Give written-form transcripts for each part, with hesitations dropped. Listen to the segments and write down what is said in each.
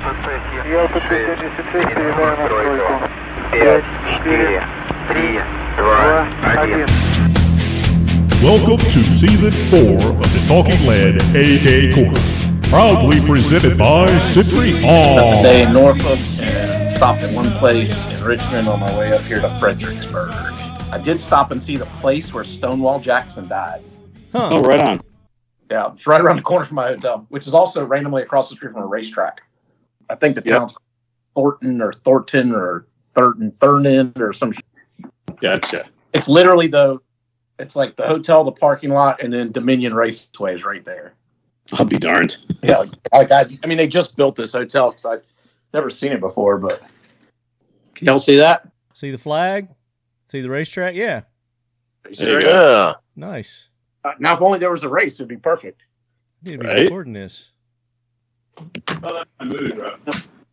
Я по цели принимаю настройку. 5, 4, 3, 2, 1. Welcome to Season 4 of the Talking Lead AK KONRER, proudly presented by Century Spent the day in Norfolk and stopped at one place in Richmond on my way up here to Fredericksburg. I did stop and see the place where Stonewall Jackson died. Huh. Oh, right on. Yeah, it's right around the corner from my hotel, which is also randomly across the street from a racetrack. I think the town's Thornton or Thurnan or some shit. Gotcha. It's literally it's like the hotel, the parking lot, and then Dominion Raceway is right there. I'll be darned. Yeah, I mean, they just built this hotel because I've never seen it before, but can y'all see that? See the flag? See the racetrack? Yeah. Yeah. Nice. Now, if only there was a race, it would be perfect. Need to be recording this.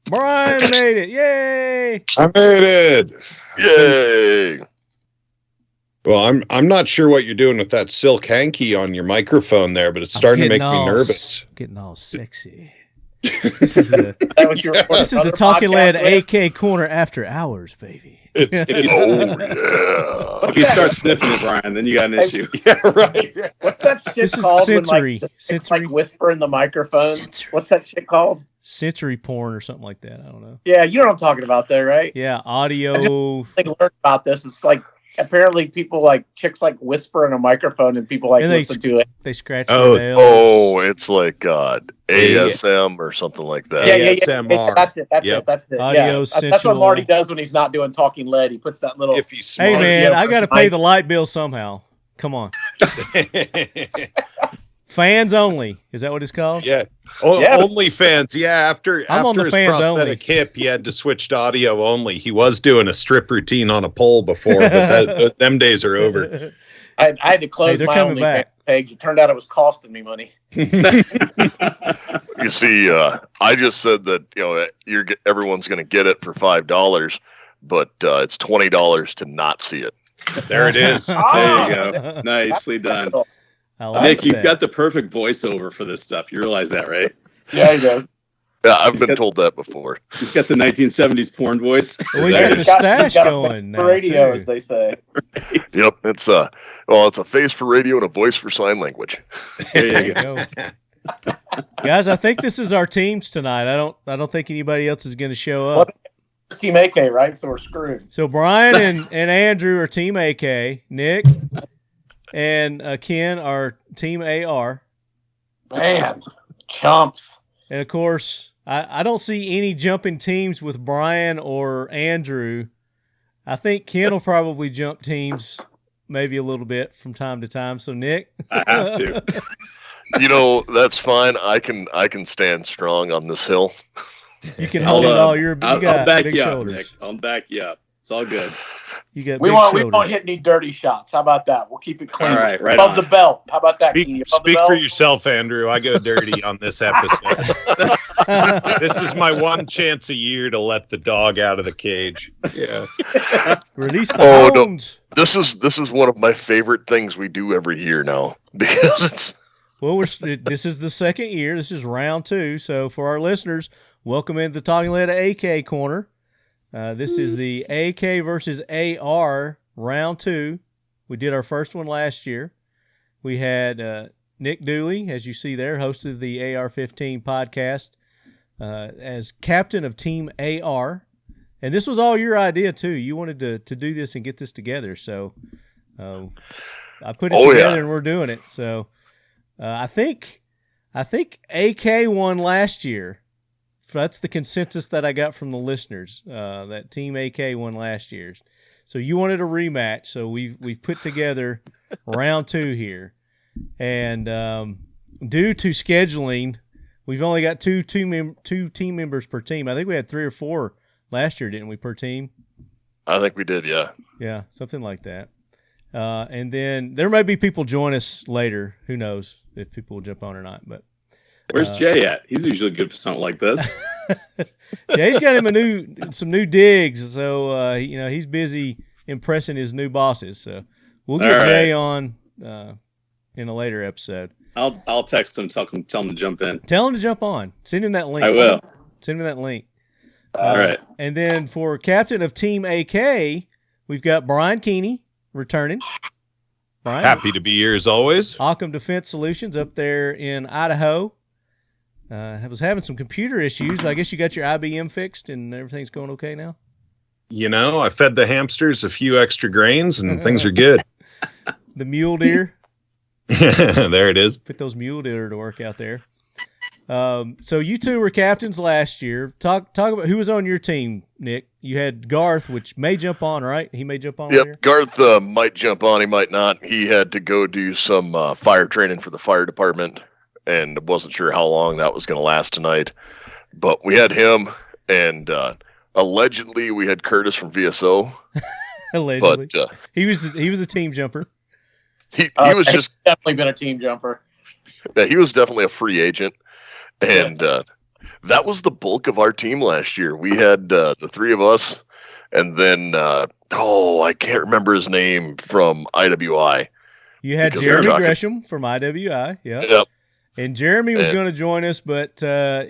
Brian made it! Yay! I made it! Yay! Well, I'm not sure what you're doing with that silk hanky on your microphone there, but it's starting to make me nervous. Getting all sexy. This is the this is the Talking Lead AK KONRER after hours, baby. Oh, yeah. If you start sniffing it, Brian, then you got an issue. Yeah, right. What's that shit This called? is sensory. When, Sensory. like whisper in the microphones. Sensory. What's that shit called? Sensory porn or something like that. I don't know. Yeah, you know what I'm talking about there, right? Yeah, audio. I learned about this. It's like apparently people chicks whisper in a microphone and people And listen to it. They scratch their nails. Oh, it's like ASM or something like that. Yeah. ASMR. That's it. Audio That's what sensual. Marty does when he's not doing Talking Lead. He puts that little. If he's smart. Hey, man, Yeah, I got to pay the light bill somehow. Come on. Fans only. Is that what it's called? Yeah. Yeah. Only fans. Yeah. After I'm on the his fans prosthetic hip, he had to switch to audio only. He was doing a strip routine on a pole before, but them days are over. I had to close they're my coming OnlyFans back. page. It turned out it was costing me money. You see, I just said that everyone's going to get it for $5, but it's $20 to not see it. There it is. There you go. Nicely done. I like Nick, that. you've got the perfect voiceover for this stuff. You realize that, right? Yeah, he does. Yeah, I've been told that before. He's got the 1970s porn voice. Well, he's got the He's got stash a going face now, for radio, too. as they say. Yep, it's a face for radio and a voice for sign language. There you go. Go. Guys, I think this is our teams tonight. I don't think anybody else is going to show up. It's Team AK, right? So we're screwed. So Brian and Andrew are Team AK. Nick and Ken are Team AR. Man, chumps. And, of course, I don't see any jumping teams with Brian or Andrew. I think Ken will probably jump teams maybe a little bit from time to time. So, Nick? I have to. That's fine. I can stand strong on this hill. You can hold it all. You got I'll back big you up, shoulders. Nick. I'll back you up. It's all good. You got We big won't shoulders. hit any dirty shots. How about that? We'll keep it clean. All right, right Above on. the belt. How about that? Key? Above the Speak belt? for yourself, Andrew. I go dirty on this episode. This is my one chance a year to let the dog out of the cage. Yeah. Release the Oh, no. hounds. This is one of my favorite things we do every year now because it's. Well, this is the second year. This is round 2. So for our listeners, welcome into the Talking Lead AK KONRER. This is the AK versus AR round 2. We did our first one last year. We had Nick Dooley, as you see there, hosted the AR-15 podcast as captain of Team AR. And this was all your idea, too. You wanted to do this and get this together. So I put it together and we're doing it. So I think AK won last year. That's the consensus that I got from the listeners. That Team AK won last year's. So you wanted a rematch. So we've put together round 2 here, and due to scheduling, we've only got two team members per team. I think we had 3 or 4 last year, didn't we, per team? I think we did, yeah. Yeah, something like that. And then there may be people join us later. Who knows if people will jump on or not? But Where's Jay at? He's usually good for something like this. Jay's got him some new digs, so he's busy impressing his new bosses. So we'll get Jay on in a later episode. I'll text him, tell him to jump in. Tell him to jump on. Send him that link. I will. Send me that link. All right. And then for captain of Team AK, we've got Brian Keeney returning. Brian, Happy to be here as always. Occam Defense Solutions up there in Idaho. I was having some computer issues. I guess you got your IBM fixed and everything's going okay now? You know, I fed the hamsters a few extra grains and things are good. The mule deer. There it is. Put those mule deer to work out there. So you two were captains last year. Talk about who was on your team, Nick. You had Garth, which may jump on, right? He may jump on. Yep, later? Garth might jump on. He might not. He had to go do some fire training for the fire department, and wasn't sure how long that was going to last tonight. But we had him, and allegedly we had Curtis from VSO. Allegedly, but he was a team jumper. He was He's just definitely been a team jumper. yeah, he was definitely a free agent, and that was the bulk of our team last year. We had the three of us, and then I can't remember his name from IWI. You had Because we were Jeremy talking- Gresham from IWI, yeah. Yep. And Jeremy was And- going to join us, but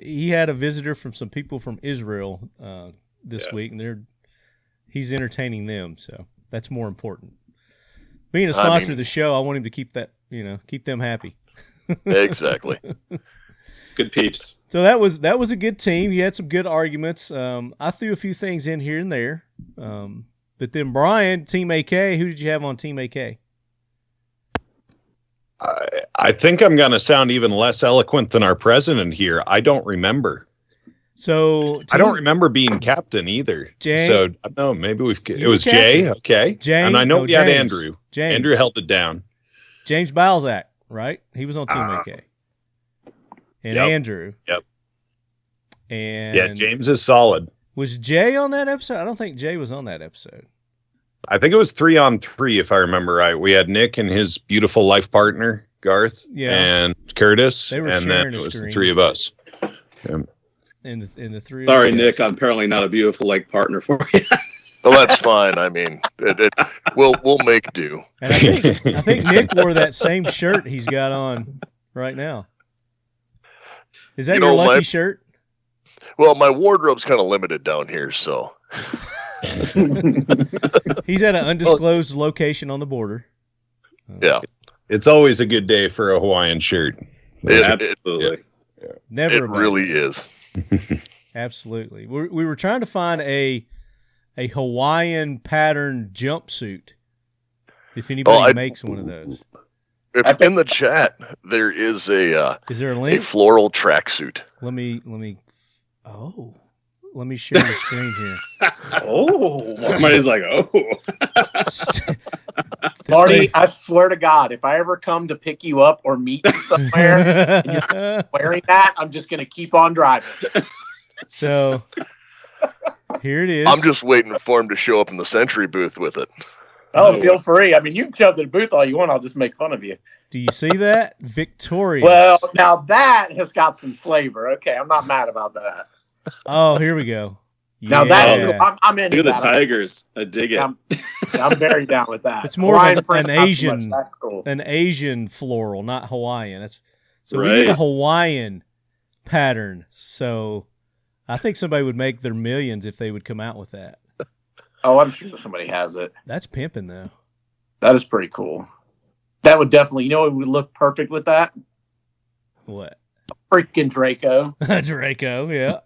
he had a visitor from some people from Israel this week, and he's entertaining them, so that's more important. Being a sponsor of the show, I want him to keep them happy. Exactly. Good peeps. So that was a good team. You had some good arguments. I threw a few things in here and there. But then Brian, Team AK, who did you have on Team AK? I think I'm going to sound even less eloquent than our president here. I don't remember. So I don't remember being captain either. Jay? So no, maybe it was captain. Jay. Okay. Jay? And I know No, we had James. Andrew. James. Andrew held it down. James Balzac, right? He was on Team AK. And Yep. Andrew. Yep. And Yeah, James is solid. was Jay on that episode? I don't think Jay was on that episode. I think it was 3-on-3 if I remember right. We had Nick and his beautiful life partner, Garth, and Curtis, They were and then sharing it a was the screen. three of us. Yeah. And the three. Sorry, of us. Nick. I'm apparently not a beautiful like partner for you. Well, that's fine. I mean, we'll make do. And I think Nick wore that same shirt he's got on right now. Is that your lucky shirt? Well, my wardrobe's kind of limited down here, so. He's at an undisclosed location on the border. Yeah. It's always a good day for a Hawaiian shirt. Absolutely. Never. It really is. Absolutely. We were trying to find a Hawaiian pattern jumpsuit. If anybody makes one of those. If in the chat there is Is there a link? a floral tracksuit. Let me share the screen here. Oh, somebody's like, oh. Marty, I swear to God, if I ever come to pick you up or meet you somewhere and you're wearing that, I'm just going to keep on driving. So here it is. I'm just waiting for him to show up in the Century booth with it. Oh, feel free. I mean, you can show up to the booth all you want. I'll just make fun of you. Do you see that? Victorious. Well, now that has got some flavor. Okay, I'm not mad about that. Oh, here we go. Now that's I'm into Look at the that. Tigers. I dig it. I'm very down with that. It's more Hawaiian of print, an not so Asian, much. That's cool. an Asian floral, not Hawaiian. We Right. need a Hawaiian pattern. So I think somebody would make their millions if they would come out with that. Oh, I'm sure somebody has it. That's pimping though. That is pretty cool. That would definitely, what would look perfect with that? What? Freaking Draco. Draco, yeah.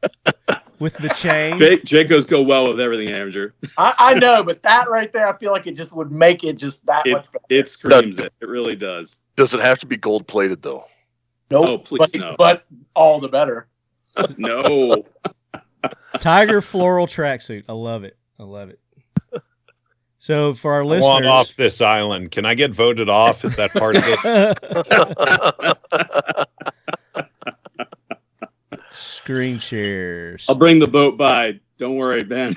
With the chain. Jacos go well with everything, Andrew. I know, but that right there, I feel like it just would make it just that much better. It screams it. It really does. Does it have to be gold plated though? Nope. Oh, please no. But all the better. No. Tiger floral tracksuit. I love it. So for our I listeners, want off this island. Can I get voted off? Is that part of it? Screen shares. I'll bring the boat by. Don't worry, Ben.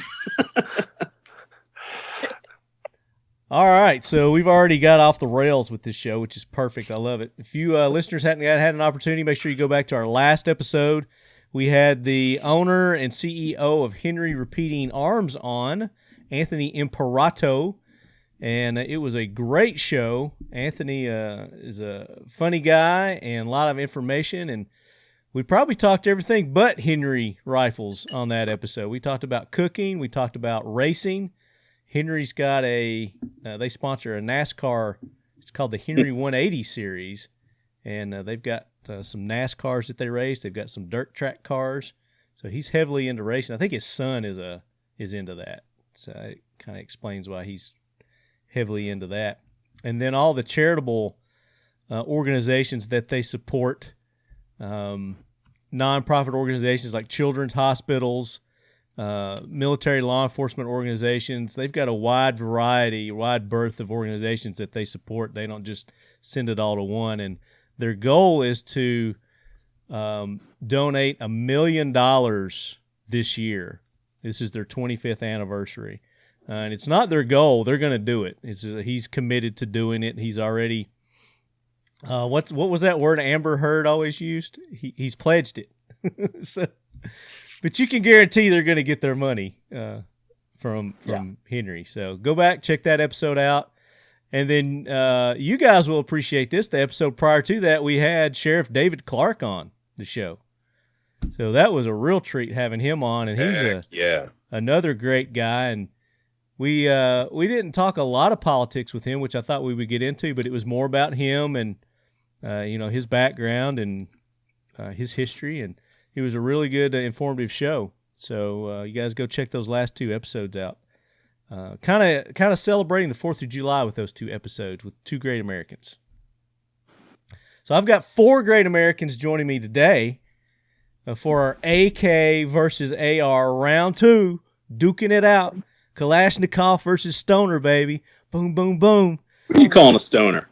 All right, so we've already got off the rails with this show, which is perfect. I love it. If you listeners hadn't had an opportunity, make sure you go back to our last episode. We had the owner and CEO of Henry Repeating Arms on, Anthony Imperato, and it was a great show. Anthony is a funny guy and a lot of information, and we probably talked everything but Henry rifles on that episode. We talked about cooking. We talked about racing. Henry's got they sponsor a NASCAR. It's called the Henry 180 series. And they've got some NASCARs that they race. They've got some dirt track cars. So he's heavily into racing. I think his son is into that. So it kind of explains why he's heavily into that. And then all the charitable organizations that they support, nonprofit organizations like children's hospitals, military law enforcement organizations. They've got a wide berth of organizations that they support. They don't just send it all to one. And their goal is to donate $1 million this year. This is their 25th anniversary. And it's not their goal. They're going to do it. He's committed to doing it. He's already what was that word Amber Heard always used? He's pledged it. So, but you can guarantee they're going to get their money from Henry. So go back, check that episode out. And then you guys will appreciate this. The episode prior to that, we had Sheriff David Clark on the show. So that was a real treat having him on. And he's another great guy. And we didn't talk a lot of politics with him, which I thought we would get into, but it was more about him and his background and his history. And it was a really good, informative show. So you guys go check those last 2 episodes out. Kind of celebrating the 4th of July with those 2 episodes with 2 great Americans. So I've got 4 great Americans joining me today for our AK versus AR round 2, duking it out. Kalashnikov versus Stoner, baby. Boom, boom, boom. What are you calling a stoner?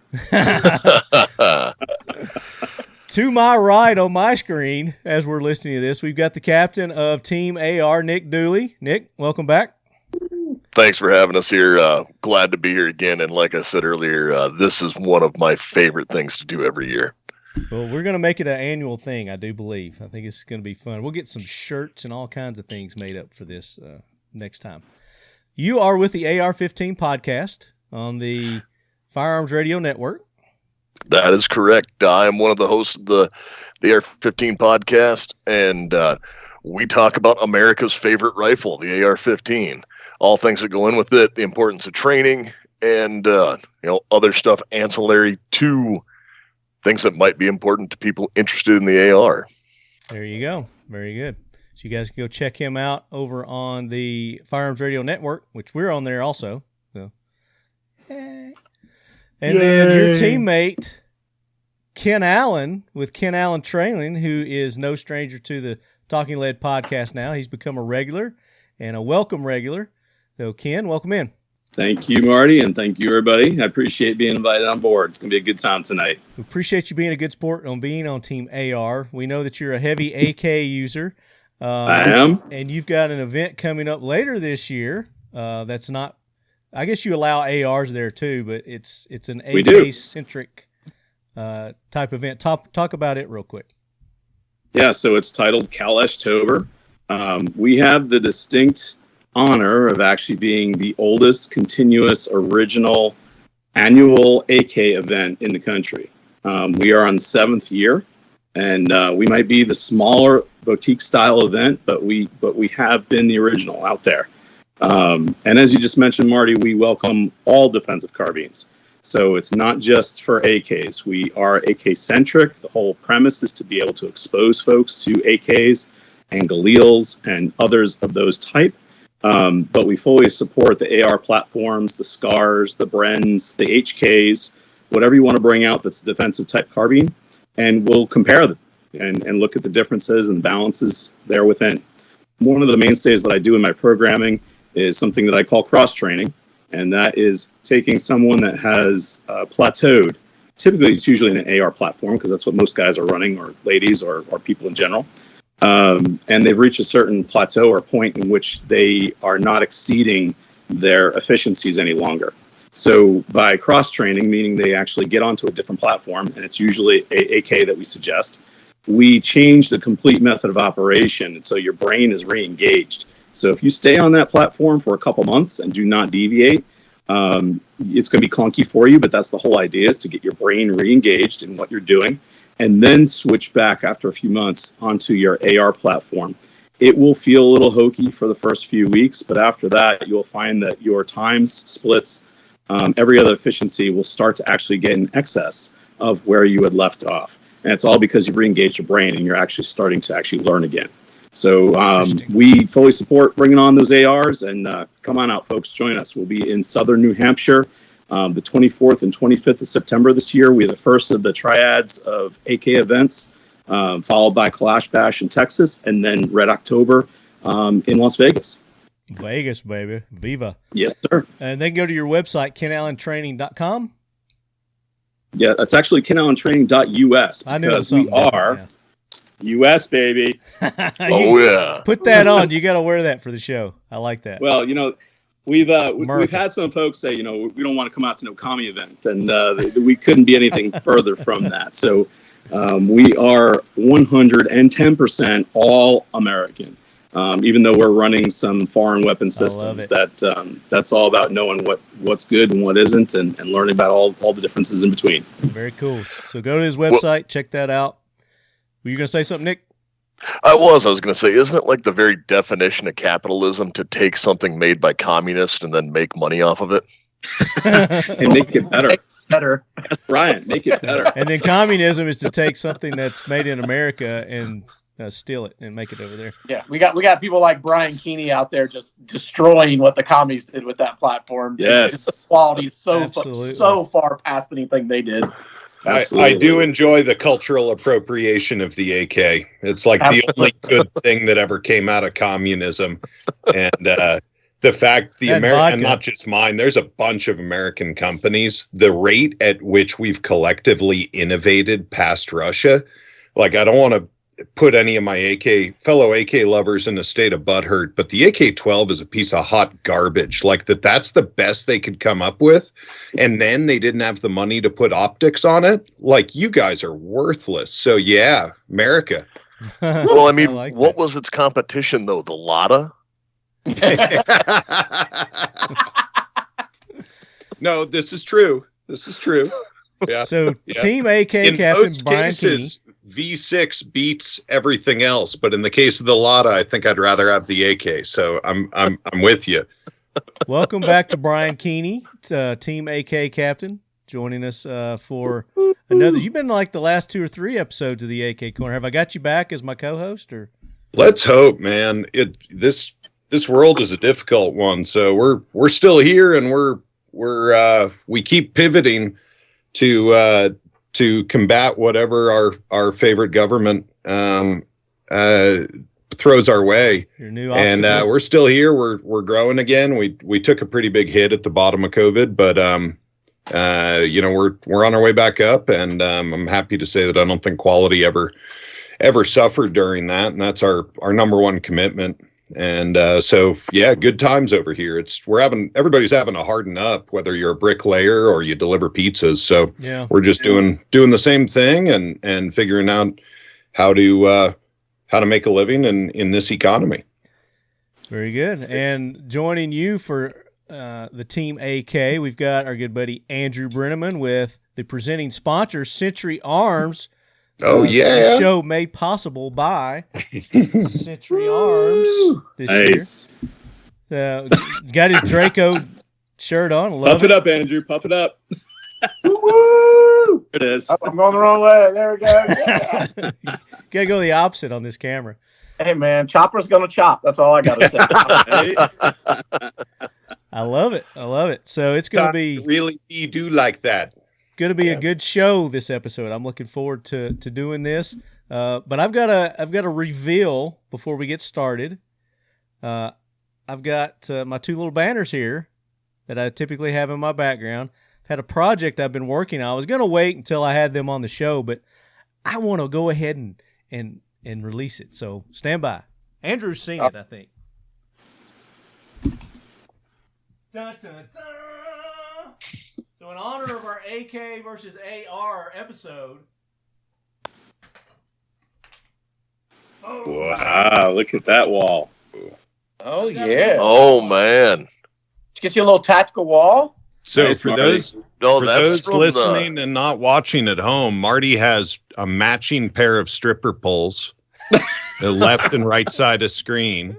To my right on my screen, as we're listening to this, we've got the captain of Team AR, Nick Dooley. Nick, welcome back. Thanks for having us here. Glad to be here again. And like I said earlier, this is one of my favorite things to do every year. Well, we're going to make it an annual thing, I do believe. I think it's going to be fun. We'll get some shirts and all kinds of things made up for this next time. You are with the AR-15 podcast on the Firearms Radio Network. That is correct. I am one of the hosts of the AR-15 podcast, and we talk about America's favorite rifle, the AR-15. All things that go in with it, the importance of training, and other stuff ancillary to things that might be important to people interested in the AR. There you go. Very good. So you guys can go check him out over on the Firearms Radio Network, which we're on there also. So. And then your teammate, Ken Allen, with Ken Allen Trailing, who is no stranger to the Talking Lead podcast now. He's become a regular and a welcome regular. So, Ken, welcome in. Thank you, Marty, and thank you, everybody. I appreciate being invited on board. It's going to be a good time tonight. We appreciate you being a good sport on being on Team AR. We know that you're a heavy AK user. I am. And you've got an event coming up later this year that's not – I guess you allow ARs there too, but it's an AK-centric type event. Talk about it real quick. Yeah, so it's titled Kalashtober. We have the distinct honor of actually being the oldest continuous original annual AK event in the country. We are on the 7th year, and we might be the smaller boutique style event, but we have been the original out there. And as you just mentioned, Marty, we welcome all defensive carbines. So it's not just for AKs. We are AK-centric. The whole premise is to be able to expose folks to AKs and Galils and others of those type. But we fully support the AR platforms, the SCARs, the Brens, the HKs, whatever you want to bring out that's a defensive type carbine, and we'll compare them and look at the differences and balances there within. One of the mainstays that I do in my programming is something that I call cross-training, and that is taking someone that has plateaued. Typically, it's usually an AR platform because that's what most guys are running, or ladies, or people in general. And they've reached a certain plateau or point in which they are not exceeding their efficiencies any longer. So by cross-training, meaning they actually get onto a different platform, and it's usually AK that we suggest, we change the complete method of operation, and so your brain is re-engaged. So if you stay on that platform for a couple months and do not deviate, it's going to be clunky for you, but that's the whole idea, is to get your brain re-engaged in what you're doing. and then switch back after a few months onto your AR platform. It will feel a little hokey for the first few weeks, but after that, you'll find that your times, splits, every other efficiency will start to actually get in excess of where you had left off. And it's all because you've re-engaged your brain and you're actually starting to actually learn again. So we fully support bringing on those ARs, and come on out, folks, join us. We'll be in southern New Hampshire the 24th and 25th of September this year. We have the first of the triads of AK events, followed by Kalash Bash in Texas, and then Red October in Las Vegas. Vegas, baby. Viva. Yes, sir. And then go to your website, kenallentraining.com. Yeah, that's actually kenallentraining.us. I knew because we are US, baby. Oh, yeah. Put that on. You got to wear that for the show. I like that. Well, we've had some folks say, we don't want to come out to no commie event, and we couldn't be anything further from that. So we are 110% all American. Even though we're running some foreign weapon systems, that's all about knowing what's good and what isn't, and learning about all the differences in between. Very cool. So go to his website, check that out. Were you going to say something, Nick? I was going to say, isn't it like the very definition of capitalism to take something made by communists and then make money off of it? And make it better. Better. Yes, Brian, make it better. And then communism is to take something that's made in America and steal it and make it over there. Yeah, we got people like Brian Keeney out there just destroying what the commies did with that platform. Yes, the quality is so far past anything they did. I do enjoy the cultural appropriation of the AK. It's like the only good thing that ever came out of communism, and the fact the American, and not just mine, there's a bunch of American companies. The rate at which we've collectively innovated past Russia, like I don't want to put any of my fellow AK lovers in a state of butthurt, but the AK-12 is a piece of hot garbage. Like that's the best they could come up with, and then they didn't have the money to put optics on it. Like, you guys are worthless. So yeah, America. Well, I mean, what was its competition though? The Lada? No, this is true. Yeah. So Team AK in Captain most Brian cases, Keeney. V6 beats everything else, but in the case of the Lada, I think I'd rather have the AK. So I'm with you. Welcome back to Brian Keeney, Team AK Captain, joining us for another. You've been like the last 2 or 3 episodes of the AK Corner. Have I got you back as my co-host, or? Let's hope, man. This world is a difficult one, so we're still here, and we keep pivoting to combat whatever our favorite government throws our way. Your new and we're still here. We're growing again. We took a pretty big hit at the bottom of COVID, but we're on our way back up, and I'm happy to say that I don't think quality ever suffered during that, and that's our number one commitment. And so yeah, good times over here. Everybody's having to harden up, whether you're a bricklayer or you deliver pizzas. So yeah, we're just doing the same thing and figuring out how to make a living in this economy. Very good. And joining you for the Team AK, we've got our good buddy Andrew Breneman with the presenting sponsor, Century Arms. Oh, yeah. This show made possible by Century Arms this year. Got his Draco shirt on. Puff it up, Andrew. Puff it up. Woo! It is. Oh, I'm going the wrong way. There we go. Yeah. Got to go the opposite on this camera. Hey, man, chopper's going to chop. That's all I got to say. I love it. So it's going to be... Really do like that. Going to be a good show this episode. I'm looking forward to doing this. But I've got a reveal before we get started. I've got my 2 little banners here that I typically have in my background. Had a project I've been working on. I was going to wait until I had them on the show, but I want to go ahead and release it. So stand by. Andrew's seen it, I think. Dun, dun, dun. So in honor of our AK versus AR episode. Wow, look at that wall. Oh, yeah. Oh, man. Did you get you a little tactical wall? So Nice, for Marty. those No, for that's those from listening and not watching at home, Marty has a matching pair of stripper poles, the left and right side of screen.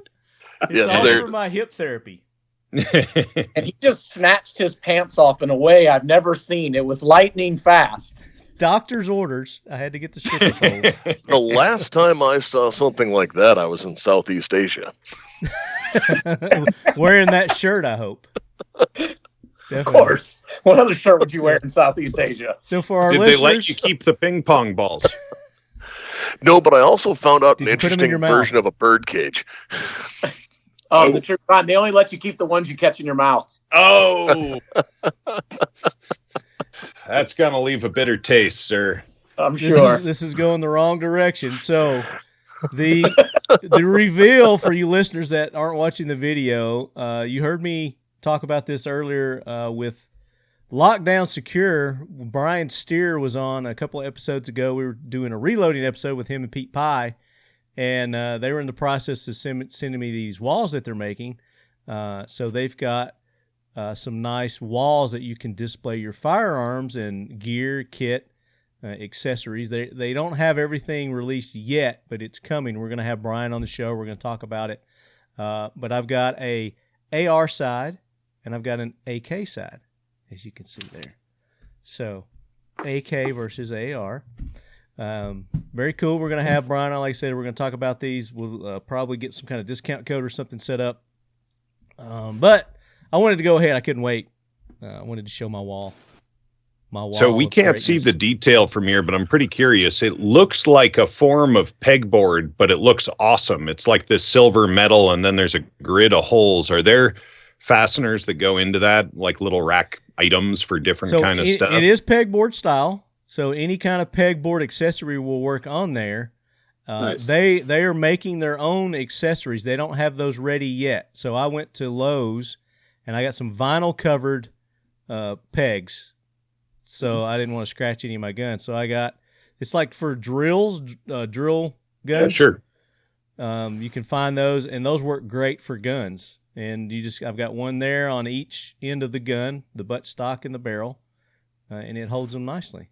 It's Yes, all they're- for my hip therapy. And he just snatched his pants off in a way I've never seen. It was lightning fast. Doctor's orders. I had to get the stripper poles. The last time I saw something like that, I was in Southeast Asia. Wearing that shirt, I hope. Of course. What other shirt would you wear in Southeast Asia? So for our Did listeners, they let you keep the ping pong balls? No, but I also found out Did an you put 'em in interesting your mouth? version of a bird cage. Oh, the truth, Ron, they only let you keep the ones you catch in your mouth. Oh, that's gonna leave a bitter taste, sir. I'm sure. this is going the wrong direction. So the reveal for you listeners that aren't watching the video, you heard me talk about this earlier with Lockdown Secure. Brian Steer was on a couple of episodes ago. We were doing a reloading episode with him and Pete Pye, and they were in the process of sending me these walls that they're making. So they've got some nice walls that you can display your firearms and gear, kit, accessories. They don't have everything released yet, but it's coming. We're going to have Brian on the show. We're going to talk about it. But I've got a AR side and I've got an AK side, as you can see there. So AK versus AR. Very cool. We're going to have Brian on. Like I said, we're going to talk about these. We'll probably get some kind of discount code or something set up. But I wanted to go ahead. I couldn't wait. I wanted to show my wall. So we can't see the detail from here, but I'm pretty curious. It looks like a form of pegboard, but it looks awesome. It's like this silver metal, and then there's a grid of holes. Are there fasteners that go into that, like little rack items for different kind of stuff? It is pegboard style, so any kind of pegboard accessory will work on there. Nice. They are making their own accessories. They don't have those ready yet. So I went to Lowe's, and I got some vinyl covered pegs. So I didn't want to scratch any of my guns. So I got, it's like for drills, drill guns. Yeah, sure. You can find those, and those work great for guns. And I've got one there on each end of the gun, the butt stock and the barrel, and it holds them nicely.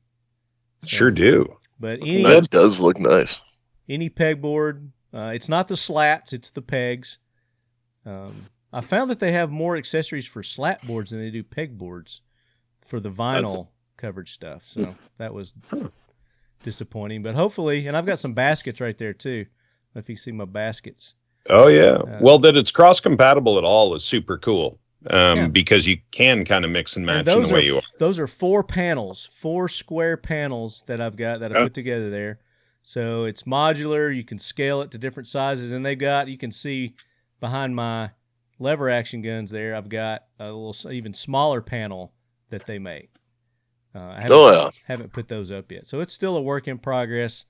Sure do. But That does look nice. any pegboard, it's not the slats, it's the pegs. I found that they have more accessories for slat boards than they do pegboards for the vinyl covered stuff. So that was disappointing. But hopefully, and I've got some baskets right there too. I don't know if you can see my baskets. Oh, yeah. Well, that it's cross-compatible at all is super cool because you can kind of mix and match in the way you are. Those are 4 panels, 4 square panels that I've got that I put together there. So it's modular. You can scale it to different sizes. And they've got, you can see behind my lever action guns there, I've got a little even smaller panel that they make. I haven't put those up yet. So it's still a work in progress.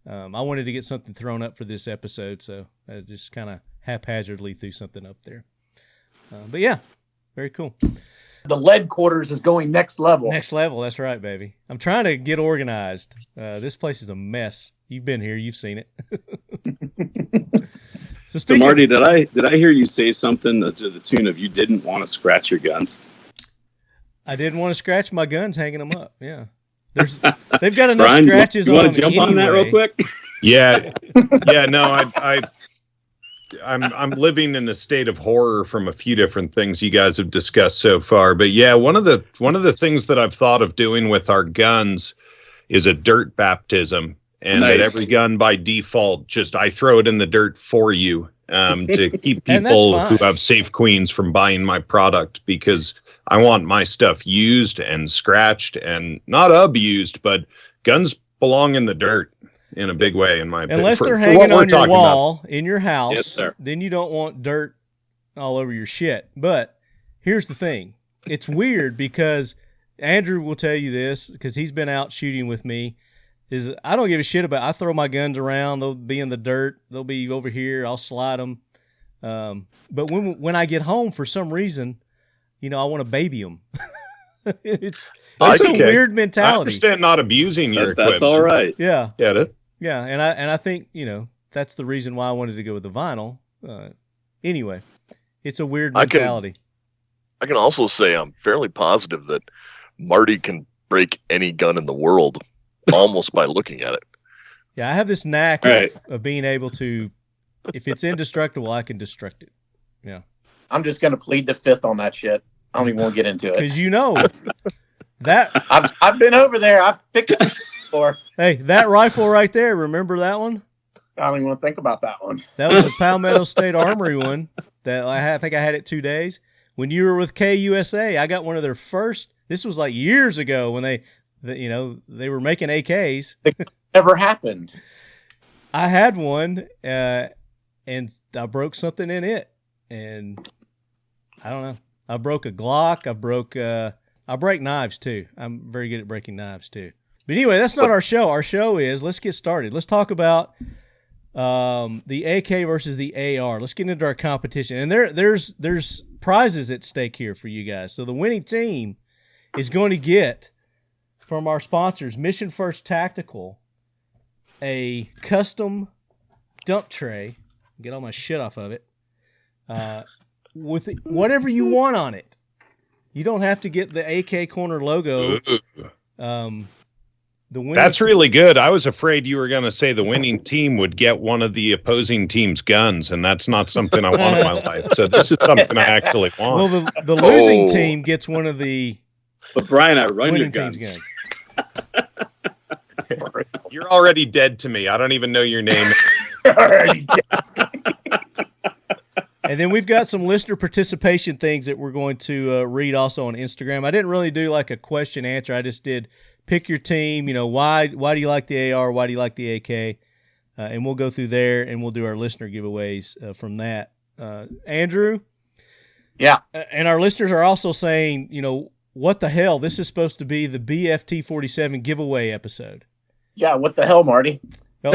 I wanted to get something thrown up for this episode, so I just kind of haphazardly threw something up there. But yeah, very cool. The lead quarters is going next level. Next level, that's right, baby. I'm trying to get organized. This place is a mess. You've been here, you've seen it. So Marty, did I hear you say something to the tune of you didn't want to scratch your guns? I didn't want to scratch my guns hanging them up. Yeah. They've got enough Brian, scratches you on want to them jump on that real quick? Yeah. No, I'm living in a state of horror from a few different things you guys have discussed so far. But yeah, one of the things that I've thought of doing with our guns is a dirt baptism. And that every gun by default, I throw it in the dirt for you to keep people who have safe queens from buying my product, because I want my stuff used and scratched and not abused, but guns belong in the dirt in a big way, in my opinion. Unless they're hanging on your wall in your house, yes, sir, then you don't want dirt all over your shit. But here's the thing. It's weird because Andrew will tell you this because he's been out shooting with me. I don't give a shit about. I throw my guns around. They'll be in the dirt. They'll be over here. I'll slide them. But when I get home, for some reason, I want to baby them. it's a weird mentality. I understand not abusing your equipment. That's all right. Yeah. Get it? Yeah, and I think that's the reason why I wanted to go with the vinyl. Anyway, it's a weird mentality. I can also say I'm fairly positive that Marty can break any gun in the world almost by looking at it. Yeah, I have this knack of being able to, if it's indestructible, I can destruct it. Yeah. I'm just going to plead the fifth on that shit. I don't even want to get into it. Because you know that I've been over there. I've fixed it before. Hey, that rifle right there, remember that one? I don't even want to think about that one. That was the Palmetto State Armory one that I think I had it 2 days. When you were with KUSA, I got one of their first. This was like years ago when they were making AKs. It never happened. I had one, and I broke something in it, and I don't know. I broke a Glock. I break knives too. I'm very good at breaking knives too. But anyway, that's not our show. Our show is, let's get started. Let's talk about the AK versus the AR. Let's get into our competition. And there's prizes at stake here for you guys. So the winning team is going to get, from our sponsors, Mission First Tactical, a custom dump tray. Get all my shit off of it. With whatever you want on it. You don't have to get the AK Corner logo. That's really good. I was afraid you were going to say the winning team would get one of the opposing team's guns, and that's not something I want in my life. So this is something I actually want. Well, the losing team gets one of the. But Brian, I run your guns. You're already dead to me. I don't even know your name. And then we've got some listener participation things that we're going to read also on Instagram. I didn't really do like a question answer. I just did pick your team. You know, why do you like the AR? Why do you like the AK? And we'll go through there and we'll do our listener giveaways from that. Andrew? Yeah. And our listeners are also saying, you know, what the hell? This is supposed to be the BFT47 giveaway episode. Yeah, what the hell, Marty? Well,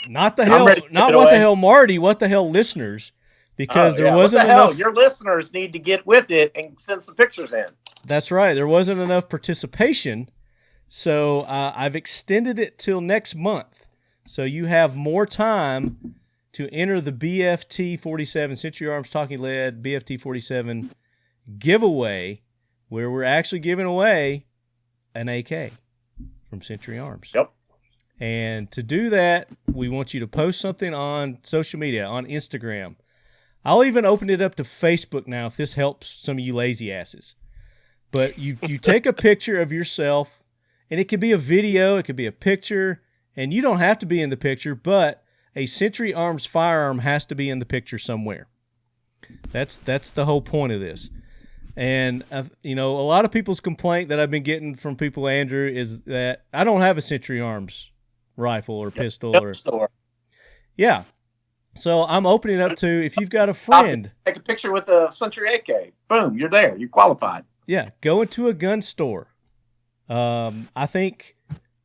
not the hell, not what the hell, Marty. What the hell, listeners? Because there wasn't enough. Your listeners need to get with it and send some pictures in. That's right. There wasn't enough participation, so I've extended it till next month. So you have more time to enter the BFT47 Century Arms Talking Lead BFT47 giveaway, where we're actually giving away an AK from Century Arms. Yep. And to do that, we want you to post something on social media, on Instagram. I'll even open it up to Facebook now if this helps some of you lazy asses. But you take a picture of yourself, and it could be a video, it could be a picture, and you don't have to be in the picture, but a Century Arms firearm has to be in the picture somewhere. That's the whole point of this. And, you know, a lot of people's complaint that I've been getting from people, Andrew, is that I don't have a Century Arms rifle or pistol. Yeah. So I'm opening up to, if you've got a friend. Take a picture with a Century AK. Boom, you're there. You're qualified. Yeah, go into a gun store. I think,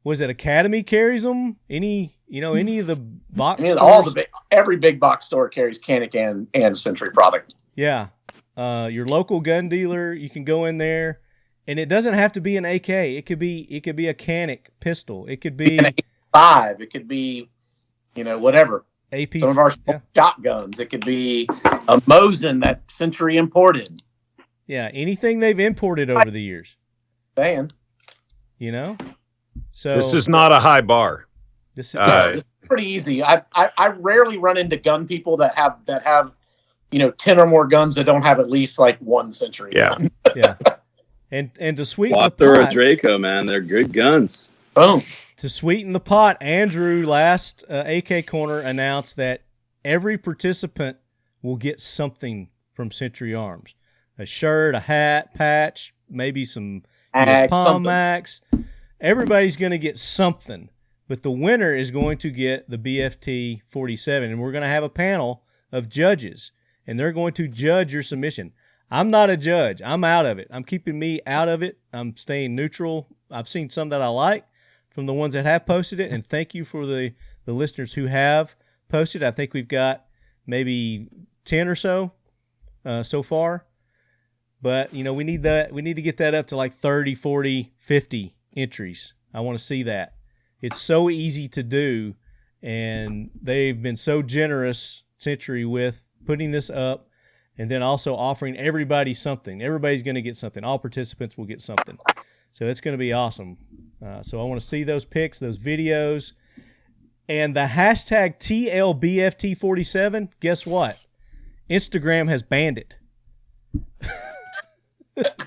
was it Academy carries them? Any of the box stores? Every big box store carries Canic and Century product. Yeah. Your local gun dealer, you can go in there, and it doesn't have to be an AK. It could be a Canic pistol. It could be an AK-5. It could be, whatever. AP, some of our shotguns. It could be a Mosin that Century imported. Yeah, anything they've imported over the years. Saying. So this is not a high bar. This is pretty easy. I rarely run into gun people that have 10 or more guns that don't have at least like one Century. Yeah. Gun. Yeah. And to sweeten the pot, pot, Draco, man, they're good guns. Boom. To sweeten the pot, Andrew last AK Corner announced that every participant will get something from Century Arms. A shirt, a hat, patch, maybe some Palm Max. Everybody's going to get something, but the winner is going to get the BFT47, and we're going to have a panel of judges, and they're going to judge your submission. I'm not a judge. I'm out of it. I'm keeping me out of it. I'm staying neutral. I've seen some that I like from the ones that have posted it, and thank you for the listeners who have posted. I think we've got maybe 10 or so so far. But, we need to get that up to like 30, 40, 50 entries. I want to see that. It's so easy to do, and they've been so generous, Century, with putting this up and then also offering everybody something. Everybody's going to get something. All participants will get something. So it's going to be awesome. So I want to see those pics, those videos. And the hashtag TLBFT47, guess what? Instagram has banned it.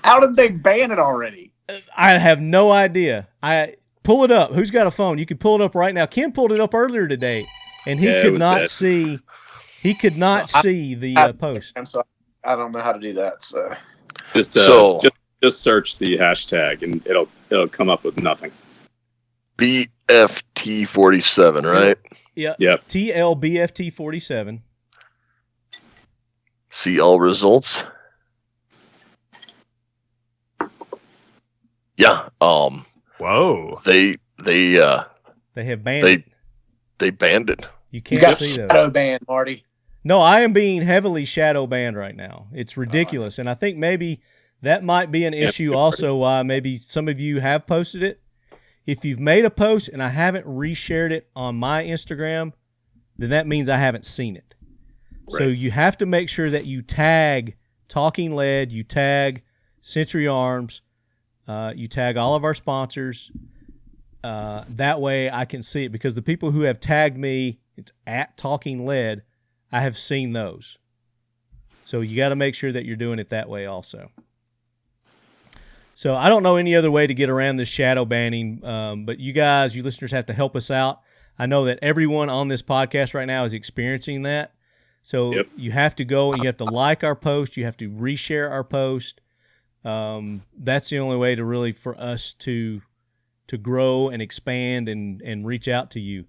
How did they ban it already? I have no idea. Pull it up. Who's got a phone? You can pull it up right now. Ken pulled it up earlier today, and he could not see. He could not see the post. I'm sorry, I don't know how to do that. So just search the hashtag, and it'll come up with nothing. BFT47, right? Yeah. Yep. TLBFT47. See all results. Yeah. Whoa. They have banned it. They banned it. You you can't got see those. shadow ban, Marty. No, I am being heavily shadow banned right now. It's ridiculous, and I think maybe that might be an issue also. Why maybe some of you have posted it. If you've made a post and I haven't reshared it on my Instagram, then that means I haven't seen it. Right. So you have to make sure that you tag Talking Lead, you tag Century Arms, you tag all of our sponsors. That way I can see it, because the people who have tagged me, it's at Talking Lead, I have seen those. So you got to make sure that you're doing it that way also. So I don't know any other way to get around this shadow banning, but you guys, you listeners, have to help us out. I know that everyone on this podcast right now is experiencing that. So you have to go and you have to like our post. You have to reshare our post. That's the only way to really for us to grow and expand and reach out to you.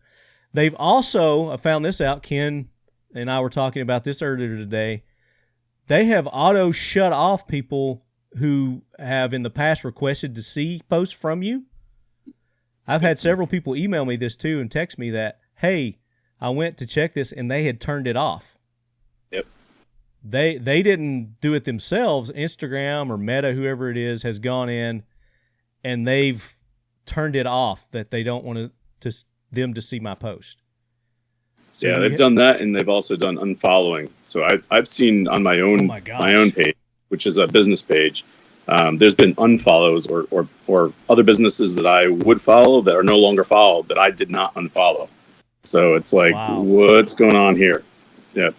They've also, I found this out, Ken and I were talking about this earlier today. They have auto shut off people who have in the past requested to see posts from you. I've had several people email me this too and text me that, hey, I went to check this and they had turned it off. Yep. They didn't do it themselves. Instagram or Meta, whoever it is, has gone in and they've turned it off, that they don't want them to see my post. So yeah, they've done that, and they've also done unfollowing. So I've seen on my own page, which is a business page, there's been unfollows or other businesses that I would follow that are no longer followed that I did not unfollow. So it's like, what's going on here? Yeah.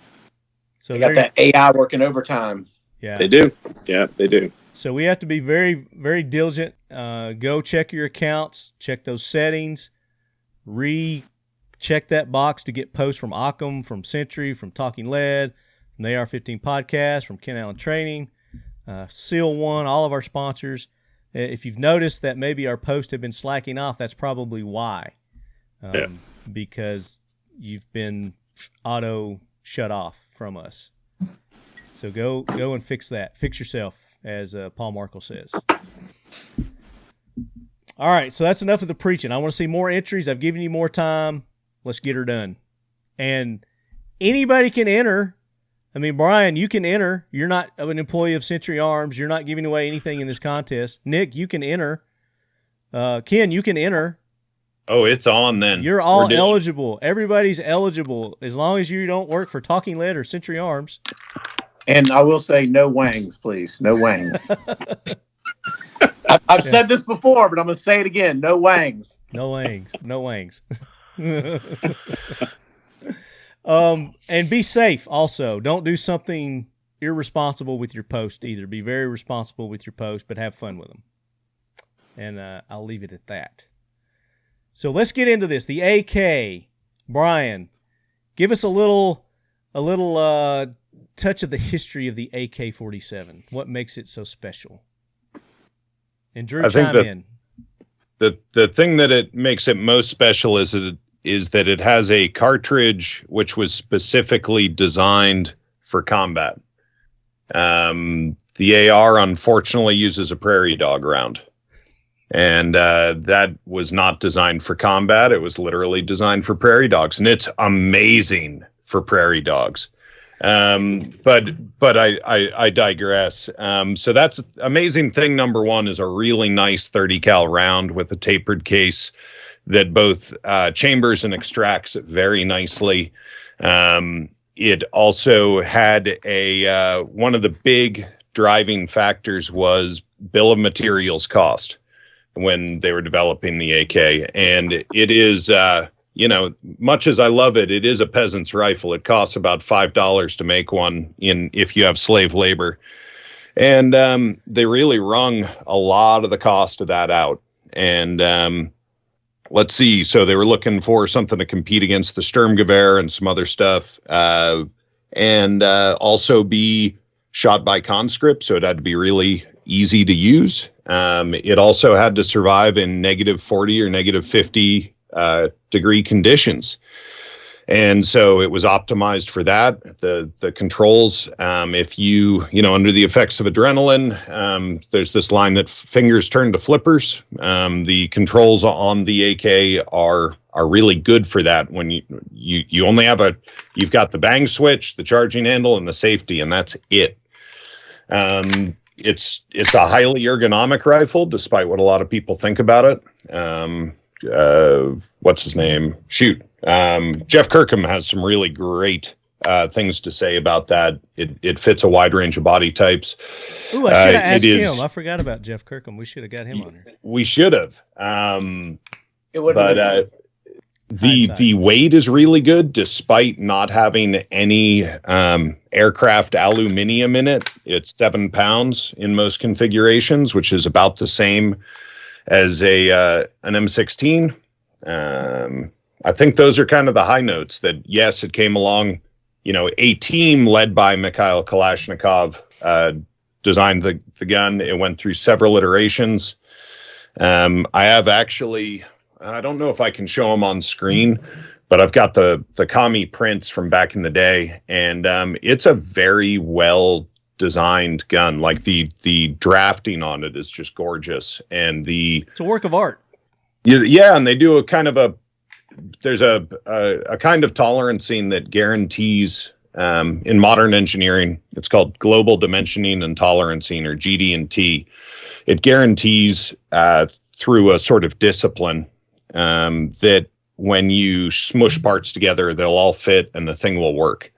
So they got that AI working overtime. Yeah, they do. Yeah, they do. So we have to be very, very diligent. Go check your accounts, check those settings, check that box to get posts from Occam, from Century, from Talking Lead, from the AR-15 podcast, from Ken Allen Training, Seal One, all of our sponsors. If you've noticed that maybe our posts have been slacking off, that's probably why. Because you've been auto shut off from us. So go and fix that. Fix yourself, as Paul Markle says. All right, so that's enough of the preaching. I want to see more entries. I've given you more time. Let's get her done. And anybody can enter. I mean, Brian, you can enter. You're not an employee of Century Arms. You're not giving away anything in this contest. Nick, you can enter. Ken, you can enter. Oh, it's on then. You're all eligible. Everybody's eligible as long as you don't work for Talking Lead or Century Arms. And I will say no wangs, please. No wangs. I've said this before, but I'm going to say it again. No wangs. No wangs. No wangs. And be safe also. Don't do something irresponsible with your post either. Be very responsible with your post, but have fun with them. And I'll leave it at that. So let's get into this. The AK. Brian, give us a little touch of the history of the AK-47. What makes it so special? And Drew, chime in. The thing that it makes it most special is that it has a cartridge which was specifically designed for combat. The AR unfortunately uses a prairie dog round. And that was not designed for combat. It was literally designed for prairie dogs. And it's amazing for prairie dogs. But I digress. So that's amazing thing. Number one is a really nice 30 cal round with a tapered case that both chambers and extracts it very nicely. it also had a one of the big driving factors was bill of materials cost when they were developing the AK. And it is, much as I love it, it is a peasant's rifle. It costs about $5 to make one if you have slave labor. And they really wrung a lot of the cost of that out. And let's see. So they were looking for something to compete against the Sturmgewehr and some other stuff, and also be shot by conscripts. So it had to be really easy to use. It also had to survive in -40 or -50 degree conditions. And so it was optimized for that. The controls, if you under the effects of adrenaline, there's this line that fingers turn to flippers. The controls on the AK are really good for that. When you only have you've got the bang switch, the charging handle, and the safety, and that's it. It's a highly ergonomic rifle, despite what a lot of people think about it. What's his name? Jeff Kirkham has some really great things to say about that. It fits a wide range of body types. Ooh, I should have asked him. I forgot about Jeff Kirkham. We should have got him on here. We should have. It would have the weight is really good, despite not having any aircraft aluminum in it. It's 7 pounds in most configurations, which is about the same as an M16. I think those are kind of the high notes. That yes, it came along. A team led by Mikhail Kalashnikov designed the gun. It went through several iterations. I have actually. I don't know if I can show them on screen, but I've got the commie prints from back in the day, and it's a very well designed gun. Like the drafting on it is just gorgeous, and it's a work of art. Yeah, and they do there's a kind of tolerancing that guarantees in modern engineering. It's called global dimensioning and tolerancing, or GD&T. It guarantees through a sort of discipline that when you smush parts together, they'll all fit and the thing will work.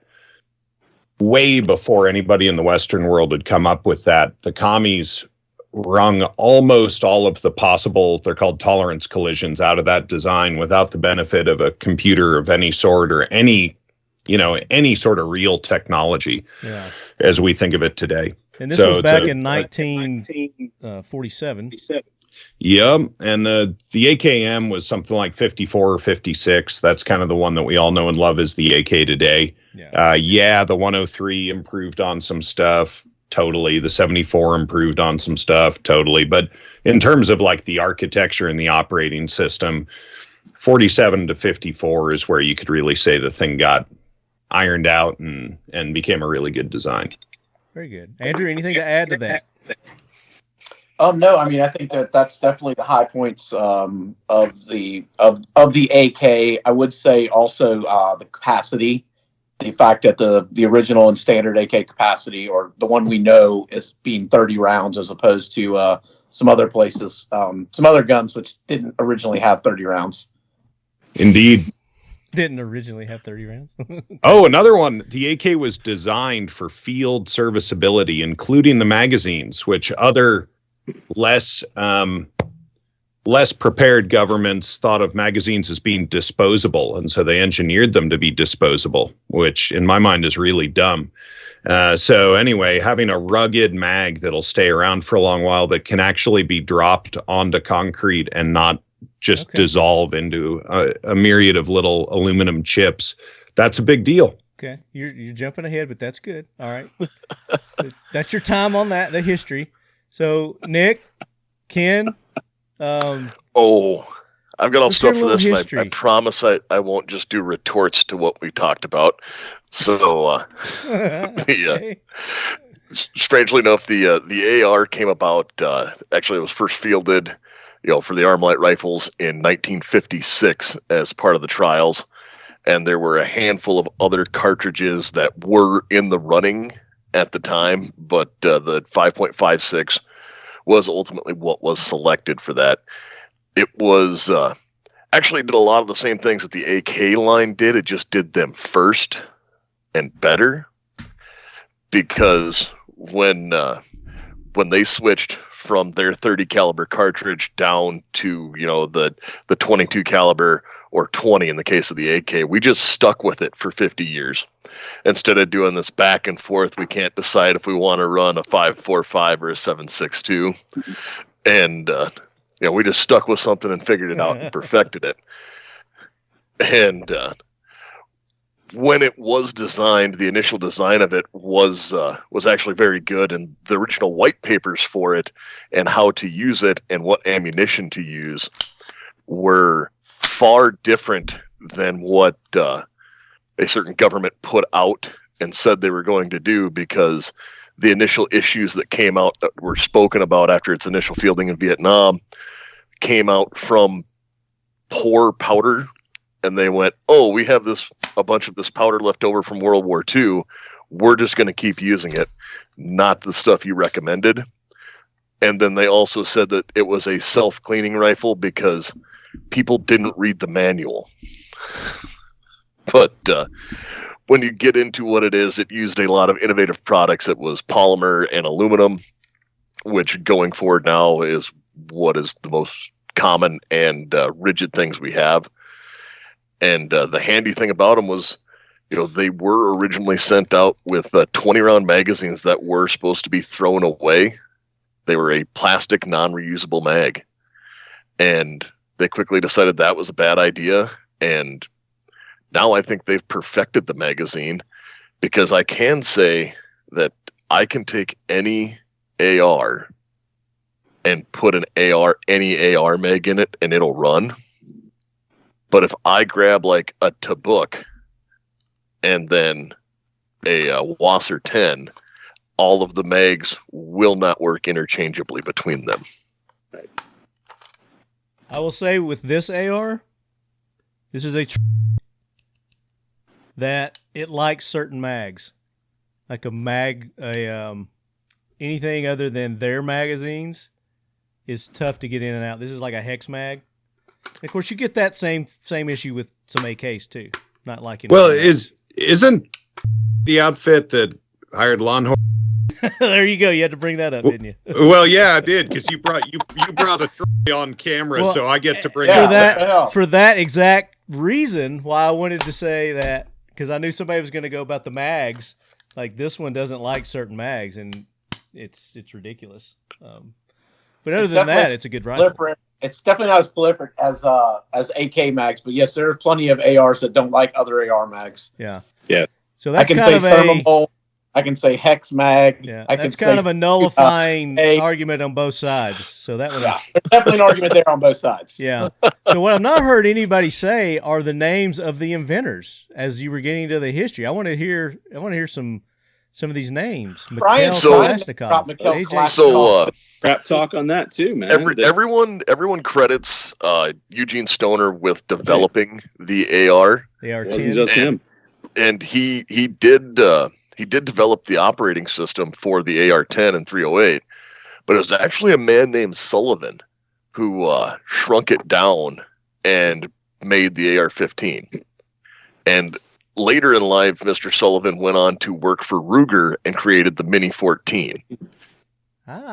Way before anybody in the Western world had come up with that, the commies wrung almost all of the possible, they're called tolerance collisions, out of that design without the benefit of a computer of any sort or any sort of real technology as we think of it today. And this was back in 1947. Yeah, and the AKM was something like 54 or 56. That's kind of the one that we all know and love as the AK today. The 103 improved on some stuff, totally. The 74 improved on some stuff, totally. But in terms of like the architecture and the operating system, 47 to 54 is where you could really say the thing got ironed out and became a really good design. Very good. Andrew, anything to add to that? No, I mean, I think that's definitely the high points of the AK. I would say also the capacity, the fact that the original and standard AK capacity, or the one we know, is being 30 rounds as opposed to some other places, some other guns which didn't originally have 30 rounds. Indeed. Didn't originally have 30 rounds. Oh, another one. The AK was designed for field serviceability, including the magazines, which other less prepared governments thought of magazines as being disposable, and so they engineered them to be disposable, which in my mind is really dumb. So anyway, having a rugged mag that'll stay around for a long while, that can actually be dropped onto concrete and not just dissolve into a myriad of little aluminum chips, that's a big deal. Okay, you're jumping ahead, but that's good. All right, that's your time on that, the history. So, Nick, Ken. I've got all stuff for this, and I promise I won't just do retorts to what we talked about. So, strangely enough, the AR came about. Actually, it was first fielded, for the Armalite rifles in 1956 as part of the trials, and there were a handful of other cartridges that were in the running at the time, but the 5.56 was ultimately what was selected for that. It was actually did a lot of the same things that the AK line did. It just did them first, and better, because when they switched from their 30 caliber cartridge down to, you know, the 22 caliber or 20 in the case of the AK, we just stuck with it for 50 years. Instead of doing this back and forth, we can't decide if we want to run a 5.45 or a 7.62. And, we just stuck with something and figured it out and perfected it. And when it was designed, the initial design of it was actually very good. And the original white papers for it and how to use it and what ammunition to use were far different than what a certain government put out and said they were going to do, because the initial issues that came out that were spoken about after its initial fielding in Vietnam came out from poor powder. And they went, oh, we have a bunch of this powder left over from World War II. We're just going to keep using it, not the stuff you recommended. And then they also said that it was a self-cleaning rifle because people didn't read the manual. But when you get into what it is, it used a lot of innovative products. It was polymer and aluminum, which going forward now is what is the most common and rigid things we have. And the handy thing about them was, they were originally sent out with 20-round magazines that were supposed to be thrown away. They were a plastic, non-reusable mag. And they quickly decided that was a bad idea. And now I think they've perfected the magazine, because I can say that I can take any AR and put any AR mag in it and it'll run. But if I grab like a Tabuk and then a Wasser 10, all of the mags will not work interchangeably between them. Right. I will say with this AR, this is that it likes certain mags. Like anything other than their magazines is tough to get in and out. This is like a hex mag. Of course, you get that same issue with some AKs too. Not liking. Well, isn't the outfit that hired Longhorn? There you go. You had to bring that up, didn't you? Well, yeah, I did, because you brought a trophy on camera, so I get to bring it for that exact reason. Why I wanted to say that, because I knew somebody was going to go about the mags. Like, this one doesn't like certain mags, and it's ridiculous. But other than that, it's a good rifle. It's definitely not as prolific as AK mags, but yes, there are plenty of ARs that don't like other AR mags. Yeah. So that's kind of thermal. I can say hex mag. Yeah, that's kind of a nullifying argument on both sides. So that one. Yeah, there's definitely an argument there on both sides. Yeah. So what I've not heard anybody say are the names of the inventors. As you were getting into the history, I want to hear some of these names. Brian Kalashnikov. So crap talk on that too, man. Everyone credits Eugene Stoner with developing the AR. AR-10. It wasn't just him. And he did develop the operating system for the AR-10 and 308, but it was actually a man named Sullivan who shrunk it down and made the AR-15. And later in life, Mr. Sullivan went on to work for Ruger and created the Mini 14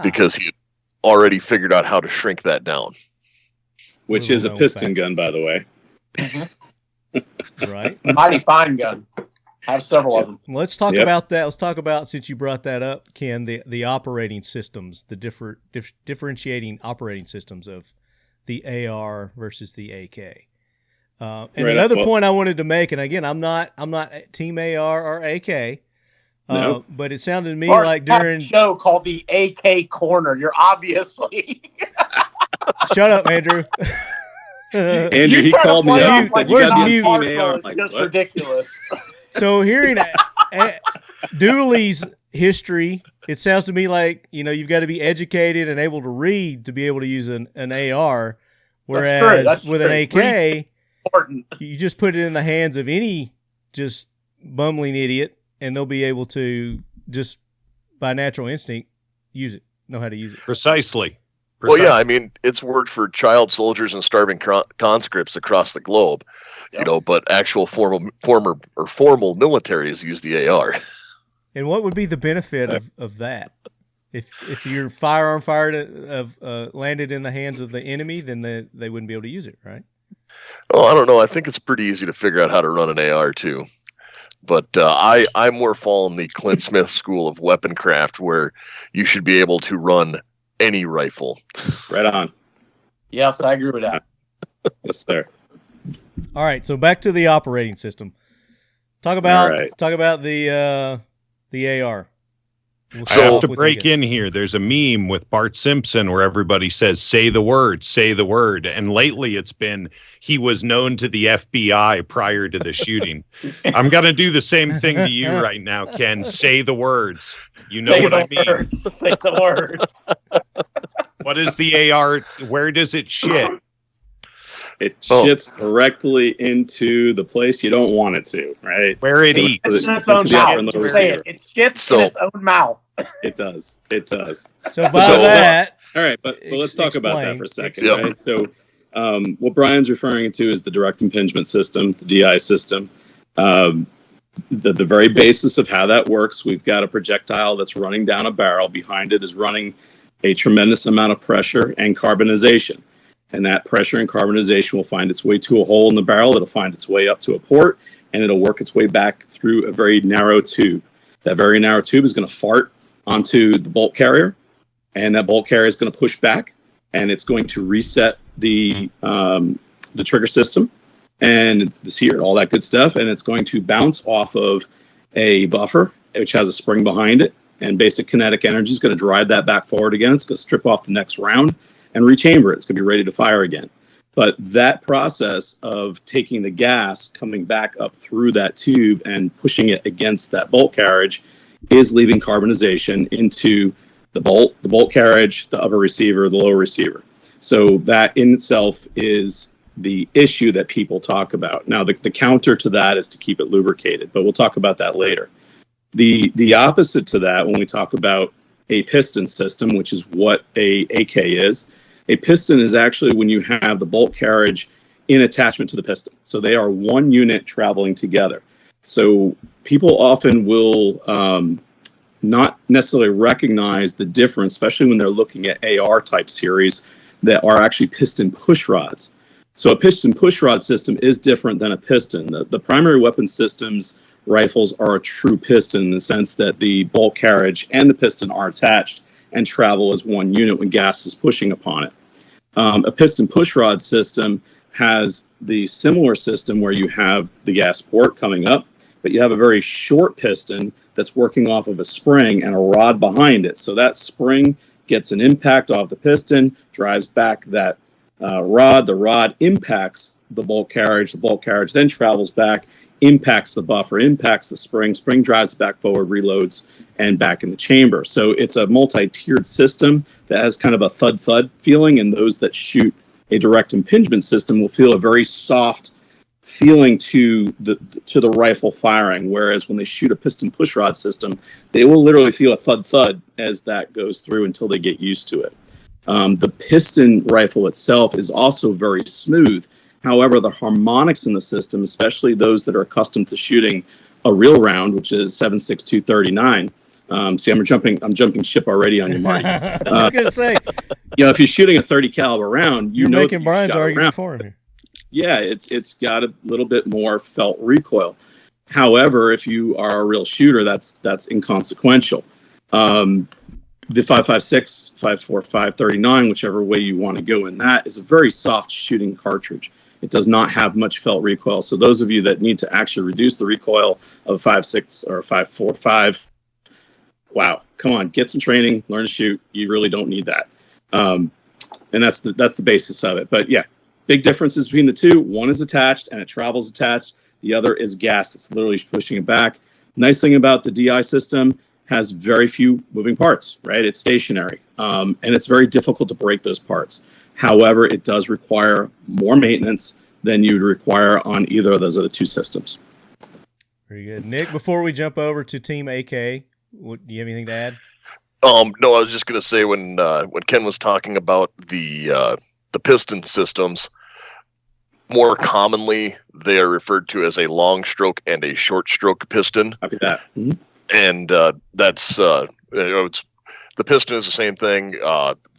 because he had already figured out how to shrink that down. Which is a piston gun, by the way. Right. Mighty fine gun. I have several of them. Let's talk about that. Let's talk about, since you brought that up, Ken, the operating systems, the differentiating operating systems of the AR versus the AK. Another point I wanted to make, and again, I'm not Team AR or AK, but it sounded to me like during a show called the AK KONRER, you're obviously. Shut up, Andrew. Andrew, he called me up and said, "You got to be Team AR." It's just ridiculous. So hearing Dooley's history, it sounds to me like you've got to be educated and able to read to be able to use an AR, whereas that's with true. an AK, you just put it in the hands of any just bumbling idiot, and they'll be able to just by natural instinct know how to use it. Precisely. Well, yeah, I mean, it's worked for child soldiers and starving conscripts across the globe, you know, but actual formal militaries use the AR. And what would be the benefit of that? If your firearm landed in the hands of the enemy, then they wouldn't be able to use it, right? Oh, I don't know. I think it's pretty easy to figure out how to run an AR too. But I more fall in the Clint Smith school of weaponcraft, where you should be able to run any rifle. Right on. Yes, I agree with that. Yes, sir. All right, so back to the operating system. Talk about the AR. So to break in here, there's a meme with Bart Simpson where everybody says, say the word, say the word. And lately it's been, he was known to the FBI prior to the shooting. I'm going to do the same thing to you right now, Ken. Say the words. You know what I mean? Say the words. What is the AR? Where does it shit? It shits directly into the place you don't want it to, right? Where it eats. It's in its own mouth. Say it. It shits in its own mouth. It does. It does. So by that, all right, but let's talk about that for a second, Yep. right? So what Brian's referring to is the direct impingement system, the DI system. The very basis of how that works, we've got a projectile that's running down a barrel. Behind it is running a tremendous amount of pressure and carbonization. And that pressure and carbonization will find its way to a hole in the barrel. It'll find its way up to a port, and it'll work its way back through a very narrow tube. That very narrow tube is going to fart onto the bolt carrier, and that bolt carrier is going to push back, and it's going to reset the trigger system and the sear, all that good stuff, and it's going to bounce off of a buffer, which has a spring behind it, and basic kinetic energy is going to drive that back forward again. It's going to strip off the next round and rechamber it. It's going to be ready to fire again. But that process of taking the gas, coming back up through that tube and pushing it against that bolt carriage is leaving carbonization into the bolt carriage, the upper receiver, the lower receiver. So that in itself is the issue that people talk about. Now, the counter to that is to keep it lubricated, but we'll talk about that later. The opposite to that, when we talk about a piston system, which is what a AK is, a piston is actually when you have the bolt carriage in attachment to the piston. So they are one unit traveling together. So people often will not necessarily recognize the difference, especially when they're looking at AR type series that are actually piston push rods. So a piston push rod system is different than a piston. The primary weapon systems rifles are a true piston in the sense that the bolt carriage and the piston are attached and travel as one unit when gas is pushing upon it. A piston push rod system has the similar system where you have the gas port coming up, but you have a very short piston that's working off of a spring and a rod behind it. So that spring gets an impact off the piston, drives back that rod. The rod impacts the bolt carriage then travels back, impacts the buffer, impacts the spring drives it back forward, reloads, and back in the chamber. So it's a multi-tiered system that has kind of a thud feeling, and those that shoot a direct impingement system will feel a very soft feeling to the rifle firing, whereas when they shoot a piston push rod system, they will literally feel a thud as that goes through until they get used to it. The piston rifle itself is also very smooth. However, the harmonics in the system, especially those that are accustomed to shooting a real round, which is 7.62 .39. See, I'm jumping ship already on you, Marty. I was going to say, if you're shooting a 30 caliber round, you're making Brian's argument for him. Yeah, it's got a little bit more felt recoil. However, if you are a real shooter, that's inconsequential. The 5.56, 5.45, 39, whichever way you want to go in that, is a very soft shooting cartridge. It does not have much felt recoil. So those of you that need to actually reduce the recoil of 5.6 or 5.45, wow, come on, get some training, learn to shoot. You really don't need that. And that's the basis of it. But yeah, big differences between the two. One is attached and it travels attached. The other is gas. It's literally pushing it back. Nice thing about the DI system has very few moving parts, right? It's stationary. And it's very difficult to break those parts. However, it does require more maintenance than you'd require on either of those other two systems. Very good. Nick, before we jump over to Team AK, do you have anything to add? No, I was just going to say when Ken was talking about the piston systems, more commonly they are referred to as a long stroke and a short stroke piston. Copy that. Mm-hmm. And that's it's the piston is the same thing.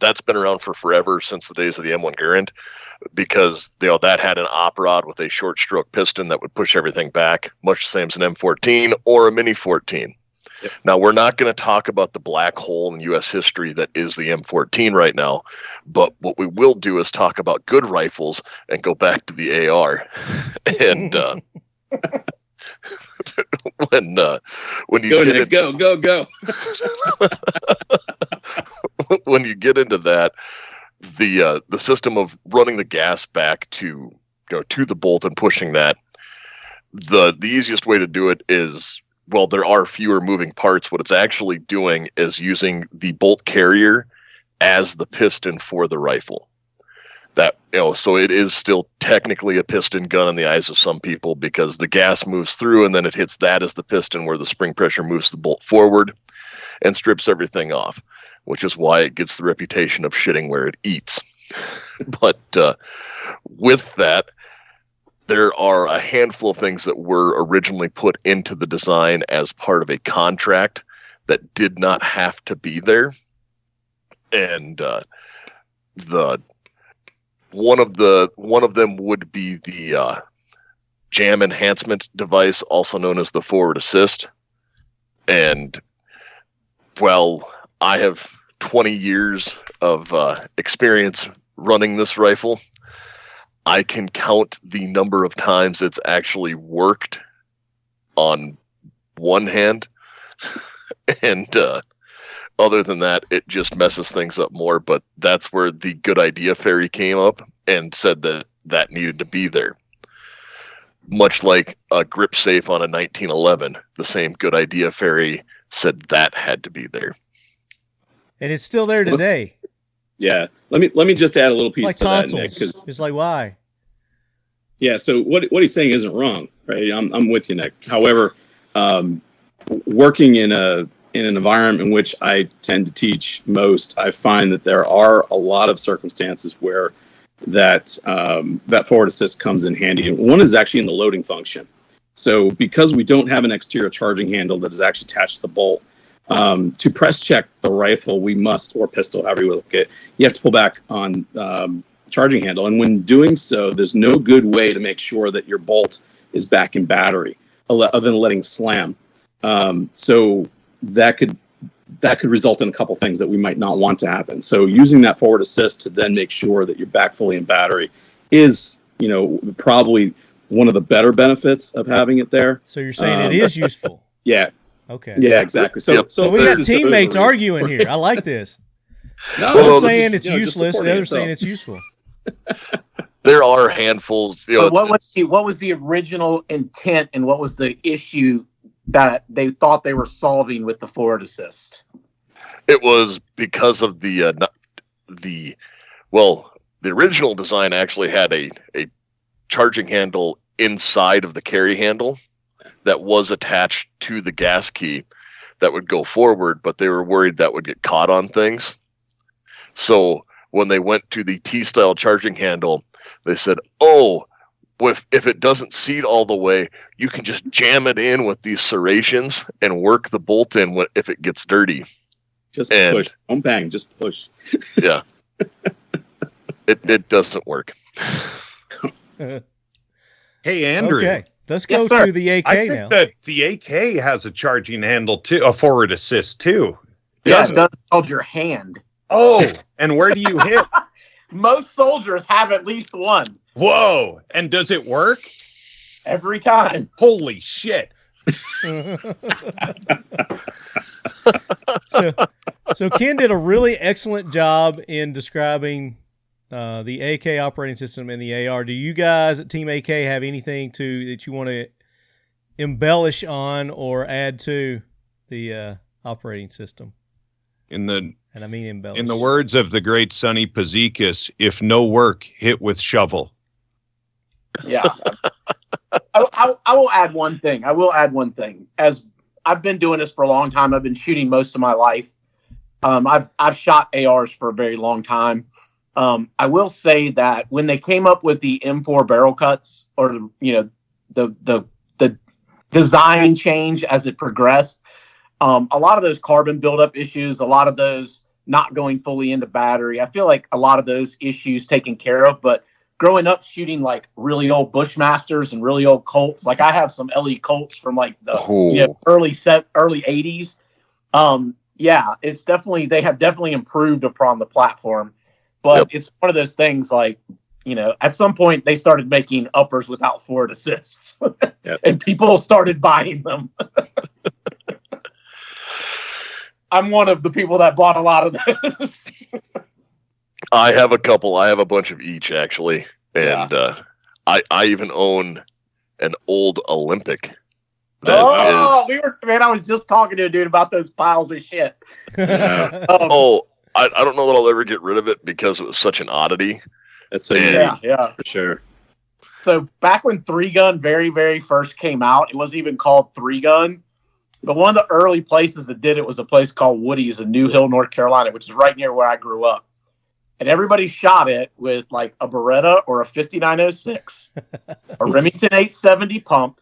That's been around for forever, since the days of the M1 Garand, because that had an op rod with a short stroke piston that would push everything back, much the same as an M14 or a Mini 14. Yep. Now, we're not going to talk about the black hole in U.S. history that is the M14 right now, but what we will do is talk about good rifles and go back to the AR. And when you go. When you get into that, the system of running the gas back to the bolt and pushing that, the easiest way to do it is, well, there are fewer moving parts. What it's actually doing is using the bolt carrier as the piston for the rifle. That, so it is still technically a piston gun in the eyes of some people, because the gas moves through and then it hits that as the piston, where the spring pressure moves the bolt forward and strips everything off, which is why it gets the reputation of shitting where it eats. But with that, there are a handful of things that were originally put into the design as part of a contract that did not have to be there. And one of them would be the jam enhancement device, also known as the forward assist. And well, I have 20 years of experience running this rifle. I can count the number of times it's actually worked on one hand. And other than that, it just messes things up more. But that's where the good idea fairy came up and said that needed to be there. Much like a grip safe on a 1911, the same good idea fairy said that had to be there. And it's still there today. Yeah, let me just add a little piece like to tonsils. that, Nick. Because it's like, why? Yeah, so what he's saying isn't wrong, right? I'm with you, Nick. However, working in an environment in which I tend to teach most, I find that there are a lot of circumstances where that forward assist comes in handy. And one is actually in the loading function. So because we don't have an exterior charging handle that is actually attached to the bolt, to press check the rifle, we must, or pistol, however you look at it, you have to pull back on charging handle. And when doing so, there's no good way to make sure that your bolt is back in battery other than letting slam. So that could result in a couple things that we might not want to happen. So using that forward assist to then make sure that you're back fully in battery is, probably one of the better benefits of having it there. So you're saying it is useful. Yeah. Okay. Yeah, exactly. So we got teammates arguing here. I like this. No, I'm saying it's useless. The other saying it's useful. There are handfuls. But what was the original intent, and what was the issue that they thought they were solving with the forward assist? It was because of the original design actually had a charging handle inside of the carry handle that was attached to the gas key that would go forward, but they were worried that would get caught on things. So when they went to the T-style charging handle, they said, if it doesn't seat all the way, you can just jam it in with these serrations and work the bolt in if it gets dirty. Just push. Don't bang, just push. Yeah. It doesn't work. Hey, Andrew. Okay. Let's go to the AK I now. think that the AK has a charging handle too, a forward assist too. Yeah, it does hold your hand. Oh, and where do you hit? Most soldiers have at least one. Whoa. And does it work? Every time. Holy shit. So Ken did a really excellent job in describing the AK operating system and the AR. Do you guys at Team AK have anything that you want to embellish on or add to the operating system? And I mean embellish. In the words of the great Sonny Pazikis, if no work, hit with shovel. Yeah. I will add one thing. As I've been doing this for a long time, I've been shooting most of my life. I've shot ARs for a very long time. I will say that when they came up with the M4 barrel cuts, or the design change as it progressed, a lot of those carbon buildup issues, a lot of those not going fully into battery, I feel like a lot of those issues taken care of. But growing up shooting like really old Bushmasters and really old Colts, like I have some LE Colts from like the early 80s. Yeah, it's definitely, they have definitely improved upon the platform, but it's one of those things like, at some point they started making uppers without forward assists and people started buying them. I'm one of the people that bought a lot of those. I have a couple. I have a bunch of each actually. And I even own an old Olympic. I was just talking to a dude about those piles of shit. I don't know that I'll ever get rid of it because it was such an oddity. That's yeah, for sure. So back when 3-gun very, very first came out, it wasn't even called 3-gun. But one of the early places that did it was a place called Woody's in New Hill, North Carolina, which is right near where I grew up. And everybody shot it with like a Beretta or a 5906, a Remington 870 pump,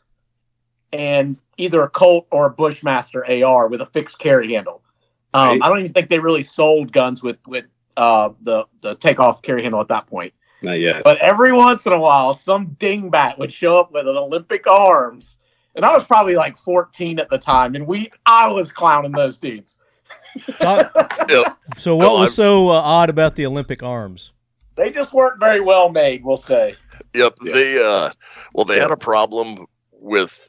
and either a Colt or a Bushmaster AR with a fixed carry handle. I don't even think they really sold guns with the takeoff carry handle at that point. Not yet. But every once in a while, some dingbat would show up with an Olympic Arms. And I was probably like 14 at the time, and I was clowning those dudes. So what was so odd about the Olympic Arms? They just weren't very well made, we'll say. Yep. They had a problem with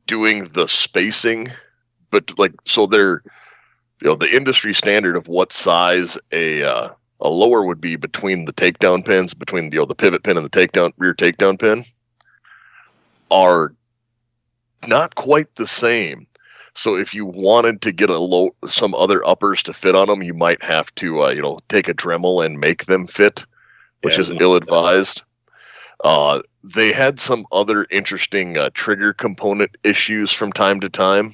doing the spacing, but they're the industry standard of what size a lower would be between the takedown pins, between the pivot pin and the rear takedown pin, are not quite the same. So if you wanted to get some other uppers to fit on them, you might have to take a Dremel and make them fit, which is ill-advised. They had some other interesting trigger component issues from time to time.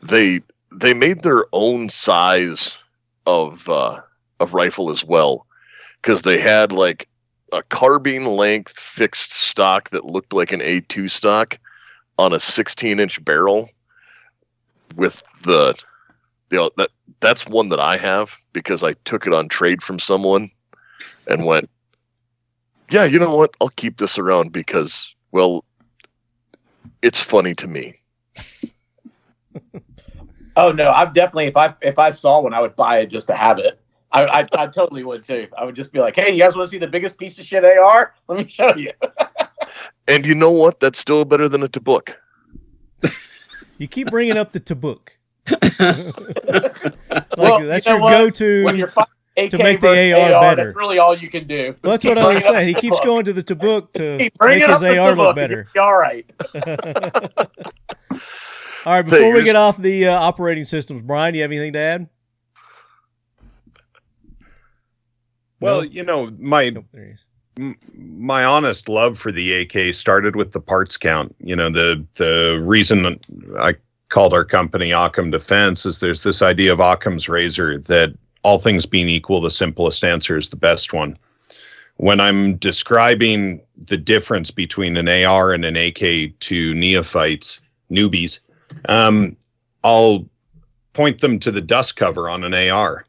They made their own size of rifle as well, because they had like a carbine length fixed stock that looked like an A2 stock on a 16-inch barrel. With that's one that I have because I took it on trade from someone and went, yeah, you know what? I'll keep this around because, well, it's funny to me. Oh no, I'm definitely, if I saw one, I would buy it just to have it. I totally would too. I would just be like, hey, you guys want to see the biggest piece of shit AR? Let me show you. And you know what? That's still better than a Tabuk. You keep bringing up the Tabuk. That's your go-to when you're AK to make the AR better. That's really all you can do. Well, that's what I was saying. He keeps going to the Tabuk to make his AR look better. All right. All right, before we get off the operating systems, Brian, do you have anything to add? Well, my honest love for the AK started with the parts count. The reason I called our company Occam Defense is there's this idea of Occam's razor that all things being equal, the simplest answer is the best one. When I'm describing the difference between an AR and an AK to neophytes, newbies, I'll point them to the dust cover on an AR.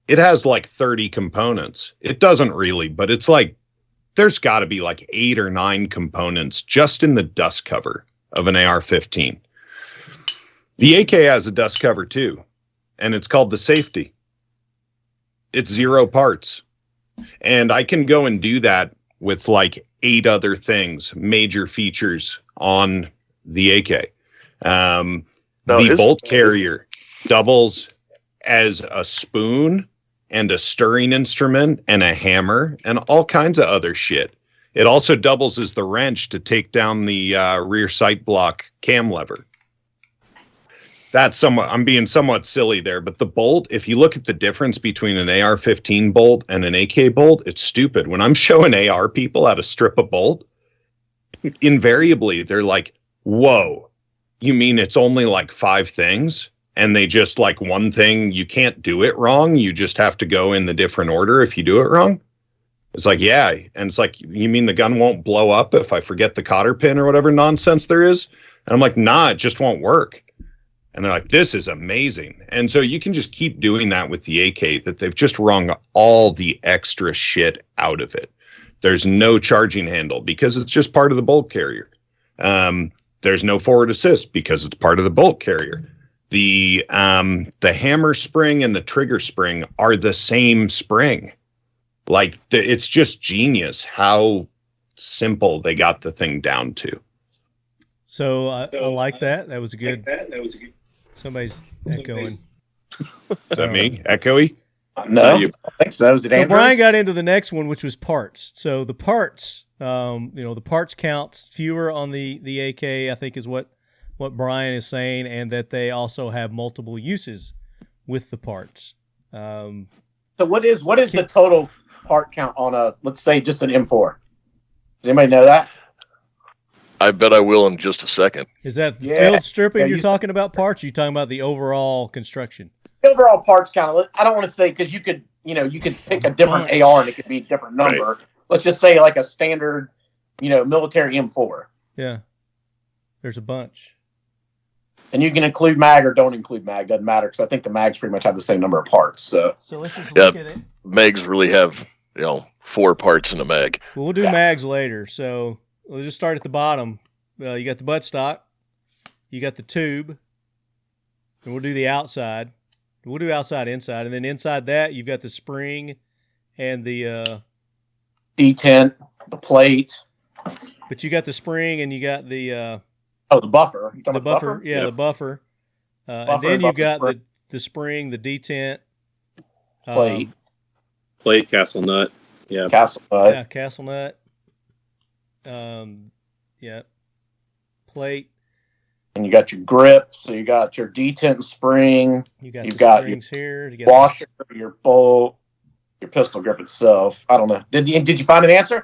It has like 30 components. It doesn't really, but it's like there's got to be like 8 or 9 components just in the dust cover of an AR-15. The AK has a dust cover too, and it's called the safety. It's 0 parts. And I can go and do that with like 8 other things, major features on the AK. The bolt carrier doubles as a spoon and a stirring instrument and a hammer and all kinds of other shit. It also doubles as the wrench to take down the rear sight block cam lever. I'm being somewhat silly there, but the bolt, if you look at the difference between an AR-15 bolt and an AK bolt, it's stupid. When I'm showing AR people how to strip a bolt, invariably they're like, whoa, you mean it's only like 5 things? and they just like one thing, you can't do it wrong. You just have to go in the different order if you do it wrong. It's like, yeah. And it's like, you mean the gun won't blow up if I forget the cotter pin or whatever nonsense there is? And I'm like, nah, it just won't work. And they're like, this is amazing. And so you can just keep doing that with the AK, that they've just wrung all the extra shit out of it. There's no charging handle because it's just part of the bolt carrier. There's no forward assist because it's part of the bolt carrier. The hammer spring and the trigger spring are the same spring. Like, it's just genius how simple they got the thing down to. So I like that. That was a good. Somebody's echoing. Is that me? Echoey? No, I think so. Is it so Andrew? Brian got into the next one, which was parts. So the parts, the parts counts fewer on the AK, I think is what Brian is saying, and that they also have multiple uses with the parts. So what is the total part count on a, let's say, just an M4? Does anybody know that? I bet I will in just a second. Is that field stripping you're talking about parts? Or are you talking about the overall construction? The overall parts count. I don't want to say, because you could pick a different AR and it could be a different number. Right. Let's just say like a standard, military M4. Yeah. There's a bunch. And you can include mag or don't include mag. Doesn't matter, because I think the mags pretty much have the same number of parts. So let's just look at it. Mags really have, 4 parts in a mag. Well, we'll do mags later. So we'll just start at the bottom. You got the buttstock. You got the tube. And we'll do the outside. We'll do outside, inside. And then inside that, you've got the spring and the... detent, the plate. But you got the spring and you got the... the buffer. The buffer, yeah, the buffer. And then you've got the spring, the detent. Plate, castle nut. Yeah. Castle nut. Yeah, castle nut. Yeah. Plate. And you got your grip, so you got your detent and spring. You've got springs here. You got washer, your bolt, your pistol grip itself. I don't know. Did you find an answer?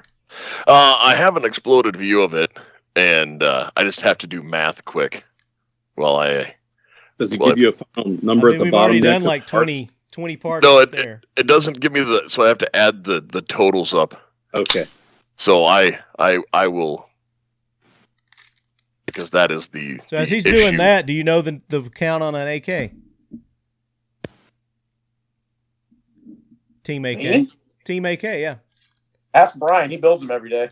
I have an exploded view of it, and I just have to do math quick. Does it give you a final number at the we've bottom? We've already done like 20 parts. No, there. It doesn't give me so I have to add the totals up. Okay. So I will, because that is the. So as he's doing that, do you know the count on an AK? Team AK. Me? Team AK, yeah. Ask Brian. He builds them every day.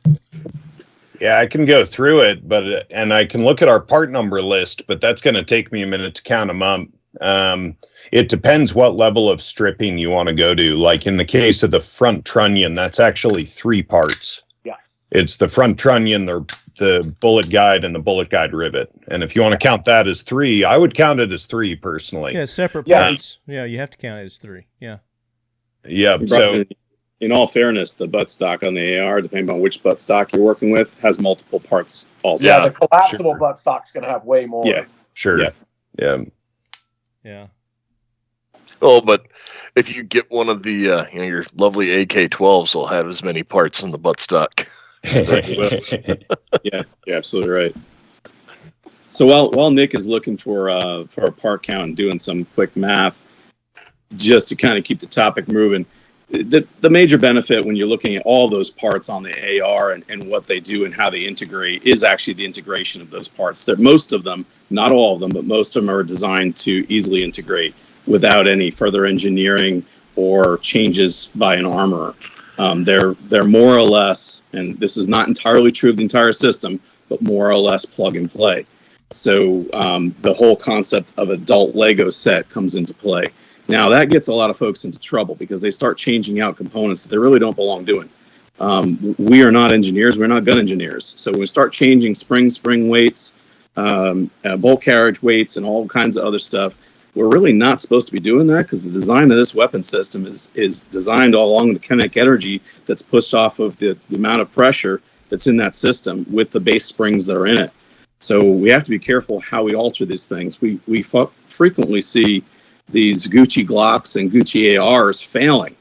Yeah, I can go through it, and I can look at our part number list, but that's going to take me a minute to count them up. It depends what level of stripping you want to go to. Like in the case of the front trunnion, that's actually 3 parts. Yeah. It's the front trunnion, the bullet guide, and the bullet guide rivet. And if you want to count that as 3, I would count it as 3 personally. Yeah, separate parts. Yeah, you have to count it as 3. Yeah. Yeah. So in all fairness, the buttstock on the AR, depending on which buttstock you're working with, has multiple parts also. Yeah, the collapsible buttstock's going to have way more. Yeah. Sure. Yeah. Yeah. Oh, but if you get one of the your lovely AK-12s, will have as many parts in the buttstock. Yeah, you're absolutely right. So while Nick is looking for a part count and doing some quick math, just to kind of keep the topic moving, the major benefit when you're looking at all those parts on the AR and what they do and how they integrate is actually the integration of those parts. That most of them, not all of them, but most of them are designed to easily integrate without any further engineering or changes by an armorer. They're more or less, and this is not entirely true of the entire system, but more or less plug and play. So the whole concept of adult Lego set comes into play. Now that gets a lot of folks into trouble because they start changing out components that they really don't belong doing. We are not engineers. We're not gun engineers. So when we start changing spring weights, bolt carriage weights, and all kinds of other stuff, we're really not supposed to be doing that because the design of this weapon system is designed all along the kinetic energy that's pushed off of the amount of pressure that's in that system with the base springs that are in it. So we have to be careful how we alter these things. We frequently see these Gucci Glocks and Gucci ARs failing.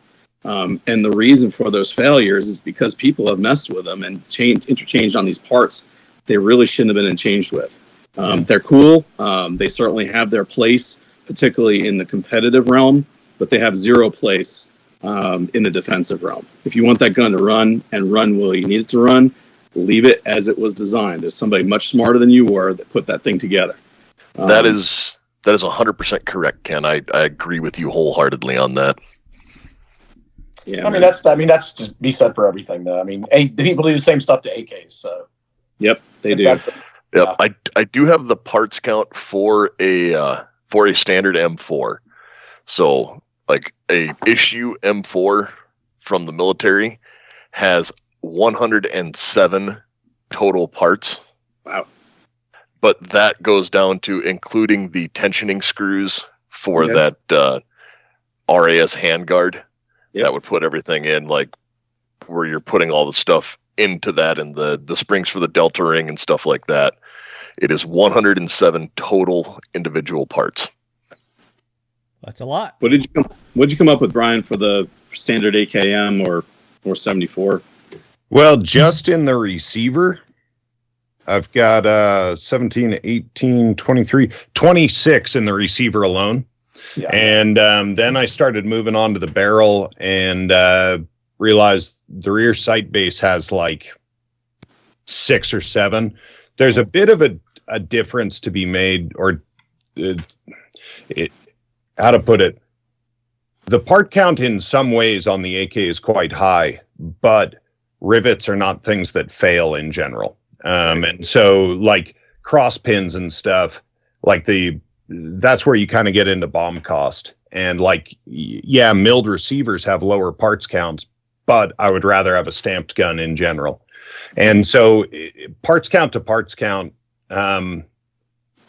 And the reason for those failures is because people have messed with them and interchanged on these parts they really shouldn't have been interchanged with. They're cool. They certainly have their place particularly in the competitive realm, but they have zero place in the defensive realm. If you want that gun to run and run well, you need it to run, leave it as it was designed. There's somebody much smarter than you were that put that thing together. That is 100% correct, Ken. I agree with you wholeheartedly on that. Yeah, that's just be said for everything, though. I mean, the people do the same stuff to AKs, so. Yep, they do. Yep, I do have the parts count for a standard M4. So, like a issue M4 from the military has 107 total parts. Wow. But that goes down to including the tensioning screws for that RAS handguard. Yep. That would put everything in, like where you're putting all the stuff into that, and the springs for the delta ring and stuff like that. It is 107 total individual parts. That's a lot. What'd you come up with, Brian, for the standard AKM or 74? Well, just in the receiver, I've got 17, 18, 23, 26 in the receiver alone. Yeah. And then I started moving on to the barrel and realized the rear sight base has like 6 or 7. There's a bit of a difference to be made, or how to put it. The part count in some ways on the AK is quite high, but rivets are not things that fail in general. And so like cross pins and stuff, like that's where you kind of get into bomb cost. And like, yeah, milled receivers have lower parts counts, but I would rather have a stamped gun in general. And so parts count to parts count,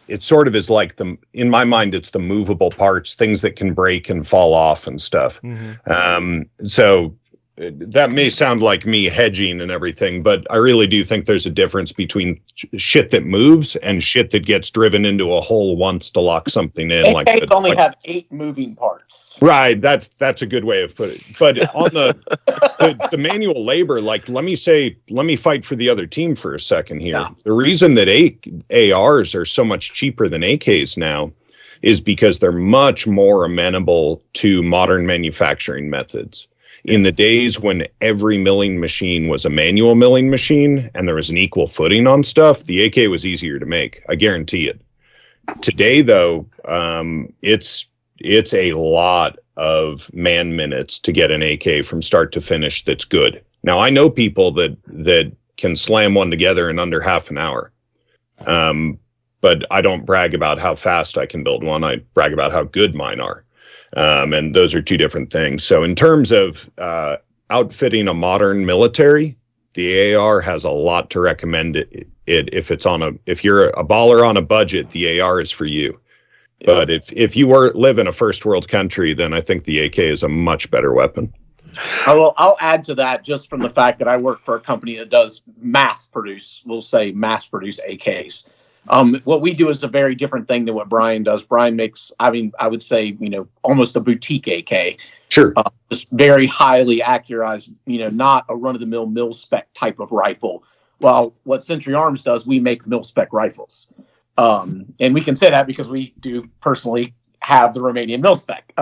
it sort of is like in my mind, it's the movable parts, things that can break and fall off and stuff. Mm-hmm. So that may sound like me hedging and everything, but I really do think there's a difference between shit that moves and shit that gets driven into a hole once to lock something in. AKs only have 8 moving parts. Right. That's a good way of putting it. But on the manual labor, like, let me fight for the other team for a second here. Yeah. The reason that ARs are so much cheaper than AKs now is because they're much more amenable to modern manufacturing methods. In the days when every milling machine was a manual milling machine and there was an equal footing on stuff, the AK was easier to make. I guarantee it. Today, though, it's a lot of man minutes to get an AK from start to finish that's good. Now, I know people that can slam one together in under half an hour. But I don't brag about how fast I can build one. I brag about how good mine are. And those are two different things. So in terms of outfitting a modern military, the AR has a lot to recommend it if you're a baller on a budget, the AR is for you. Yeah. But if you live in a first world country, then I think the AK is a much better weapon. I'll add to that just from the fact that I work for a company that does mass produce AKs. What we do is a very different thing than what Brian does. Brian makes, I would say, almost a boutique AK. Sure. Just very highly accurate, not a run-of-the-mill mil-spec type of rifle. Well, what Century Arms does, we make mil-spec rifles. And we can say that because we do personally have the Romanian mil-spec.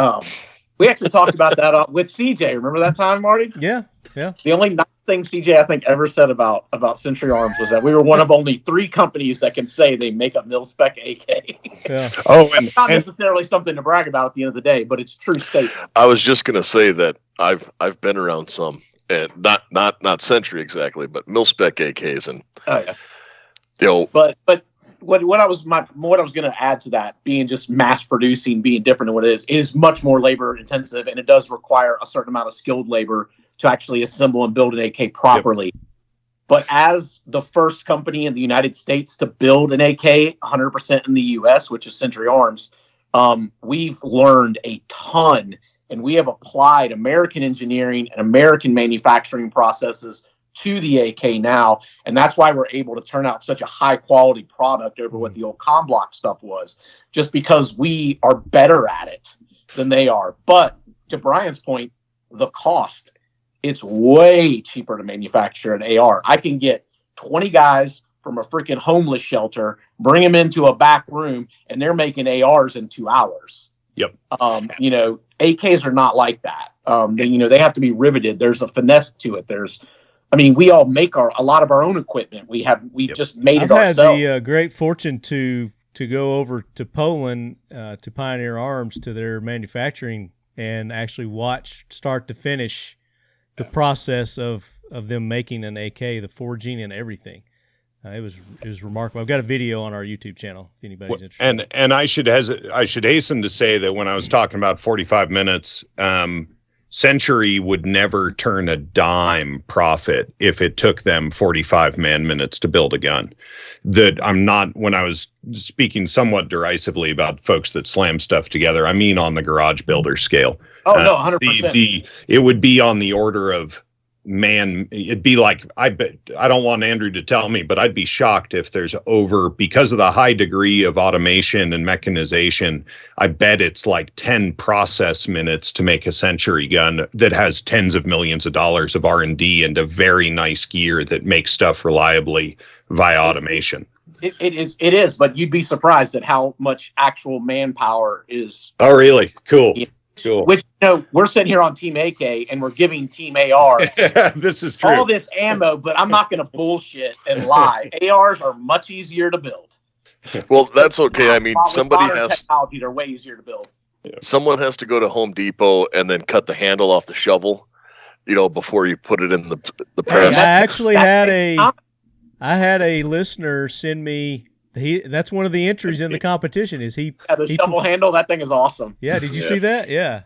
We actually talked about that with CJ. Remember that time, Marty? Yeah. The only nice thing CJ, I think, ever said about Century Arms was that we were one of only 3 companies that can say they make a mil-spec AK. Yeah. Oh, and not necessarily something to brag about at the end of the day, but it's true statement. I was just going to say that I've been around some, and not Century exactly, but mil-spec AKs, and But what I was going to add to that, being just mass producing, being different than what it is much more labor intensive, and it does require a certain amount of skilled labor to actually assemble and build an AK properly. Yep. But as the first company in the United States to build an AK 100% in the US, which is Century Arms, we've learned a ton, and we have applied American engineering and American manufacturing processes to the AK now, and that's why we're able to turn out such a high quality product over what the old Comblock stuff was, just because we are better at it than they are. But to Brian's point, the cost, it's way cheaper to manufacture an AR. I can get 20 guys from a freaking homeless shelter, bring them into a back room, and they're making ARs in 2 hours. Yep. You know, AKs are not like that. They have to be riveted. There's a finesse to it. We all make a lot of our own equipment. We just made it ourselves. I've had the great fortune to go over to Poland to Pioneer Arms, to their manufacturing, and actually watch start to finish the process of them making an AK, the forging and everything. It was remarkable. I've got a video on our YouTube channel if anybody's interested. And I should hasten to say that when I was talking about 45 minutes, Century would never turn a dime profit if it took them 45 man-minutes to build a gun. When I was speaking somewhat derisively about folks that slam stuff together, I mean on the garage builder scale. Oh, no, 100%. It would be on the order of, man, it'd be like, I don't want Andrew to tell me, but I'd be shocked if there's because of the high degree of automation and mechanization, I bet it's like 10 process minutes to make a Century gun that has tens of millions of dollars of R&D and a very nice gear that makes stuff reliably via automation. It is, but you'd be surprised at how much actual manpower is. Oh, really? Cool. Cool. Which, we're sitting here on Team AK and we're giving Team AR this is true. all this ammo, but I'm not going to bullshit and lie. ARs are much easier to build. Well, that's okay. I mean, somebody has technology. They're way easier to build. Someone has to go to Home Depot and then cut the handle off the shovel, before you put it in the press. I actually had a listener send me. That's one of the entries in the competition. Is the shovel handle? That thing is awesome. Yeah, did you see that? Yeah.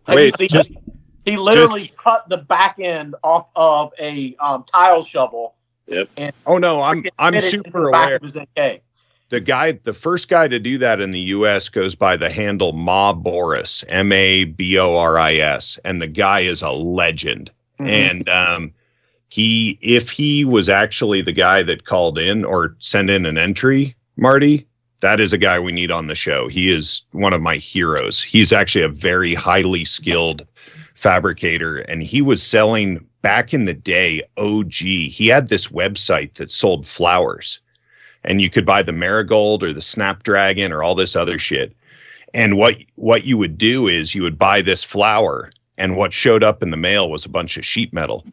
Wait, he literally cut the back end off of a tile shovel. Yep. And I'm super aware. The first guy to do that in the U.S. goes by the handle Ma Boris, Maboris, and the guy is a legend. Mm-hmm. And if he was actually the guy that called in or sent in an entry, Marty, that is a guy we need on the show. He is one of my heroes. He's actually a very highly skilled fabricator, and he was selling back in the day, OG. He had this website that sold flowers, and you could buy the marigold or the snapdragon or all this other shit. And what you would do is you would buy this flower, and what showed up in the mail was a bunch of sheet metal.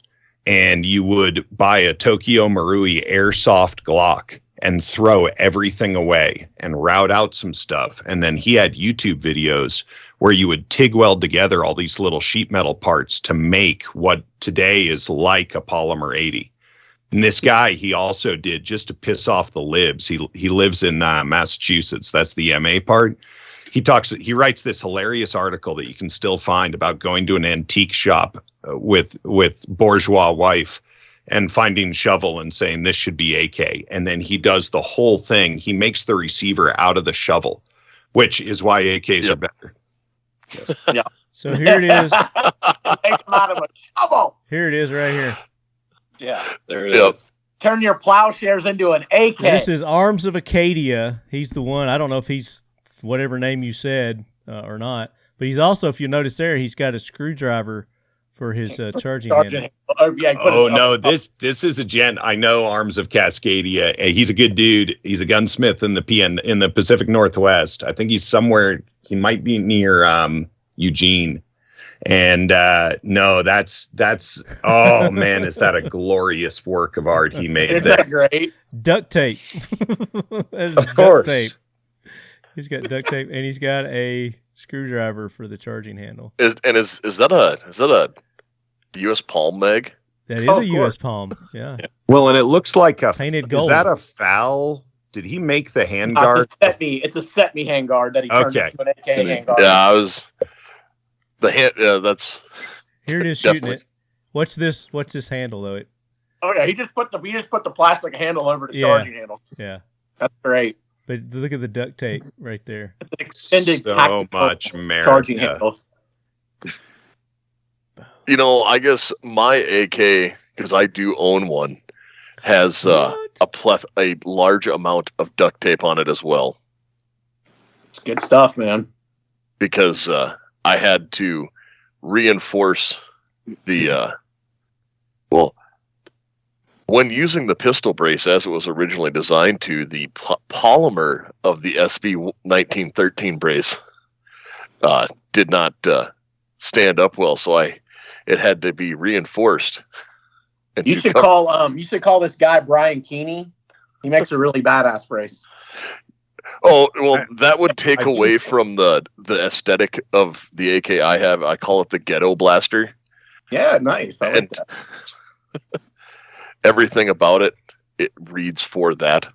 And you would buy a Tokyo Marui airsoft Glock and throw everything away and route out some stuff. And then he had YouTube videos where you would TIG weld together all these little sheet metal parts to make what today is like a Polymer 80. And this guy, he also did, just to piss off the libs. He lives in Massachusetts. That's the MA part. He writes this hilarious article that you can still find about going to an antique shop with bourgeois wife and finding shovel and saying this should be AK. And then he does the whole thing. He makes the receiver out of the shovel, which is why AKs are better. Yeah. So here it is. Make them out of a shovel. Here it is right here. Yeah. There it is. Turn your plowshares into an AK. This is Arms of Acadia. He's the one. I don't know if he's whatever name you said or not, but he's also, if you notice there, he's got a screwdriver for his charging handle. This is a gent. I know Arms of Cascadia. He's a good dude. He's a gunsmith in the Pacific Northwest. I think he's somewhere. He might be near Eugene. And that's oh man, is that a glorious work of art he made? Isn't that great? Duct tape. Of course. Duct tape. He's got duct tape and he's got a screwdriver for the charging handle. Is that a U.S. Palm Meg? That is a U.S. Palm. Yeah. Well, and it looks like a painted gold. Is that a FAL? Did he make the handguard? It's a set-me handguard that he turned into an AK handguard. Yeah, I was the hand. That's here it is shooting it. What's this handle though? He just put the plastic handle over the charging handle. Yeah, that's great. But look at the duct tape right there. It's an extended so much charging handle. I guess my AK, because I do own one, has a large amount of duct tape on it as well. It's good stuff, man. Because I had to reinforce the When using the pistol brace as it was originally designed to, the polymer of the SB 1913 brace did not stand up well, so it had to be reinforced. You should call this guy Brian Keeney. He makes a really badass brace. Oh, well, that would take away from the aesthetic of the AK I have. I call it the Ghetto Blaster. Yeah, nice. I like that. Everything about it reads for that.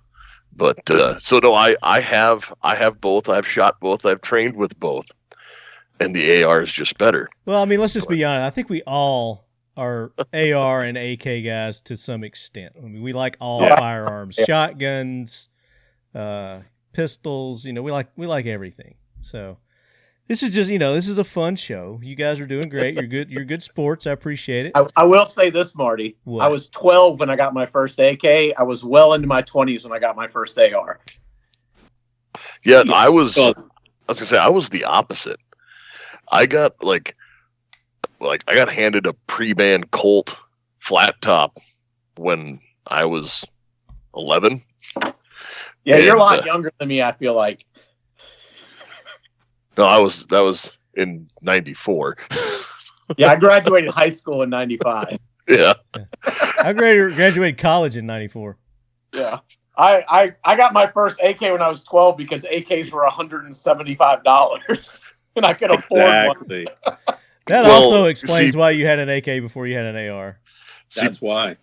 But so no, I have both. I've shot both. I've trained with both, and the AR is just better. Well, I mean, let's just be honest. I think we all are AR and AK guys to some extent. I mean, we like all firearms, shotguns, pistols. We like everything. So this is just, this is a fun show. You guys are doing great. You're good sports. I appreciate it. I will say this, Marty. What? I was 12 when I got my first AK. I was well into my 20s when I got my first AR. Yeah, I was gonna say I was the opposite. I got I got handed a pre-band Colt flat top when I was 11. Yeah, you're a lot younger than me, I feel like. No, that was in 94. Yeah, I graduated high school in 95. Yeah. I graduated college in 94. Yeah. I got my first AK when I was 12 because AKs were $175 and I could afford one. That also explains why you had an AK before you had an AR. That's why.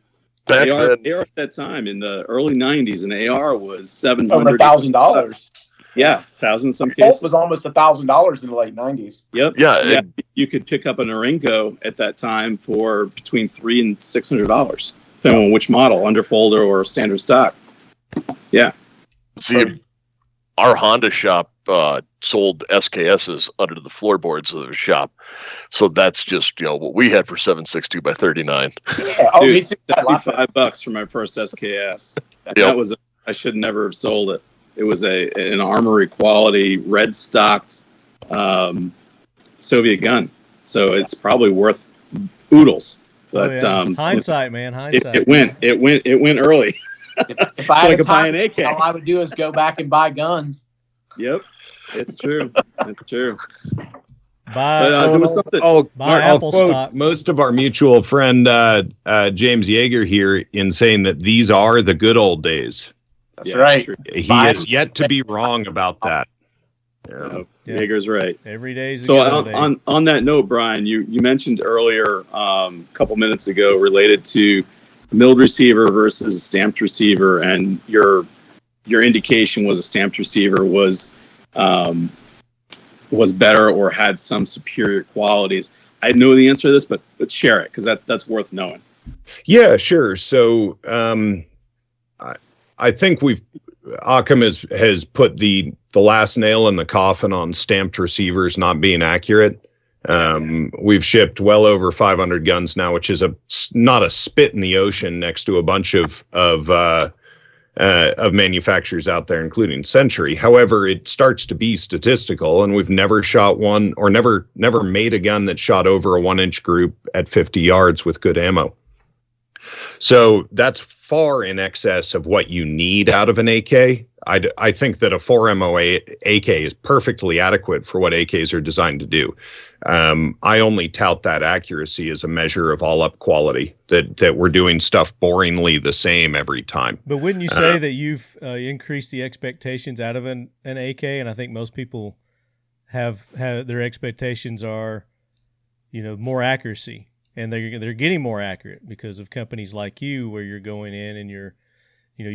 Back AR then, at that time in the early 90s, an AR was $700. Over $1,000. Yeah, $1,000 in some Colt cases. was almost $1,000 in the late 90s. Yep. Yeah. You could pick up an Orenco at that time for between $300 and $600, depending on which model, underfolder or standard stock. Yeah. See, our Honda shop sold SKSs under the floorboards of the shop, so that's just what we had for 7.62 by 39. Yeah, dude, $75 for my first SKS. That was I should never have sold it. It was an Armory quality red stocked Soviet gun, so it's probably worth oodles. But hindsight, man, hindsight. It went early. If I had buy an AK, all I would do is go back and buy guns. Yep, it's true. It's true. I'll quote stock. Most of our mutual friend James Yeager here in saying that these are the good old days. That's right. He has yet to be wrong about that. Yeah. Yeager's right. Every day is a so good day. on that note, Brian, you mentioned earlier a couple minutes ago related to milled receiver versus a stamped receiver, and your indication was a stamped receiver was better or had some superior qualities. I know the answer to this, but share it because that's worth knowing. Yeah, sure. So I think Occam has put the last nail in the coffin on stamped receivers not being accurate. We've shipped well over 500 guns now, which is not a spit in the ocean next to a bunch of manufacturers out there, including Century. However, it starts to be statistical, and we've never shot one or never made a gun that shot over a 1-inch group at 50 yards with good ammo. So that's far in excess of what you need out of an AK. I think that a 4MO AK is perfectly adequate for what AKs are designed to do. I only tout that accuracy as a measure of all-up quality, that we're doing stuff boringly the same every time. But wouldn't you say that you've increased the expectations out of an AK? And I think most people have their expectations are, more accuracy. And they're getting more accurate because of companies like you, where you're going in and you're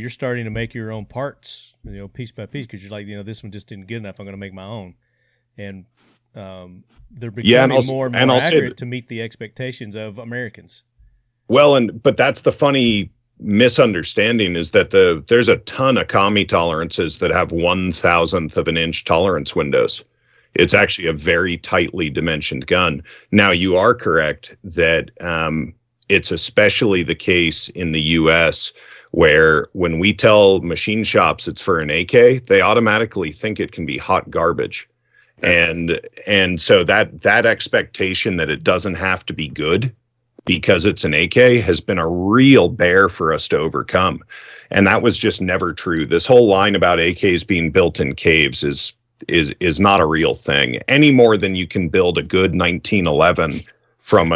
starting to make your own parts, piece by piece, because you're like, this one just didn't get enough. I'm going to make my own, and they're becoming more and more accurate to meet the expectations of Americans. Well, but that's the funny misunderstanding is that there's a ton of commie tolerances that have 1/1000th of an inch tolerance windows. It's actually a very tightly dimensioned gun. Now, you are correct that it's especially the case in the U.S., where when we tell machine shops it's for an AK, they automatically think it can be hot garbage. And so that expectation that it doesn't have to be good because it's an AK has been a real bear for us to overcome. And that was just never true. This whole line about AKs being built in caves is not a real thing, any more than you can build a good 1911 from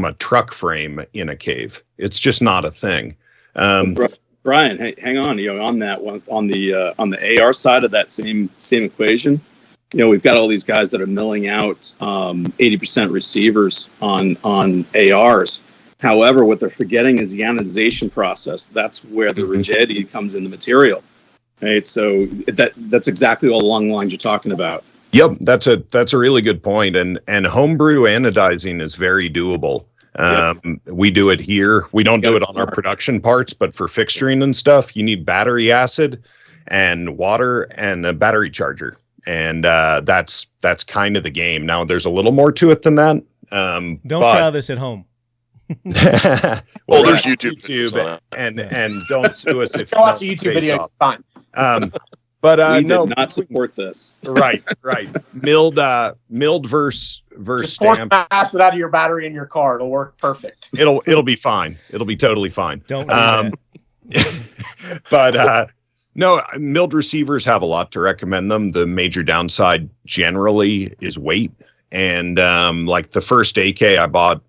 a truck frame in a cave. It's just not a thing. Brian, hey, hang on. On that one, on the AR side of that same equation, we've got all these guys that are milling out 80% receivers on ARs. However, what they're forgetting is the anodization process. That's where the rigidity comes in the material. Right, so that's exactly along the lines you're talking about. Yep, that's a really good point. And homebrew anodizing is very doable. We do it here. We don't do it on our production parts, but for fixturing and stuff, you need battery acid and water and a battery charger. And that's kind of the game. Now, there's a little more to it than that. Don't try this at home. Well, there's YouTube and don't sue us if you watch a YouTube video. Fine. But we did not support this. Right. Milled versus just stamp. Pass it out of your battery in your car. It'll work perfect. It'll be fine. It'll be totally fine. Don't do But no, milled receivers have a lot to recommend them. The major downside generally is weight. And like the first AK I bought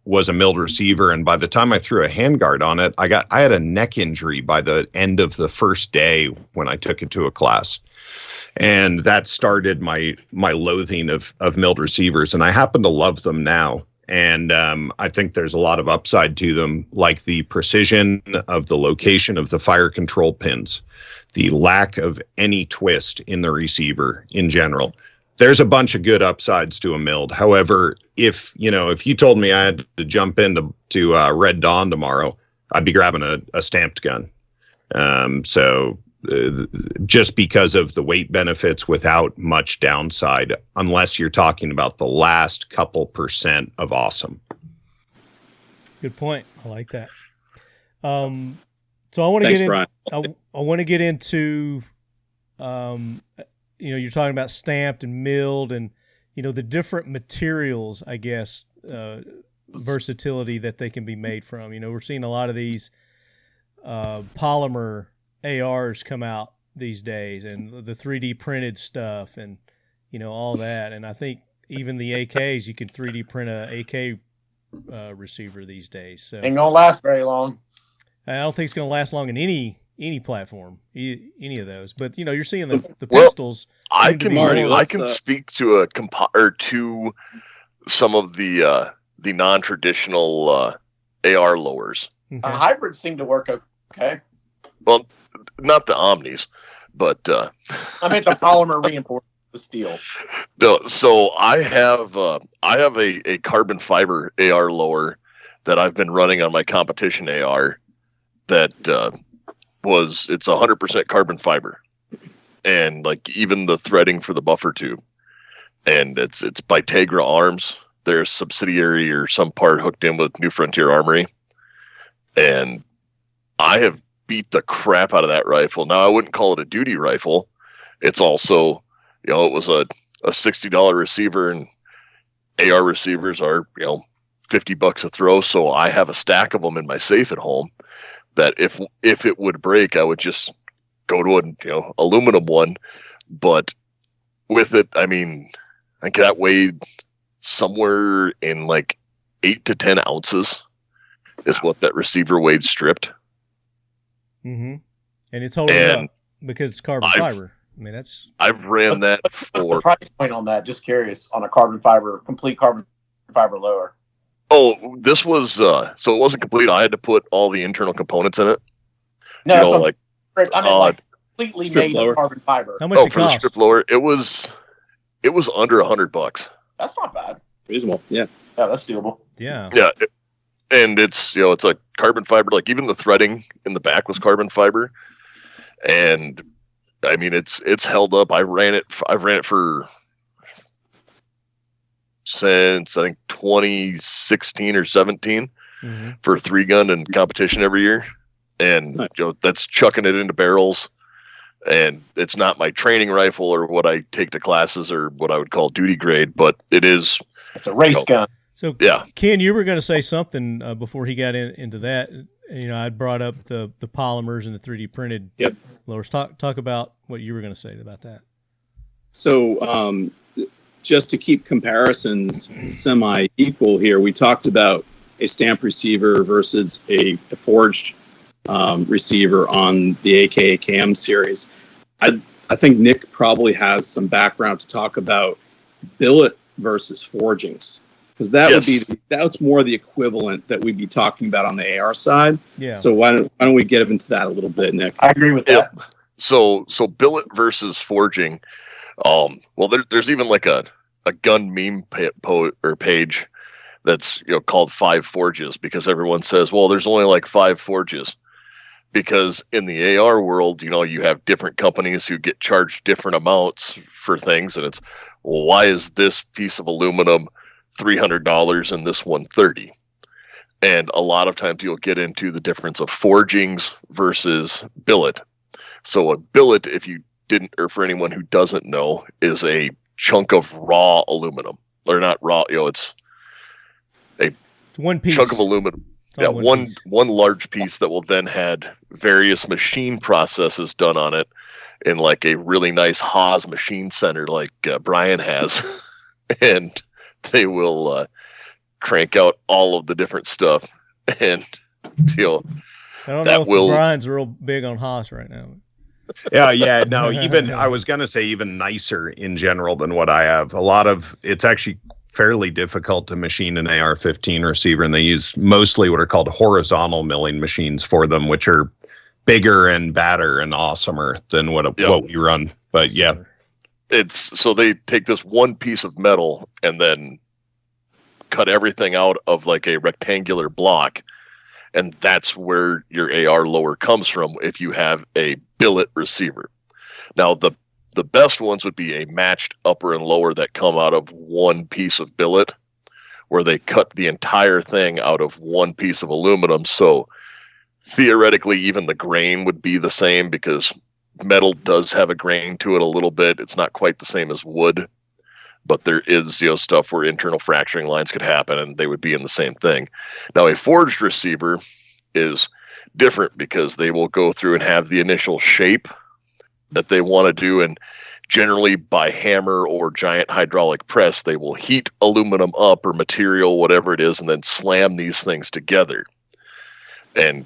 was a milled receiver, and by the time I threw a handguard on it, I had a neck injury by the end of the first day when I took it to a class. And that started my loathing of milled receivers, and I happen to love them now. And I think there's a lot of upside to them, like the precision of the location of the fire control pins, the lack of any twist in the receiver in general. There's a bunch of good upsides to a milled. However, if you told me I had to jump into Red Dawn tomorrow, I'd be grabbing a stamped gun. Just because of the weight benefits without much downside, unless you're talking about the last couple % of awesome. Good point. I like that. So I want to get in. I want to get into, you're talking about stamped and milled and, the different materials, I guess, versatility that they can be made from. We're seeing a lot of these polymer ARs come out these days, and the 3D printed stuff and, all that. And I think even the AKs, you can 3D print a AK receiver these days. So ain't gonna last very long. I don't think it's gonna last long in any platform, any of those. But you're seeing the pistols. I can speak to to some of the non-traditional AR lowers. Okay. Hybrids seem to work okay. Well, not the Omnis, but I mean the polymer reinforced the steel. No, so I have a carbon fiber AR lower that I've been running on my competition AR. That it's 100% carbon fiber, and like even the threading for the buffer tube, and it's by Tegra Arms. Their subsidiary or some part hooked in with New Frontier Armory, and I have beat the crap out of that rifle. Now I wouldn't call it a duty rifle. It's also, it was a $60 receiver, and AR receivers are $50 a throw. So I have a stack of them in my safe at home. That if it would break, I would just go to an aluminum one. But with it, I mean, I think that weighed somewhere in like 8 to 10 ounces is what that receiver weighed stripped. Mm-hmm. And it's holding up because it's carbon fiber. I mean, I've ran that for. What's the price point on that? Just curious on a complete carbon fiber lower. Oh, this was so it wasn't complete. I had to put all the internal components in it. No, completely made lower. of carbon fiber. How much it for cost? the strip lower, it was under $100. That's not bad. Reasonable, yeah. Yeah, that's doable. Yeah. Yeah, and it's it's a carbon fiber. Like even the threading in the back was carbon fiber, and I mean it's held up. I've ran it for since I think 2016 or 17 for 3-gun and competition every year, and that's chucking it into barrels. And it's not my training rifle or what I take to classes or what I would call duty grade, but it is. It's a race gun. So, Yeah. Ken, you were going to say something before he got into that. You know, I brought up the polymers and the 3D printed lowers. Talk about what you were going to say about that. So, just to keep comparisons semi-equal here, we talked about a stamp receiver versus a forged receiver on the AK AKM series. I think Nick probably has some background to talk about billet versus forgings, because that's more the equivalent that we'd be talking about on the AR side. Yeah. So why don't we get into that a little bit, Nick? I agree with that. So billet versus forging. Well, there's even like a gun meme page that's called 5 forges, because everyone says, well, there's only like 5 forges. Because in the AR world, you have different companies who get charged different amounts for things, and it's, well, why is this piece of aluminum $300 and this one $30? And a lot of times you'll get into the difference of forgings versus billet. So a billet, if you didn't, or for anyone who doesn't know, is a chunk of raw aluminum, or not raw. It's a one piece chunk of aluminum. Yeah, one large piece that will then had various machine processes done on it in like a really nice Haas machine center like Brian has, and they will crank out all of the different stuff, and I don't know if Brian's real big on Haas right now. Yeah, no, even I was gonna say even nicer in general than what I have. A lot of it's actually fairly difficult to machine an AR-15 receiver, and they use mostly what are called horizontal milling machines for them, which are bigger and badder and awesomer than what we run. But yeah, so they take this one piece of metal and then cut everything out of like a rectangular block, and that's where your AR lower comes from if you have a billet receiver. Now the best ones would be a matched upper and lower that come out of one piece of billet, where they cut the entire thing out of one piece of aluminum. So theoretically, even the grain would be the same, because metal does have a grain to it a little bit. It's not quite the same as wood, but there is stuff where internal fracturing lines could happen, and they would be in the same thing. Now, a forged receiver is different, because they will go through and have the initial shape that they want to do, and generally by hammer or giant hydraulic press, they will heat aluminum up or material, whatever it is, and then slam these things together. And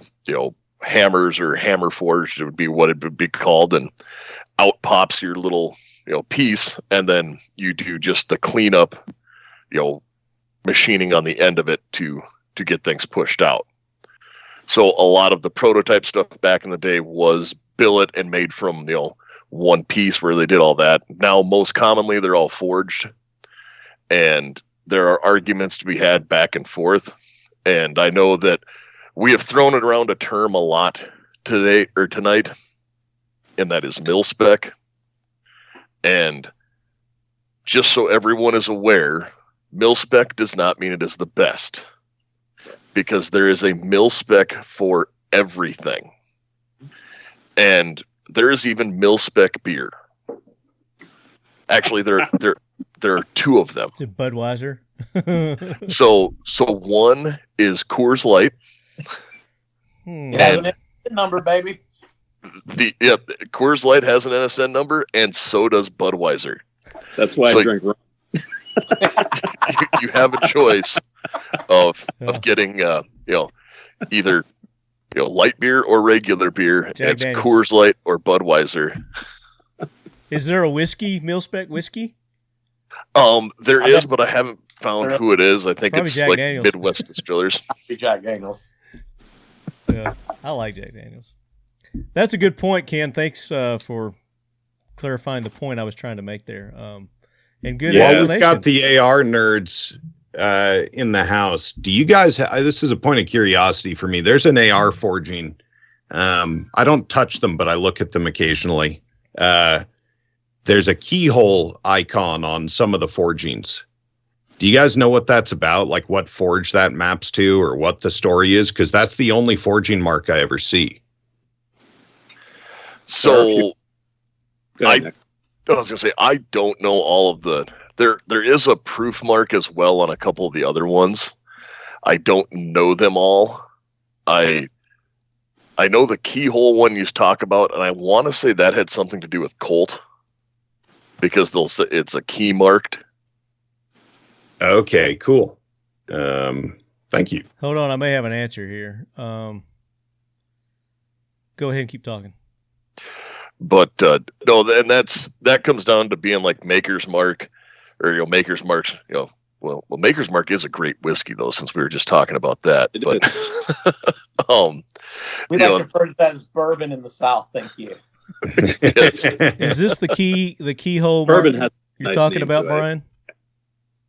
hammers or hammer forged, it would be what it would be called, and out pops your little piece, and then you do just the cleanup machining on the end of it to get things pushed out. So a lot of the prototype stuff back in the day was billet and made from one piece, where they did all that. Now most commonly they're all forged, and there are arguments to be had back and forth, and I know that we have thrown it around a term a lot today or tonight, and that is mil spec. And just so everyone is aware, mil spec does not mean it is the best, because there is a mil spec for everything. And there is even mil spec beer. Actually, there are 2 of them. Is it Budweiser? So one is Coors Light. And number, baby. Coors Light has an NSN number, and so does Budweiser. That's why I drink rum. You have a choice of getting either light beer or regular beer. It's Daniels. Coors Light or Budweiser. Is there a whiskey, mil-spec whiskey? There is, but I haven't found who it is. I think Probably it's Jack like Daniels. Midwest Distillers. Jack Daniels. Yeah, I like Jack Daniels. That's a good point, Ken. Thanks for clarifying the point I was trying to make there. And good Well, explanation. we've got the AR nerds in the house. Do you guys this is a point of curiosity for me. There's an AR forging. I don't touch them, but I look at them occasionally. There's a keyhole icon on some of the forgings. Do you guys know what that's about? Like what forge that maps to, or what the story is? Because that's the only forging mark I ever see. So I was gonna say, I don't know all of the There is a proof mark as well on a couple of the other ones. I don't know them all. I know the keyhole one you talk about, and I want to say that had something to do with Colt, because they'll say it's a key marked. Okay, cool. Thank you. Hold on, I may have an answer here. Go ahead and keep talking. But no, and that comes down to being like Maker's Mark, or Maker's Mark's. Well, Maker's Mark is a great whiskey though, since we were just talking about that. But we like to refer to that as bourbon in the South. Thank you. Is this the keyhole Bourbon mark has you're nice talking name about, to it. Brian?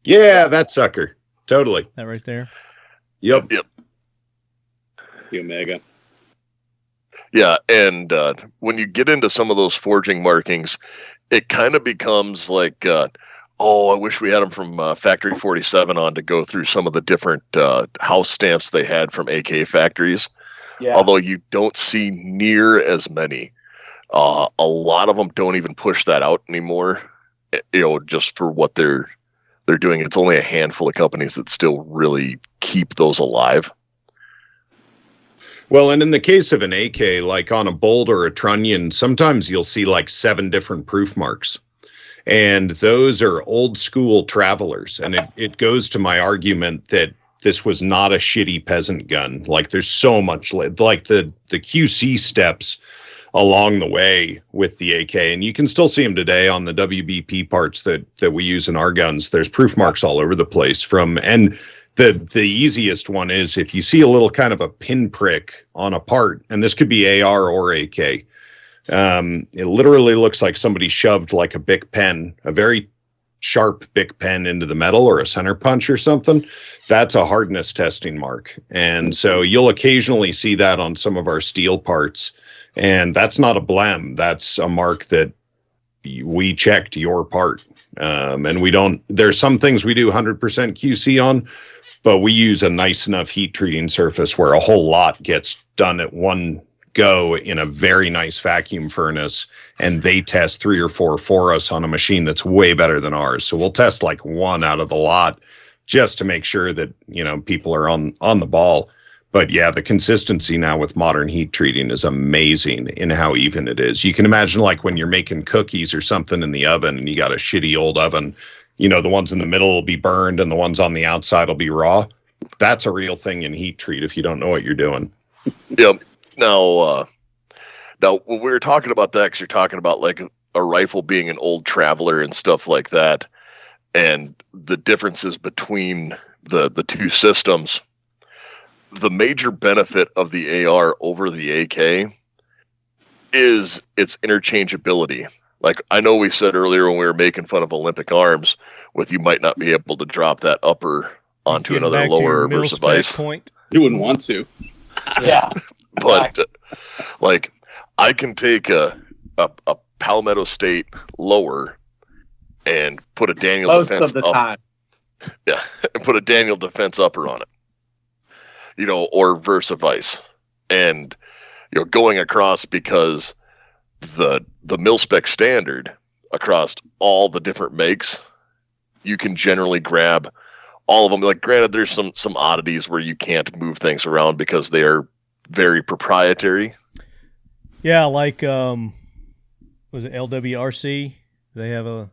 Yeah, that sucker. Totally. That right there. Yep. The Omega. Yeah, and when you get into some of those forging markings, it kind of becomes like, I wish we had them from Factory 47 on to go through some of the different house stamps they had from AK factories. Yeah. Although you don't see near as many. A lot of them don't even push that out anymore, just for what they're doing. It's only a handful of companies that still really keep those alive. Well, and in the case of an AK, like on a bolt or a trunnion, sometimes you'll see like 7 different proof marks. And those are old school travelers. And it goes to my argument that this was not a shitty peasant gun. Like there's so much, like the QC steps along the way with the AK, and you can still see them today on the WBP parts that we use in our guns. There's proof marks all over the place and the easiest one is if you see a little kind of a pinprick on a part, and this could be AR or AK. It literally looks like somebody shoved like a Bic pen, a very sharp Bic pen into the metal, or a center punch or something. That's a hardness testing mark. And so you'll occasionally see that on some of our steel parts. And that's not a blem. That's a mark that we checked your part. And there's some things we do 100% QC on, but we use a nice enough heat treating surface where a whole lot gets done at one go in a very nice vacuum furnace, and they test 3 or 4 for us on a machine that's way better than ours. So we'll test like 1 out of the lot just to make sure that, people are on the ball. But yeah, the consistency now with modern heat treating is amazing in how even it is. You can imagine like when you're making cookies or something in the oven and you got a shitty old oven, the ones in the middle will be burned and the ones on the outside will be raw. That's a real thing in heat treat if you don't know what you're doing. Yep. Now when we were talking about that, 'cause you're talking about like a rifle being an old traveler and stuff like that, and the differences between the two systems. The major benefit of the AR over the AK is its interchangeability. Like I know we said earlier when we were making fun of Olympic arms, with you might not be able to drop that upper onto another lower versus vice. Point. You wouldn't want to. Yeah. But like I can take a Palmetto State lower and put a Daniel Most Defense of the up. time. Yeah, and put a Daniel Defense upper on it. Or versa vice. And, going across, because the mil-spec standard across all the different makes, you can generally grab all of them. Like, granted, there's some oddities where you can't move things around because they are very proprietary. Yeah, like, was it LWRC? They have a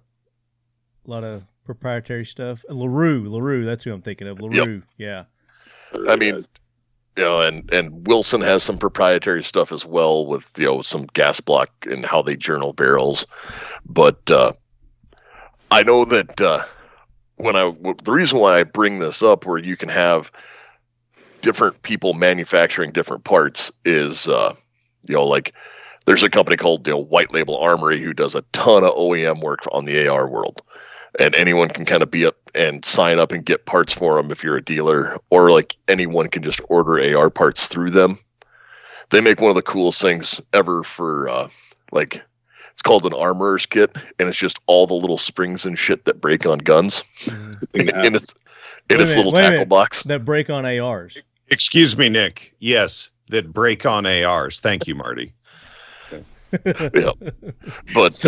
lot of proprietary stuff. LaRue, that's who I'm thinking of. LaRue, yep. Yeah. I mean, and Wilson has some proprietary stuff as well with, some gas block and how they journal barrels. But I know that the reason why I bring this up where you can have different people manufacturing different parts is, like there's a company called White Label Armory who does a ton of OEM work on the AR world. And anyone can kind of be up and sign up and get parts for them if you're a dealer, or like anyone can just order AR parts through them. They make one of the coolest things ever for it's called an armorer's kit, and it's just all the little springs and shit that break on guns in its little tackle box that break on ARs. Excuse me, Nick. Yes, that break on ARs. Thank you, Marty. Yeah, but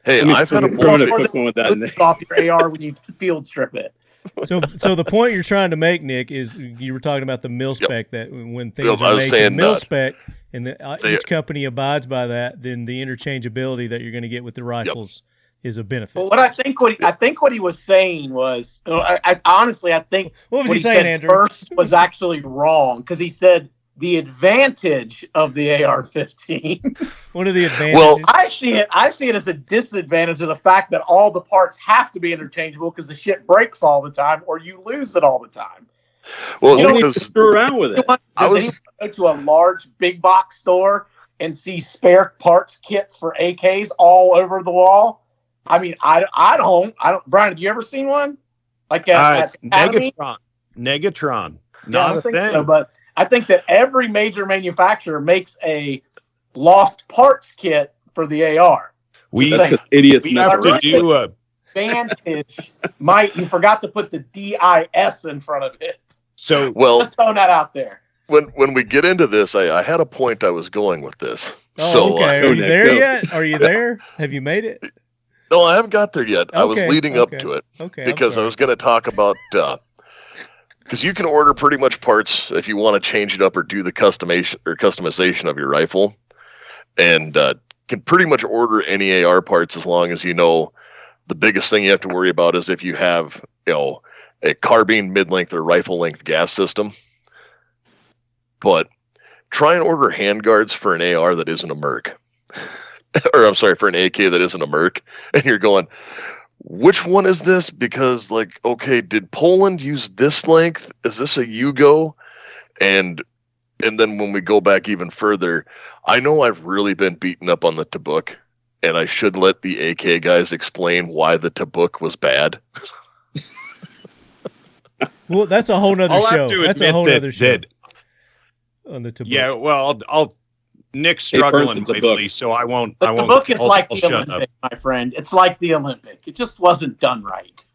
Hey, I've had a throwing a bullshit. quick one with that, Nick. off your AR when you field strip it. So the point you're trying to make, Nick, is you were talking about the mil spec, that when things Yep, I are was made to saying mil that. spec, and each company abides by that, then the interchangeability that you're going to get with the rifles is a benefit. But I think what he was saying was, I honestly, I think What was he said saying, Andrew? first was actually wrong, because he said the advantage of the AR-15. What are the advantages? Well, I see it as a disadvantage of the fact that all the parts have to be interchangeable because the shit breaks all the time, or you lose it all the time. Well, You know, because Screw around with it. Does anyone go to a large big box store and see spare parts kits for AKs all over the wall? I mean, I don't. Brian, have you ever seen one? Like at Academy? Negatron. Yeah, I Not don't a think thing. so, but I think that every major manufacturer makes a lost parts kit for the AR. We That's because idiots we mess have to around. do a Advantage you forgot to put the DIS in front of it. so well, Just throwing that out there. when we get into this, I had a point I was going with this. Oh, So okay. go, Are you Nick, there go. yet? Are you there? Have you made it? no, I haven't got there yet. I was Okay, leading okay. up to it Okay. I'm because I sorry. was going to talk about because you can order pretty much parts if you want to change it up or do the customization of your rifle, and can pretty much order any AR parts as long as you know. The biggest thing you have to worry about is if you have, a carbine mid-length or rifle length gas system. But try and order handguards for an AR that isn't a Merc. Or I'm sorry, for an AK that isn't a Merc. And you're going, which one is this? Because okay, did Poland use this length? Is this a Yugo? And then when we go back even further, I know I've really been beaten up on the Tabuk. And I should let the AK guys explain why the Tabuk was bad. Well, that's a whole nother I'll show. have to That's a admit whole that, nother show. that On the Tabuk. yeah, well, Nick's Hey, Burns, struggling it's a mightily, book. so I won't. But I the won't. book is like I'll the shut Olympic, up. my friend. It's like the Olympic. It just wasn't done right.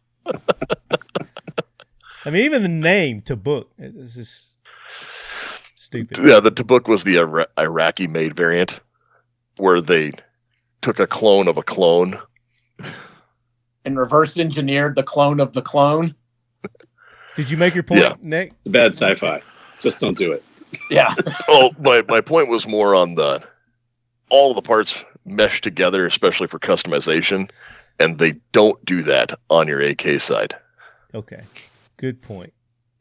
I mean, even the name Tabuk is just stupid. Yeah, the Tabuk was the Iraqi-made variant, where they took a clone of a clone. And reverse engineered the clone of the clone. Did you make your point, Yeah. Nick? It's bad sci-fi. Just don't do it. Yeah. Oh, my point was more on all the parts mesh together, especially for customization, and they don't do that on your AK side. Okay. Good point.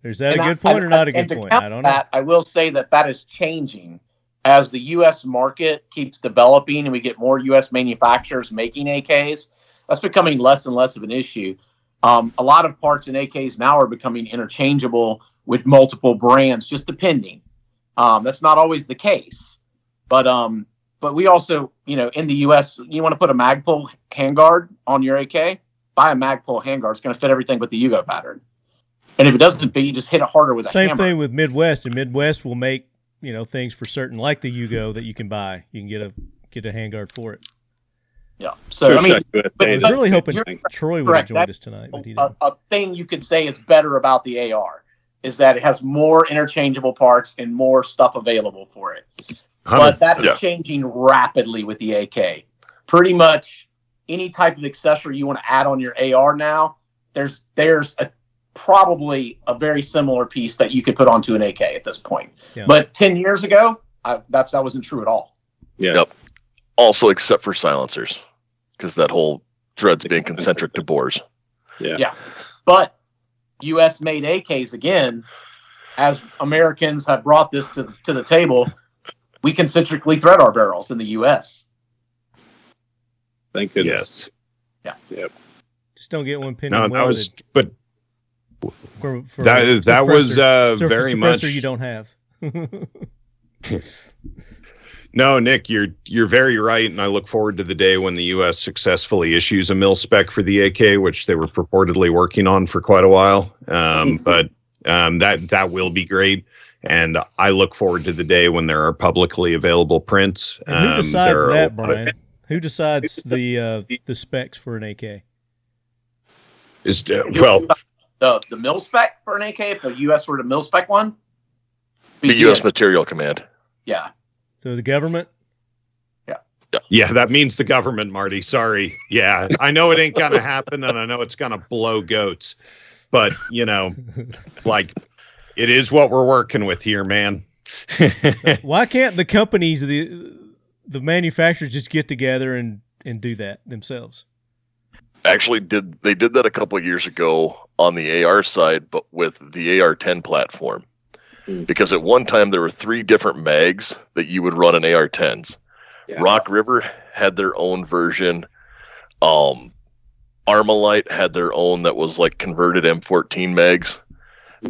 Is that And a good point or not a and good to point? counter I don't know. that, I will say that is changing as the U.S. market keeps developing and we get more U.S. manufacturers making AKs. That's becoming less and less of an issue. A lot of parts in AKs now are becoming interchangeable with multiple brands, just depending. That's not always the case, but we also, in the U.S., you want to put a Magpul handguard on your AK, buy a Magpul handguard. It's going to fit everything but the Yugo pattern. And if it doesn't fit, you just hit it harder with a Same hammer. thing with Midwest, and Midwest will make things for certain, like the Yugo that you can buy. You can get a handguard for it. Yeah. So Sure, I mean, check USA. but I was that's- really hoping you're Troy would have correct. joined That's us tonight, but he didn't. a thing you could say is better about the AR is that it has more interchangeable parts and more stuff available for it. But that is Yeah. changing rapidly with the AK. Pretty much any type of accessory you want to add on your AR now, there's probably a very similar piece that you could put onto an AK at this point. Yeah. But 10 years ago, that wasn't true at all. Yeah. Yep. Also, except for silencers, because that whole thread's being concentric to bores. Yeah. But U.S. made AKs again, as Americans have brought this to the table, we concentrically thread our barrels in the U.S. Thank goodness. Yeah. Yep. Just don't get one penny No, that welded was, but for that was suppressor very much. you don't have. No, Nick, you're very right, and I look forward to the day when the U.S. successfully issues a mil spec for the AK, which they were purportedly working on for quite a while. But that will be great, and I look forward to the day when there are publicly available prints. And who decides there are that, a lot of- Brian? Who decides the specs for an AK? Is well, The mil spec for an AK, if the U.S. were to mil spec one, The U.S. Material Command. Yeah. So the government? Yeah, that means the government, Marty. Sorry. Yeah, I know it ain't going to happen, and I know it's going to blow goats. But, like, it is what we're working with here, man. Why can't the companies, the manufacturers, just get together and do that themselves? Actually, they did that a couple of years ago on the AR side, but with the AR-10 platform. Because at one time there were 3 different mags that you would run in AR-10s. Yeah. Rock River had their own version. Armalite had their own that was like converted M14 mags.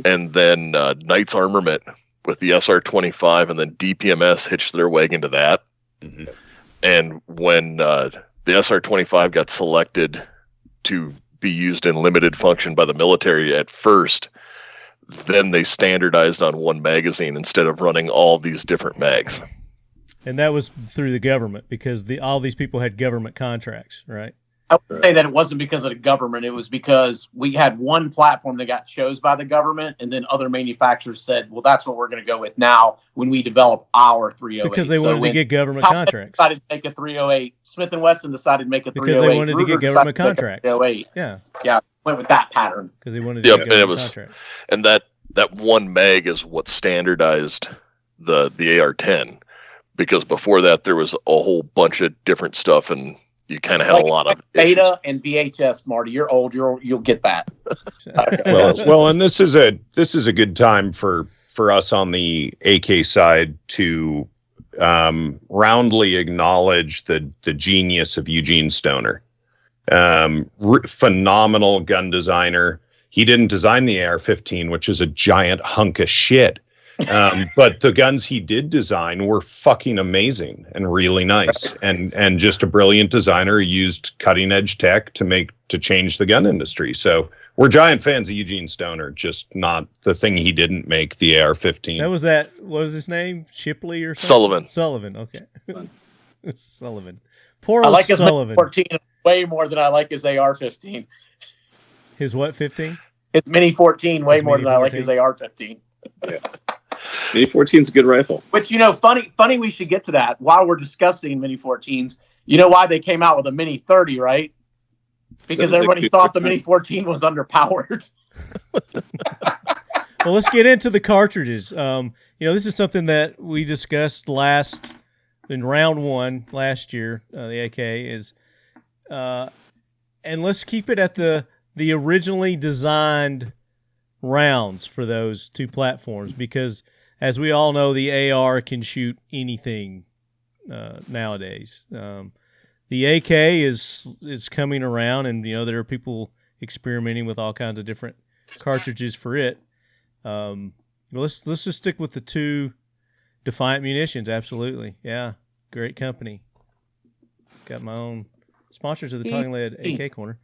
And then Knight's Armament with the SR-25, and then DPMS hitched their wagon to that. Mm-hmm. And when the SR-25 got selected to be used in limited function by the military at first, then they standardized on one magazine instead of running all these different mags. And that was through the government, because all these people had government contracts, right? I would say that it wasn't because of the government. It was because we had one platform that got chose by the government, and then other manufacturers said, well, that's what we're going to go with now when we develop our 308. Because they wanted to get government contracts. Decided to make a 308. Smith & Wesson decided to make a 308. Because they wanted to get government contracts. 308. Yeah, went with that pattern. Because they wanted to get government contracts. And that one mag is what standardized the AR-10. Because before that, there was a whole bunch of different stuff, and you kind of had a lot of beta issues. And VHS. Marty, you're old. You'll get that. well, and this is a good time for us on the AK side to roundly acknowledge the genius of Eugene Stoner. Phenomenal gun designer. He didn't design the AR-15, which is a giant hunk of shit. But the guns he did design were fucking amazing and really nice, and just a brilliant designer who used cutting edge tech to change the gun industry. So we're giant fans of Eugene Stoner, just not the thing he didn't make, the AR-15. What was his name? Shipley or something? Sullivan. Okay. Sullivan. Poor old Sullivan. I like his 14 way more than I like his AR-15. His what, 15? His Mini 14 way more than I like his AR-15. Yeah. Mini 14 is a good rifle. Which, funny we should get to that while we're discussing Mini 14s. You know why they came out with a Mini 30, right? Because everybody thought the Mini 14 was underpowered. Well, let's get into the cartridges. This is something that we discussed in round 1 last year. The AK is, and let's keep it at the originally designed rounds for those 2 platforms, because as we all know, the AR can shoot anything nowadays. The AK is coming around, and there are people experimenting with all kinds of different cartridges for it. Let's just stick with the 2 Defiant munitions. Absolutely, yeah, great company. Got my own sponsors of the Talking Lead AK Corner.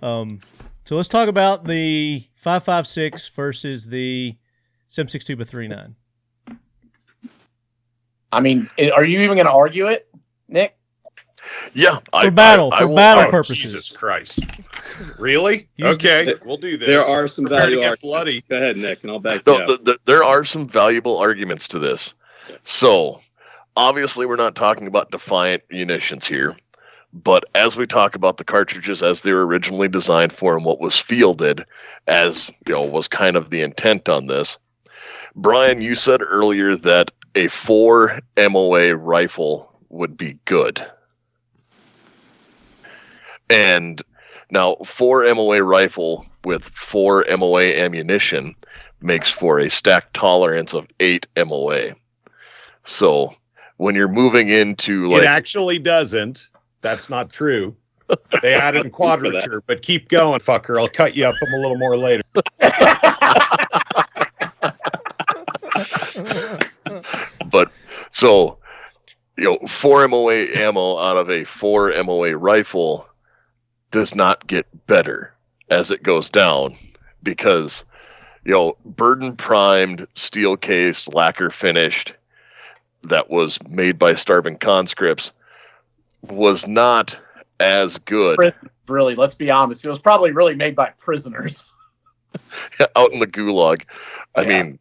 So let's talk about the 5.56 versus the 7.62 by 3.9. I mean, are you even going to argue it, Nick? Yeah, for battle purposes. Jesus Christ! Really? Okay, we'll do this. There are some valuable arguments. Go ahead, Nick, and I'll back you up. There are some valuable arguments to this. So, obviously, we're not talking about Defiant munitions here. But as we talk about the cartridges as they were originally designed for and what was fielded as, was kind of the intent on this, Brian, you said earlier that a 4 MOA rifle would be good. And now 4 MOA rifle with 4 MOA ammunition makes for a stack tolerance of 8 MOA. So when you're moving into It actually doesn't. That's not true. They added quadrature, but keep going, fucker. I'll cut you up a little more later. But so, 4 MOA ammo out of a 4 MOA rifle does not get better as it goes down, because, burden primed, steel cased, lacquer finished, that was made by starving conscripts was not as good. Really, let's be honest. It was probably really made by prisoners. Out in the gulag. I mean,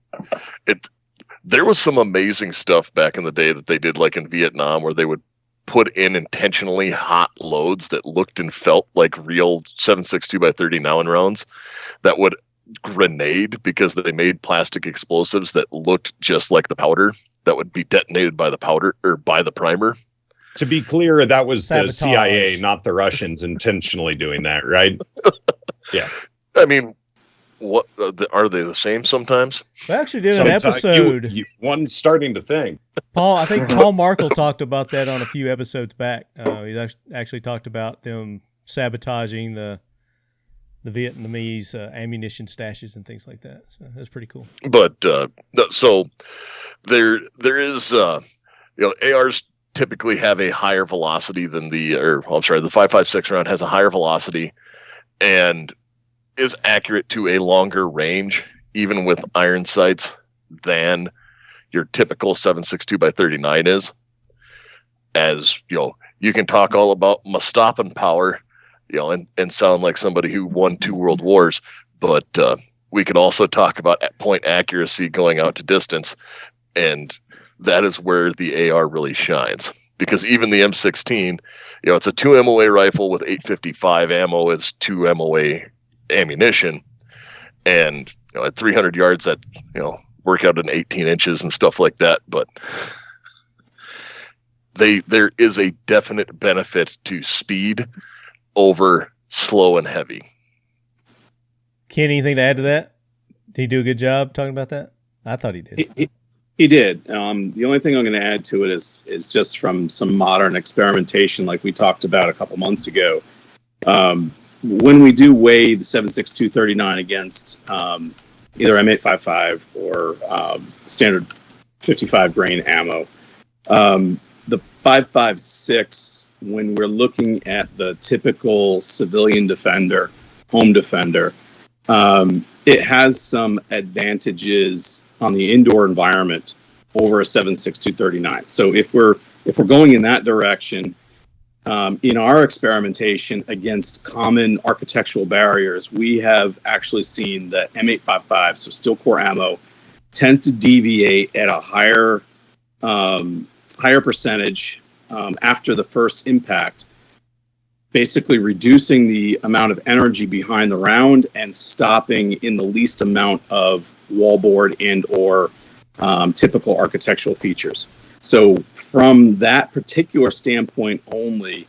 there was some amazing stuff back in the day that they did, like in Vietnam, where they would put in intentionally hot loads that looked and felt like real 7.62x30 rounds that would grenade because they made plastic explosives that looked just like the powder that would be detonated by the powder or by the primer. To be clear, that was Sabotage. the CIA, not the Russians, intentionally doing that, right? Yeah. I mean, what are they the same sometimes? We actually did an episode. One starting to think. Paul, I think Paul Markle talked about that on a few episodes back. He actually talked about them sabotaging the Vietnamese ammunition stashes and things like that. So that's pretty cool. But so there is ARs typically have a higher velocity than the 5.56 round has a higher velocity and is accurate to a longer range, even with iron sights, than your typical 7.62x39 is. As you can talk all about my stopping power, and sound like somebody who won 2 world wars, but we could also talk about point accuracy going out to distance, and that is where the AR really shines. Because even the M16, it's a 2 MOA rifle with 855 ammo as 2 MOA ammunition, and at 300 yards that work out in 18 inches and stuff like that. But there is a definite benefit to speed over slow and heavy. Ken, anything to add to that? Did he do a good job talking about that? I thought he did. He did. The only thing I'm going to add to it is just from some modern experimentation, like we talked about a couple months ago. When we do weigh the 7.6239 against either M855 or standard 55 grain ammo, the 5.56, when we're looking at the typical civilian defender, home defender, it has some advantages on the indoor environment over a 7.6239. So if we're going in that direction, in our experimentation against common architectural barriers, we have actually seen that M855, so steel core ammo, tends to deviate at a higher percentage after the first impact, basically reducing the amount of energy behind the round and stopping in the least amount of wallboard and or typical architectural features. So from that particular standpoint only,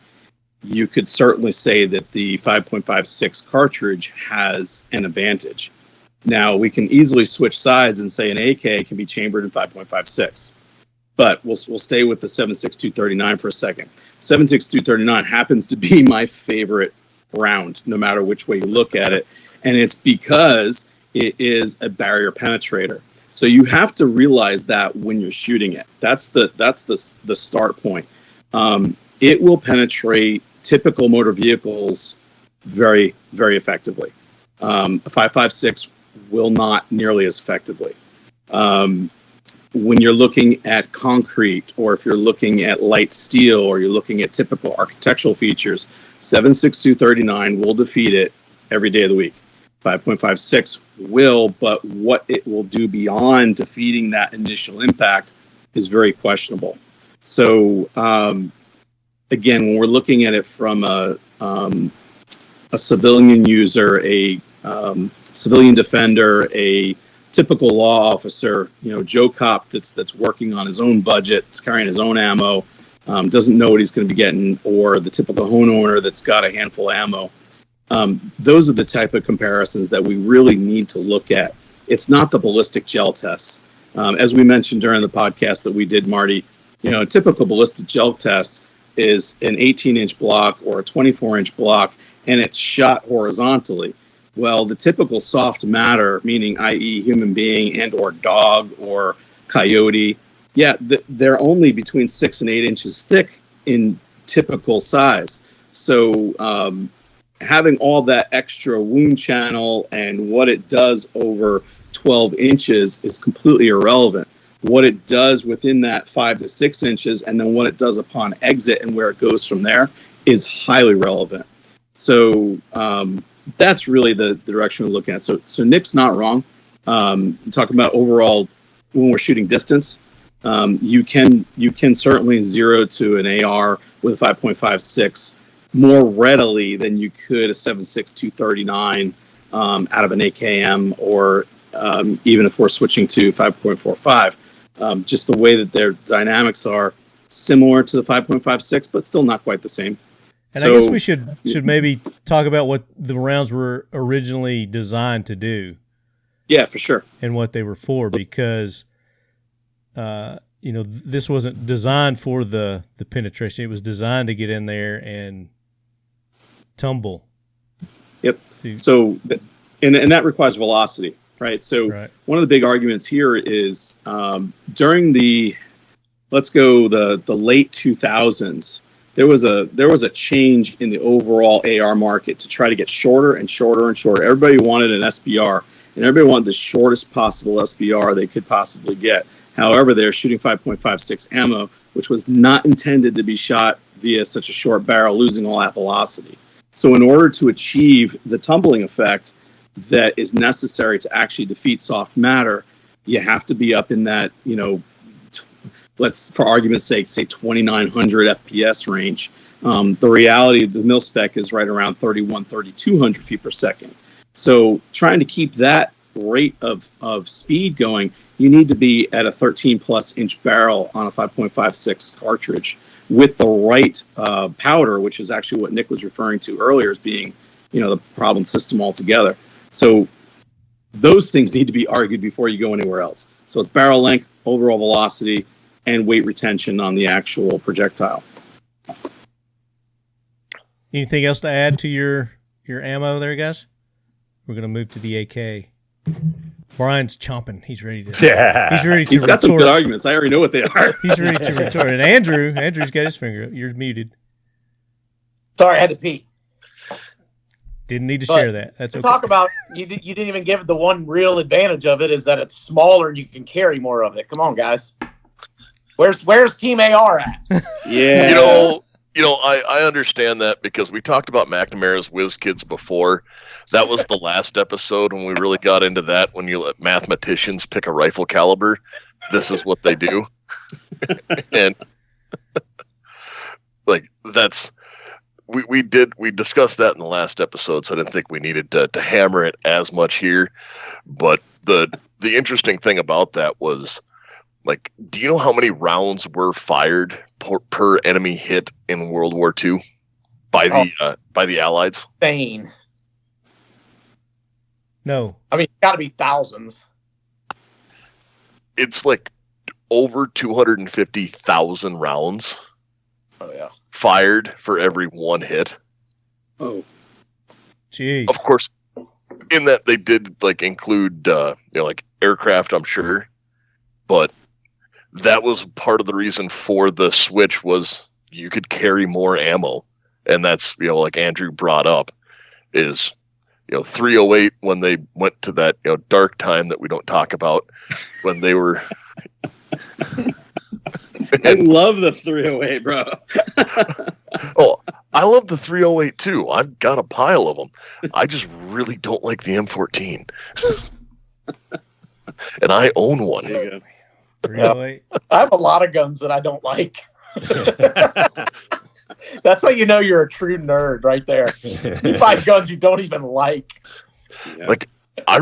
you could certainly say that the 5.56 cartridge has an advantage. Now, we can easily switch sides and say an AK can be chambered in 5.56. But we'll stay with the 7.6239 for a second. 7.6239 happens to be my favorite round, no matter which way you look at it. And it's because it is a barrier penetrator. So you have to realize that when you're shooting it. That's the start point. It will penetrate typical motor vehicles very, very effectively. A 5.56 will not nearly as effectively. When you're looking at concrete, or if you're looking at light steel, or you're looking at typical architectural features, 7.6239 will defeat it every day of the week. 5.56 will, but what it will do beyond defeating that initial impact is very questionable. So, again, when we're looking at it from a civilian user, a civilian defender, a typical law officer, Joe Cop that's working on his own budget, that's carrying his own ammo, doesn't know what he's going to be getting, or the typical homeowner that's got a handful of ammo. Those are the type of comparisons that we really need to look at. It's not the ballistic gel tests. As we mentioned during the podcast that we did, Marty, a typical ballistic gel test is an 18-inch block or a 24-inch block, and it's shot horizontally. Well, the typical soft matter, meaning i.e. human being and or dog or coyote, they're only between 6 and 8 inches thick in typical size. So having all that extra wound channel and what it does over 12 inches is completely irrelevant. What it does within that 5 to 6 inches and then what it does upon exit and where it goes from there is highly relevant. So that's really the direction we're looking at. So Nick's not wrong. Talking about overall, when we're shooting distance, you can certainly zero to an AR with a 5.56 more readily than you could a 7.6 239 out of an AKM, or even if we're switching to 5.45. Just the way that their dynamics are similar to the 5.56, but still not quite the same. And I guess we should maybe talk about what the rounds were originally designed to do. Yeah, for sure. And what they were for, because this wasn't designed for the penetration. It was designed to get in there and tumble. Yep. So, and that requires velocity, right? So one of the big arguments here is during the late 2000s, there was a change in the overall AR market to try to get shorter and shorter and shorter. Everybody wanted an SBR, and everybody wanted the shortest possible SBR they could possibly get. However, they're shooting 5.56 ammo, which was not intended to be shot via such a short barrel, losing all that velocity. So in order to achieve the tumbling effect that is necessary to actually defeat soft matter, you have to be up in that, let's, for argument's sake, say 2,900 FPS range. The reality, the mil spec is right around 3,200 feet per second. So trying to keep that rate of speed going, you need to be at a 13+ inch barrel on a 5.56 cartridge with the right powder, which is actually what Nick was referring to earlier as being, the problem system altogether. So those things need to be argued before you go anywhere else. So it's barrel length, overall velocity, and weight retention on the actual projectile. Anything else to add to your ammo there, guys? We're going to move to the AK. Brian's chomping. He's ready to. Yeah. He's got some good arguments. I already know what they are. He's ready to retort. And Andrew's got his finger up. You're muted. Sorry, I had to pee. Didn't need to share that. That's okay. Talk about you didn't even give the one real advantage of it is that it's smaller and you can carry more of it. Come on, guys. Where's Team AR at? Yeah. I understand that because we talked about McNamara's Whiz Kids before. That was the last episode when we really got into that. When you let mathematicians pick a rifle caliber, this is what they do. And we discussed that in the last episode, so I didn't think we needed to hammer it as much here. But the interesting thing about that was, do you know how many rounds were fired per enemy hit in World War II by the Allies? Insane. No. I mean, it's got to be thousands. It's over 250,000 rounds. Oh, yeah. Fired for every one hit. Oh. Gee. Of course, in that they did include aircraft, I'm sure. But that was part of the reason for the switch was you could carry more ammo. And that's, like Andrew brought up, is 308 when they went to that dark time that we don't talk about, when they were I love the 308, bro. Oh, I love the 308 too. I've got a pile of them. I just really don't like the M14. And I own one. There you go. 308. I have a lot of guns that I don't like. That's how you know you're a true nerd right there. You find guns you don't even like. Yeah. I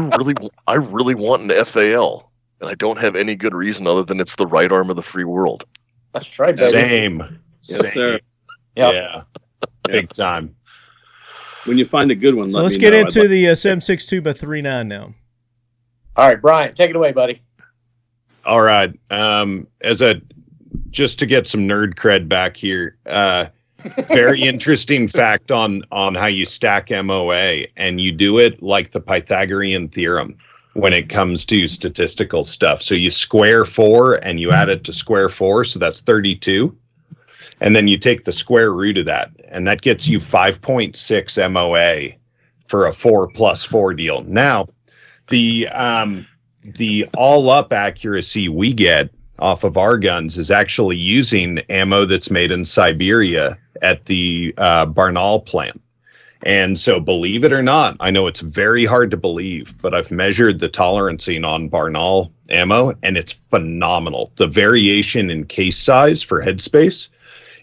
really want an FAL, and I don't have any good reason other than it's the right arm of the free world. That's right, baby. Same. Yes, sir. Yep. Yeah. Big time. When you find a good one, So let's get into the 7.62 by 3.9 now. All right, Brian, take it away, buddy. All right. Just to get some nerd cred back here, very interesting fact on how you stack MOA, and you do it like the Pythagorean theorem when it comes to statistical stuff. So you square 4 and you add it to square 4, so that's 32. And then you take the square root of that, and that gets you 5.6 MOA for a 4+4 deal. Now, the all-up accuracy we get off of our guns is actually using ammo that's made in Siberia at the Barnaul plant. And so, believe it or not, I know it's very hard to believe, but I've measured the tolerancing on Barnaul ammo, and it's phenomenal. The variation in case size for headspace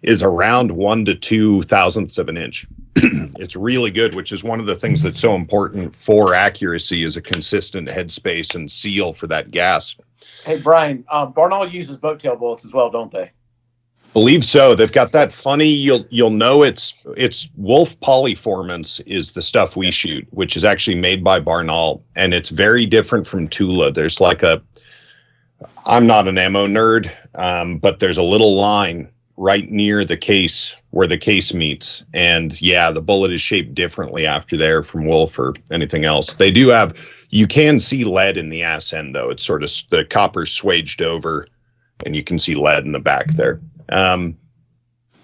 is around 1 to 2 thousandths of an inch. It's really good, which is one of the things that's so important for accuracy, is a consistent headspace and seal for that gas. Hey, Brian, Barnaul uses boat tail bullets as well, don't they? Believe so. They've got that funny, you'll know it's Wolf Polyformance is the stuff we shoot, which is actually made by Barnaul, and it's very different from Tula. There's like I'm not an ammo nerd, but there's a little line right near the case where the case meets, and yeah, the bullet is shaped differently after there from Wolf or anything else. They do have, you can see lead in the ass end though. It's sort of the copper's swaged over, and you can see lead in the back there.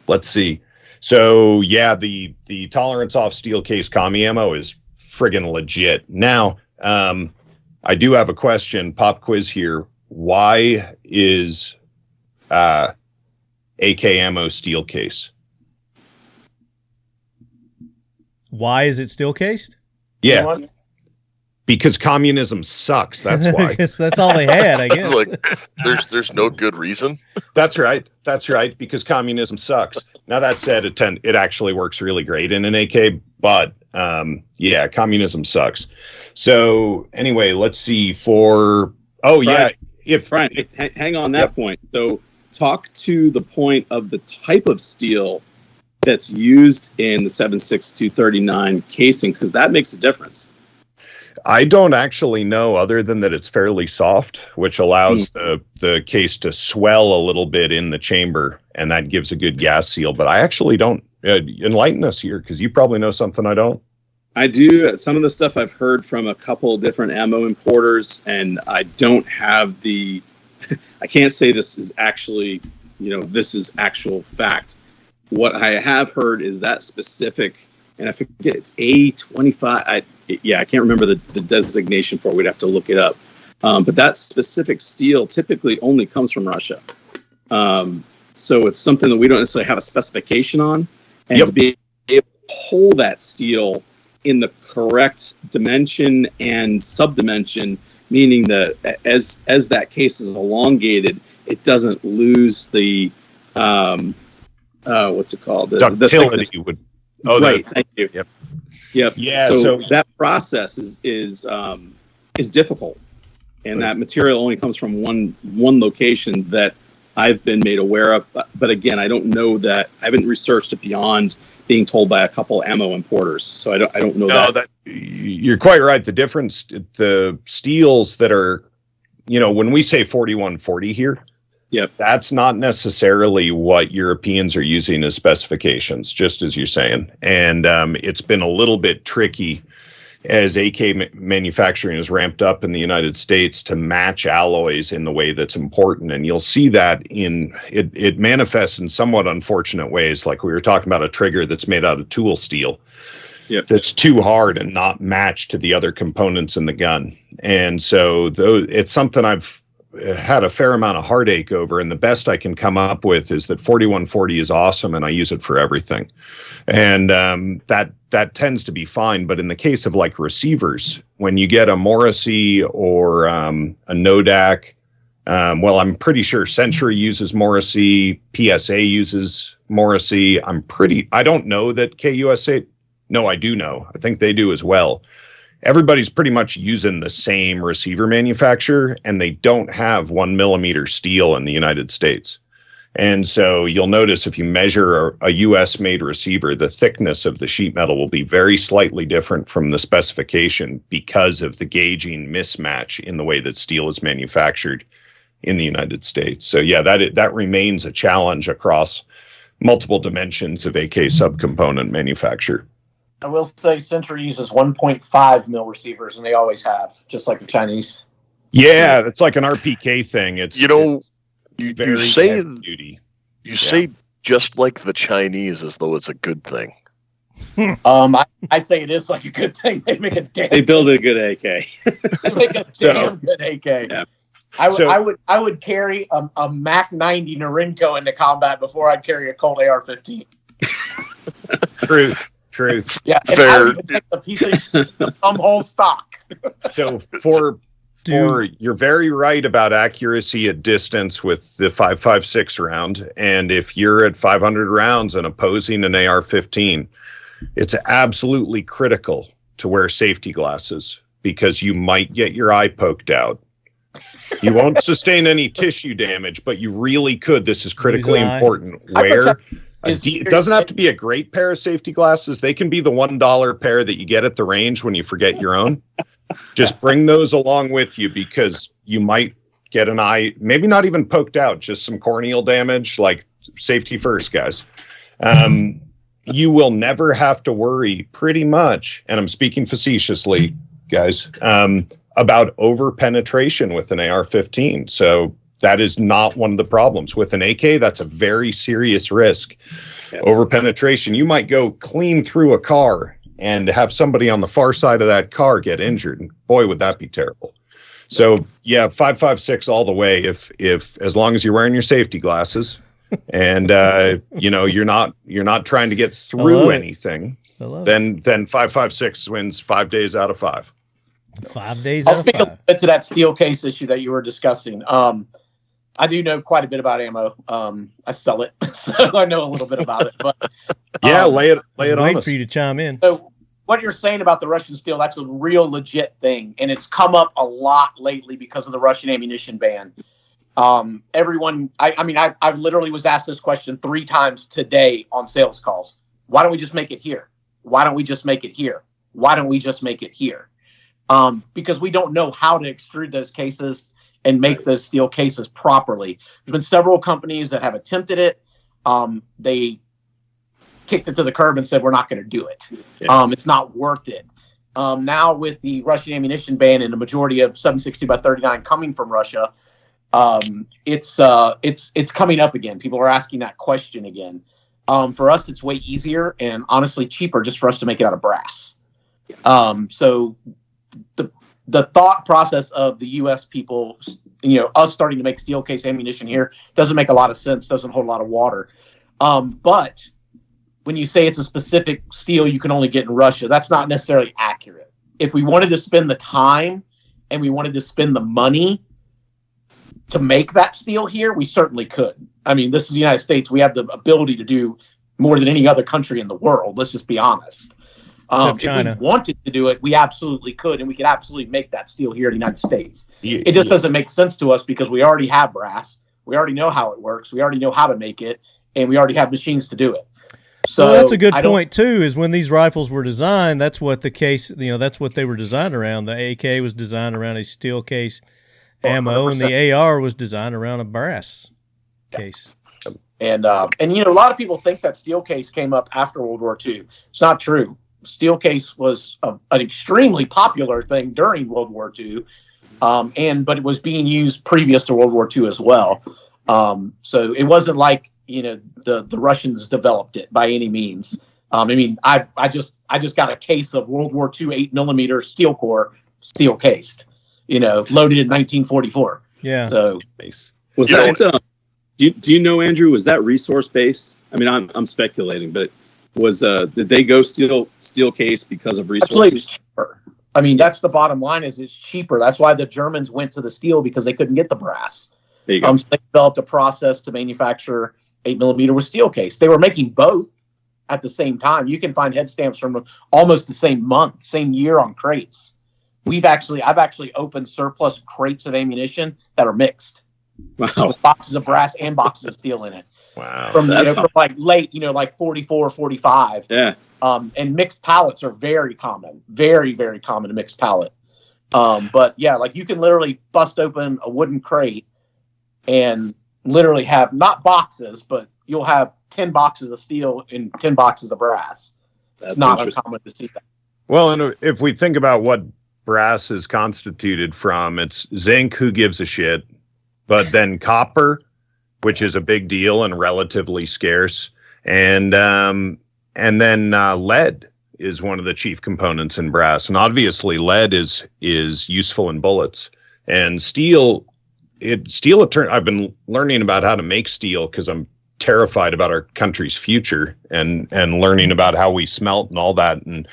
Let's see. So yeah, the tolerance off steel case commie ammo is friggin' legit. Now, I do have a question, pop quiz here. Why is AK ammo steel case? Why is it steel cased? Yeah. Because communism sucks. That's why. That's all they had, I guess. Like, there's no good reason. That's right. That's right. Because communism sucks. Now that said, it actually works really great in an AK, but yeah, communism sucks. So anyway, let's see for. Oh Brian, yeah, Brian, hang on that point. So talk to the point of the type of steel that's used in the 7.6239 casing, because that makes a difference. I don't actually know, other than that it's fairly soft, which allows the case to swell a little bit in the chamber, and that gives a good gas seal. But I actually don't. Enlighten us here, because you probably know something I don't. I do. Some of the stuff I've heard from a couple of different ammo importers, and I don't have the. I can't say this is actually, this is actual fact. What I have heard is that specific, and I forget, it's A25. I can't remember the designation for it. We'd have to look it up. But that specific steel typically only comes from Russia. So it's something that we don't necessarily have a specification on. And to be able to hold that steel in the correct dimension and subdimension, meaning that as that case is elongated, it doesn't lose the what's it called? Ductility would. Oh, right. Thank you. Yep. Yeah. So that process is difficult, and that material only comes from one location that I've been made aware of. But again, I don't know that. I haven't researched it beyond being told by a couple ammo importers, so I don't know that. You're quite right. The difference, the steels that are, when we say 4140 here, that's not necessarily what Europeans are using as specifications, just as you're saying. And it's been a little bit tricky as AK manufacturing is ramped up in the United States to match alloys in the way that's important. And you'll see that it manifests in somewhat unfortunate ways. Like we were talking about a trigger that's made out of tool steel. That's too hard and not matched to the other components in the gun. And so it's something I've had a fair amount of heartache over, and the best I can come up with is that 4140 is awesome and I use it for everything. And that tends to be fine. But in the case of like receivers, when you get a Morrissey or a Nodak, I'm pretty sure Century uses Morrissey, PSA uses Morrissey. I don't know that KUSA. No, I do know. I think they do as well. Everybody's pretty much using the same receiver manufacturer, and they don't have 1mm steel in the United States. And so you'll notice if you measure a US made receiver, the thickness of the sheet metal will be very slightly different from the specification because of the gauging mismatch in the way that steel is manufactured in the United States. So yeah, that remains a challenge across multiple dimensions of AK subcomponent manufacture. I will say Century uses 1.5 mil receivers, and they always have, just like the Chinese. Yeah, it's like an RPK thing. It's you say just like the Chinese as though it's a good thing. I say it is like a good thing. They make They build a good AK. They make a damn good AK. Yeah. I would carry a Mac 90 Norinco into combat before I'd carry a Colt AR-15. True. Yeah, and I would take the piece of whole stock. So You're very right about accuracy at distance with the 5.56 round. And if you're at 500 rounds and opposing an AR-15, it's absolutely critical to wear safety glasses because you might get your eye poked out. You won't sustain any tissue damage, but you really could. This is critically important. It doesn't have to be a great pair of safety glasses. They can be the $1 pair that you get at the range when you forget your own. Just bring those along with you because you might get an eye, maybe not even poked out, just some corneal damage, like safety first, guys. You will never have to worry pretty much, and I'm speaking facetiously, guys, about over penetration with an AR-15. So that is not one of the problems. With an AK, that's a very serious risk. Yep. Over penetration, you might go clean through a car and have somebody on the far side of that car get injured. And boy, would that be terrible. So yeah, 5.56 all the way. If as long as you're wearing your safety glasses and you're not trying to get through anything, then 5.56 wins 5 days out of 5. 5 days I'll out of speak 5. a bit to that steel case issue that you were discussing. I do know quite a bit about ammo. I sell it, so I know a little bit about it. But yeah, lay it on waiting us. for you to chime in. So what you're saying about the Russian steel, that's a real legit thing, and it's come up a lot lately because of the Russian ammunition ban. Everyone, I literally was asked this question 3 times today on sales calls. Why don't we just make it here? Why don't we just make it here? Why don't we just make it here? Because we don't know how to extrude those cases and make those steel cases properly. There's been several companies that have attempted it. They kicked it to the curb and said, we're not going to do it. It's not worth it. Now with the Russian ammunition ban and the majority of 760 by 39 coming from Russia, it's coming up again. People are asking that question again. For us, it's way easier and honestly cheaper just for us to make it out of brass. So the thought process of the U.S. people, us starting to make steel case ammunition here doesn't make a lot of sense, doesn't hold a lot of water. But when you say it's a specific steel you can only get in Russia, that's not necessarily accurate. If we wanted to spend the time and we wanted to spend the money to make that steel here, we certainly could. I mean, this is the United States. We have the ability to do more than any other country in the world. Let's just be honest. If we wanted to do it, we absolutely could, and we could absolutely make that steel here in the United States. It just doesn't make sense to us because we already have brass. We already know how it works. We already know how to make it, and we already have machines to do it. So that's a good point too. Is when these rifles were designed, that's what the case. That's what they were designed around. The AK was designed around a steel case ammo, 100%. And the AR was designed around a brass case. And a lot of people think that steel case came up after World War II. It's not true. Steel case was an extremely popular thing during World War II, but it was being used previous to World War II as well. So it wasn't like the Russians developed it by any means. I just got a case of World War II 8mm steel core, steel cased, loaded in 1944. Yeah. So was that? Do you know, Andrew? Was that resource based? I mean, I'm speculating, but. Did they go steel case because of resources? Actually, it's cheaper. I mean, that's the bottom line. Is it's cheaper. That's why the Germans went to the steel because they couldn't get the brass. There you go. So they developed a process to manufacture 8mm with steel case. They were making both at the same time. You can find head stamps from almost the same month, same year on crates. I've actually opened surplus crates of ammunition that are mixed. Wow. With boxes of brass and boxes of steel in it. Wow. From like late, like 44, 45. Yeah. And mixed pallets are very common. Very, very common to mixed pallet. But yeah, like you can literally bust open a wooden crate and literally have not boxes, but you'll have 10 boxes of steel and 10 boxes of brass. It's not uncommon to see that. Well, and if we think about what brass is constituted from, it's zinc, who gives a shit, but then copper, which is a big deal and relatively scarce. And then lead is one of the chief components in brass. And obviously lead is useful in bullets. And steel, I've been learning about how to make steel because I'm terrified about our country's future and learning about how we smelt and all that. And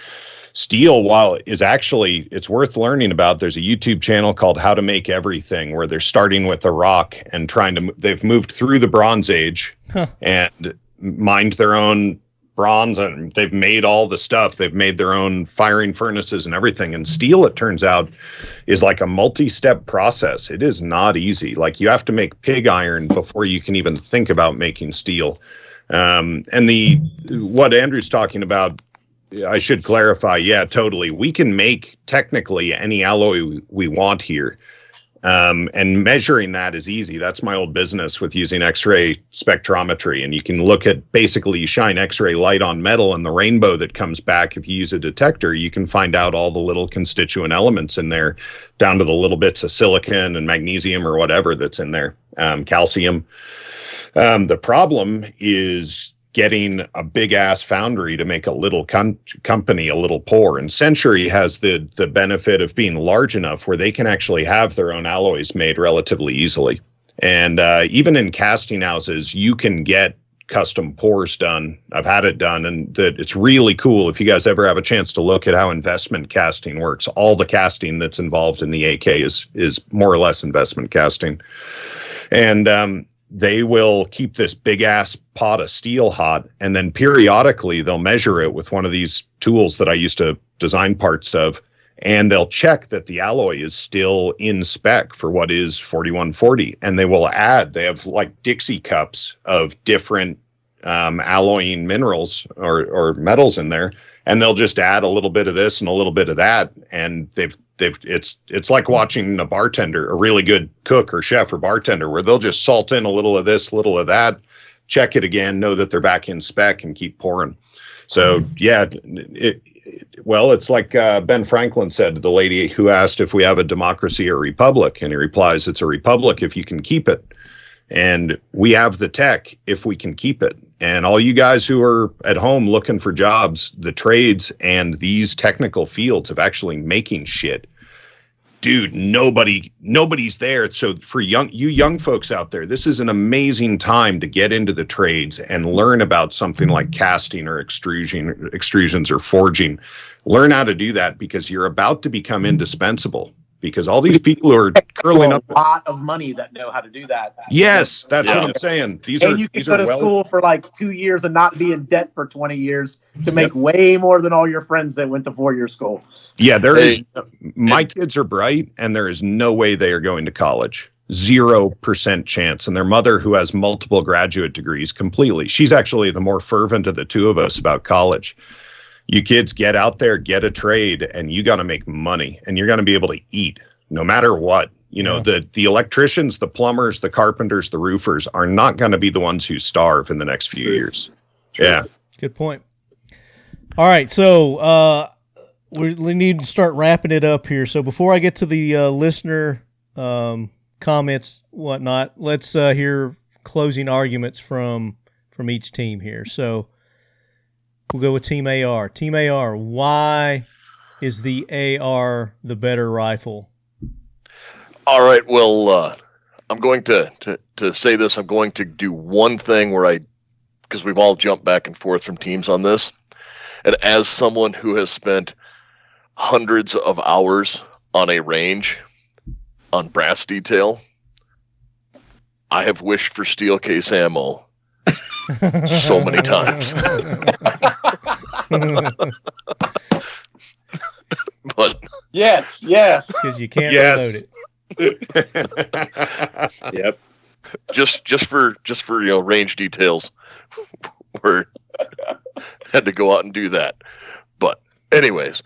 Steel, while is actually, it's worth learning about. There's a YouTube channel called How to Make Everything, where they're starting with a rock and they've moved through the Bronze Age and mined their own bronze, and they've made all the stuff. They've made their own firing furnaces and everything. And steel, it turns out, is like a multi-step process. It is not easy. Like, you have to make pig iron before you can even think about making steel. And what Andrew's talking about, I should clarify. Yeah, totally. We can make technically any alloy we want here. And measuring that is easy. That's my old business with using X-ray spectrometry. And you can look at, basically, you shine X-ray light on metal, and the rainbow that comes back, if you use a detector, you can find out all the little constituent elements in there, down to the little bits of silicon and magnesium or whatever that's in there, calcium. The problem is getting a big ass foundry to make a little company a little poor. And Century has the benefit of being large enough where they can actually have their own alloys made relatively easily. And even in casting houses, you can get custom pours done. I've had it done, and it's really cool. If you guys ever have a chance to look at how investment casting works, all the casting that's involved in the AK is more or less investment casting. And they will keep this big ass pot of steel hot, and then periodically they'll measure it with one of these tools that I used to design parts of, and they'll check that the alloy is still in spec for what is 4140. And they have like Dixie cups of different alloying minerals or metals in there, and they'll just add a little bit of this and a little bit of that, and it's like watching a really good cook or chef or bartender, where they'll just salt in a little of this, little of that, check it again, know that they're back in spec, and keep pouring. So yeah, it's like Ben Franklin said to the lady who asked if we have a democracy or a republic, and he replies, it's a republic if you can keep it. And we have the tech if we can keep it. And all you guys who are at home looking for jobs, the trades and these technical fields of actually making shit, dude, nobody's there. So for you young folks out there, this is an amazing time to get into the trades and learn about something like casting or extrusions or forging. Learn how to do that, because you're about to become indispensable. Because all these people who are curling up a lot of money that know how to do that. Yes, that's what I'm saying. You can go to school for like 2 years and not be in debt for 20 years to make way more than all your friends that went to 4-year school. Yeah, my kids are bright, and there is no way they are going to college. 0% chance. And their mother, who has multiple graduate degrees, completely. She's actually the more fervent of the two of us about college. You kids, get out there, get a trade, and you got to make money, and you're going to be able to eat no matter what. The electricians, the plumbers, the carpenters, the roofers are not going to be the ones who starve in the next few years. True. Yeah. Good point. All right. So we need to start wrapping it up here. So before I get to the listener comments, whatnot, let's hear closing arguments from each team here. So we'll go with Team AR. Team AR, why is the AR the better rifle? All right, well, I'm going to say this. I'm going to do one thing because we've all jumped back and forth from teams on this. And as someone who has spent hundreds of hours on a range on brass detail, I have wished for steel case ammo so many times. But yes, because you can't reload it. Yep. Just for range details, we had to go out and do that. But anyways,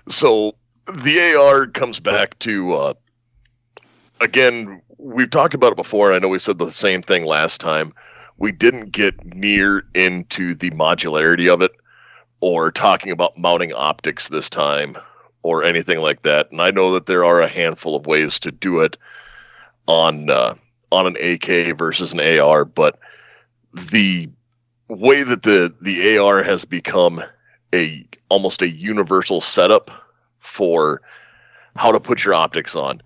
so the AR comes back to again, we've talked about it before, and I know we said the same thing last time. We didn't get near into the modularity of it, or talking about mounting optics this time, or anything like that. And I know that there are a handful of ways to do it on an AK versus an AR, but the way that the AR has become almost a universal setup for how to put your optics on,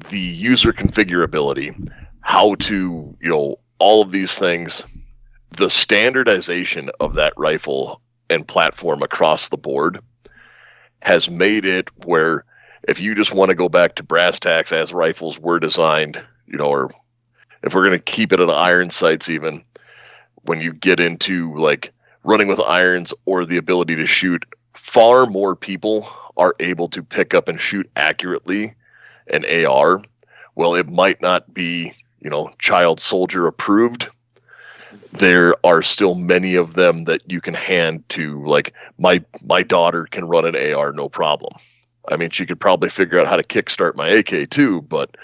the user configurability, how to, all of these things, the standardization of that rifle and platform across the board has made it where if you just want to go back to brass tacks as rifles were designed, or if we're going to keep it at iron sights, even when you get into like running with irons or the ability to shoot, far more people are able to pick up and shoot accurately an AR. Well, it might not be, child soldier approved. There are still many of them that you can hand to, like my daughter can run an AR, no problem. I mean, she could probably figure out how to kickstart my AK too, but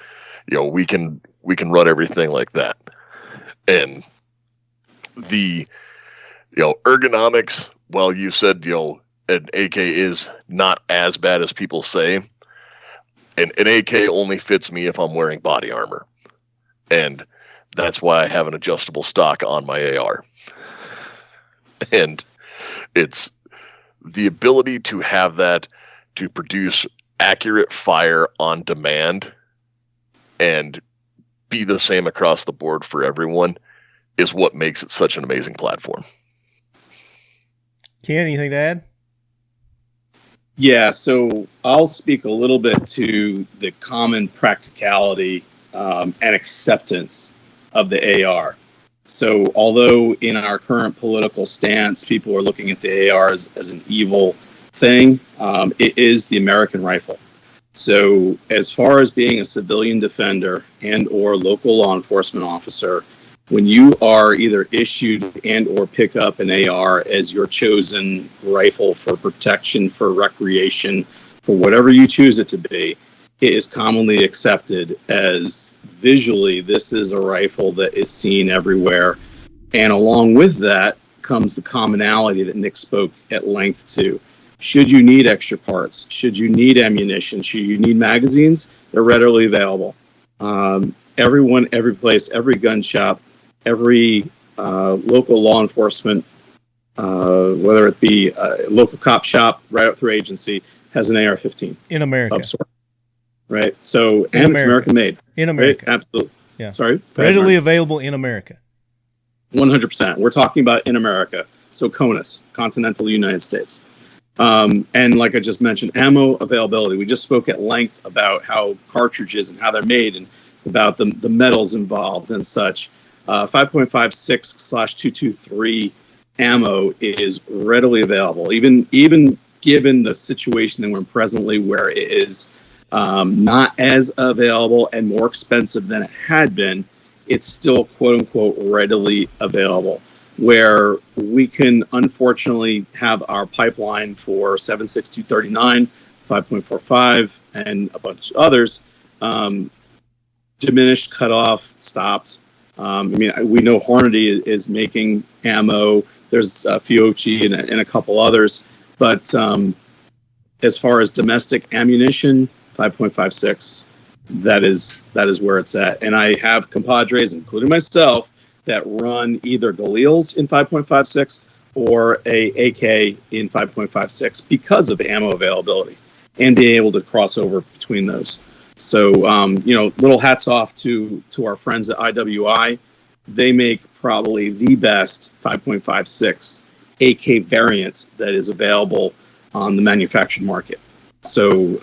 we can run everything like that. And the ergonomics, well, you said an AK is not as bad as people say. And an AK only fits me if I'm wearing body armor. And that's why I have an adjustable stock on my AR. And it's the ability to have that to produce accurate fire on demand and be the same across the board for everyone is what makes it such an amazing platform. Ken, anything to add? Yeah, so I'll speak a little bit to the common practicality and acceptance of the AR. So although in our current political stance, people are looking at the AR as an evil thing, it is the American rifle. So as far as being a civilian defender and or local law enforcement officer, when you are either issued and or pick up an AR as your chosen rifle for protection, for recreation, for whatever you choose it to be, it is commonly accepted as visually this is a rifle that is seen everywhere. And along with that comes the commonality that Nick spoke at length to. Should you need extra parts, should you need ammunition, should you need magazines, they're readily available. Everyone, every place, every gun shop, every local law enforcement, whether it be a local cop shop right up through agency, has an AR-15 in America. Of sort. Right. So, and it's American made. In America. Right? Absolutely. Yeah. Sorry. Readily available in America. 100%. We're talking about in America. So CONUS, continental United States. And like I just mentioned, ammo availability. We just spoke at length about how cartridges and how they're made and about the metals involved and such. 5.56/223 ammo is readily available. Even given the situation that we're in presently, where it is not as available and more expensive than it had been, it's still quote unquote readily available. Where we can unfortunately have our pipeline for 7.6239, 5.45, and a bunch of others diminished, cut off, stopped. We know Hornady is making ammo. There's Fiocchi and a couple others. But as far as domestic ammunition, 5.56, that is where it's at. And I have compadres, including myself, that run either Galil's in 5.56 or a AK in 5.56 because of ammo availability and being able to cross over between those. So, little hats off to our friends at IWI. They make probably the best 5.56 AK variant that is available on the manufactured market. So,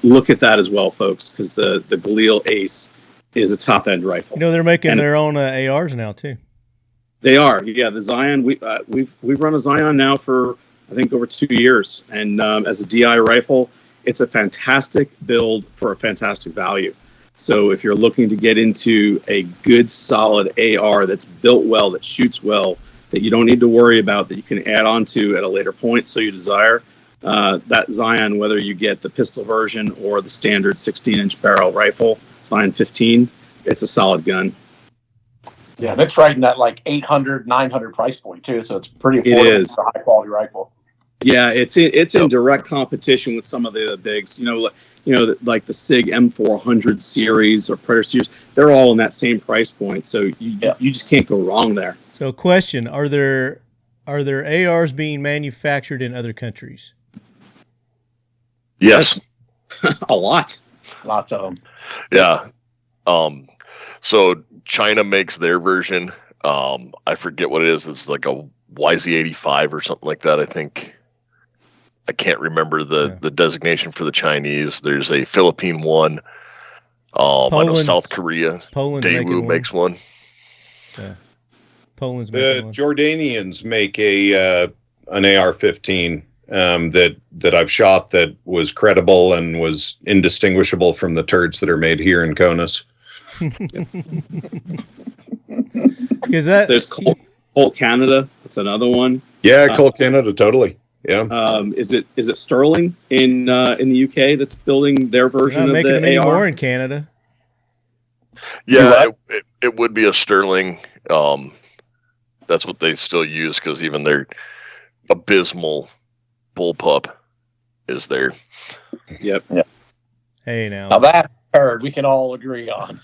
look at that as well, folks, because the Galil Ace is a top-end rifle. They're making their own ARs now, too. They are, yeah. The Zion, we've run a Zion now for, I think, over 2 years. And as a DI rifle, it's a fantastic build for a fantastic value. So if you're looking to get into a good, solid AR that's built well, that shoots well, that you don't need to worry about, that you can add on to at a later point so you desire, that Zion, whether you get the pistol version or the standard 16-inch barrel rifle, Zion 15, it's a solid gun. Yeah, and it's right in that like $800, $900 price point too, so it's pretty affordable. It is. It's a high-quality rifle. Yeah, it's in direct competition with some of the bigs. Like the SIG M400 series or Predator series. They're all in that same price point, so you just can't go wrong there. So, question: Are there ARs being manufactured in other countries? Yes, a lot. Lots of them. Yeah. So China makes their version. I forget what it is. It's like a YZ85 or something like that, I think. I can't remember the designation for the Chinese. There's a Philippine one. I know South Korea. Daewoo makes one. Yeah. Poland's The making one. Jordanians make an AR-15 that I've shot that was credible and was indistinguishable from the turds that are made here in Conus. Is that There's Colt Canada. That's another one. Yeah, Colt Canada, totally. Yeah. Is it Sterling in the UK that's building their version not of making them the AR? anymore in Canada? Yeah, it would be a Sterling. That's what they still use because even their abysmal bullpup is there. Yep. Hey, now. Now that heard, we can all agree on.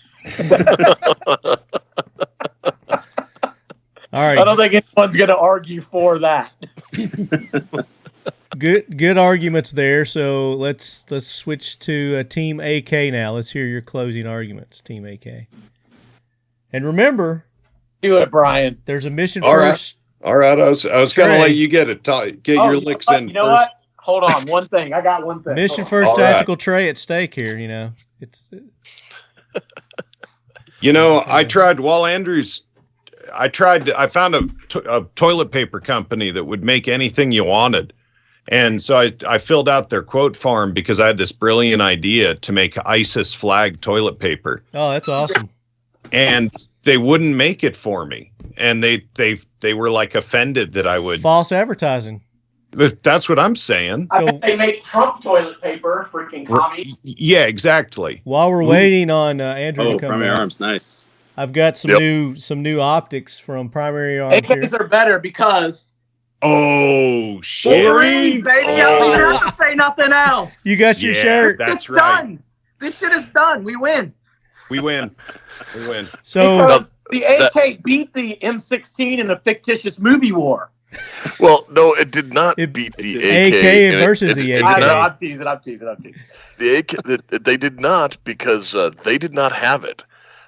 All right. I don't think anyone's going to argue for that. Good arguments there. So let's switch to Team AK now. Let's hear your closing arguments, Team AK. And remember, Do it, Brian. there's a mission All right. first. All right. I was going to Trey. let you get your licks in You know first. what? Hold on. One thing. I got one thing. Mission Hold on. first All right. tactical tray at stake here. You know, it's You know, I tried while Andrews. I found a toilet paper company that would make anything you wanted. And so I filled out their quote form because I had this brilliant idea to make ISIS flag toilet paper. oh, that's awesome. And they wouldn't make it for me. And they were like offended that I would. False advertising. That's what I'm saying. I So- bet they make Trump toilet paper, freaking commie. Yeah, exactly. While we're waiting on Andrew Oh, to come Primary in, Arms, nice. I've got some new optics from Primary Arms here. AKs are better because Oh shit! Wolverines, baby. I don't even have to say nothing else. You got your Yeah, shirt. That's It's right. done. This shit is done. We win. We win. We win. So Because the AK beat the M16 in a fictitious movie war. Well, no, it did not It- beat the AK AK. and versus the did AK. I know, not- I'm teasing. The AK, they did not because they did not have it.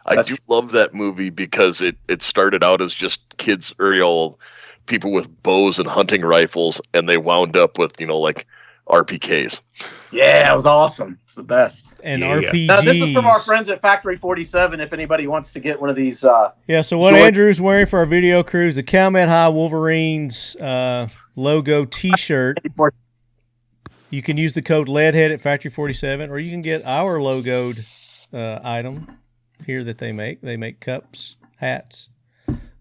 I That's do love that movie because it started out as just kids or people with bows and hunting rifles, and they wound up with like RPKs. Yeah, it was awesome. It's the best. and Yeah. RPGs. Now, this is from our friends at Factory 47. If anybody wants to get one of these, Yeah, so what Short- Andrew's wearing for our video crew is a Calmet High Wolverines logo T-shirt. You can use the code LEADHEAD at Factory 47, or you can get our logoed item here that they make. They make cups, hats.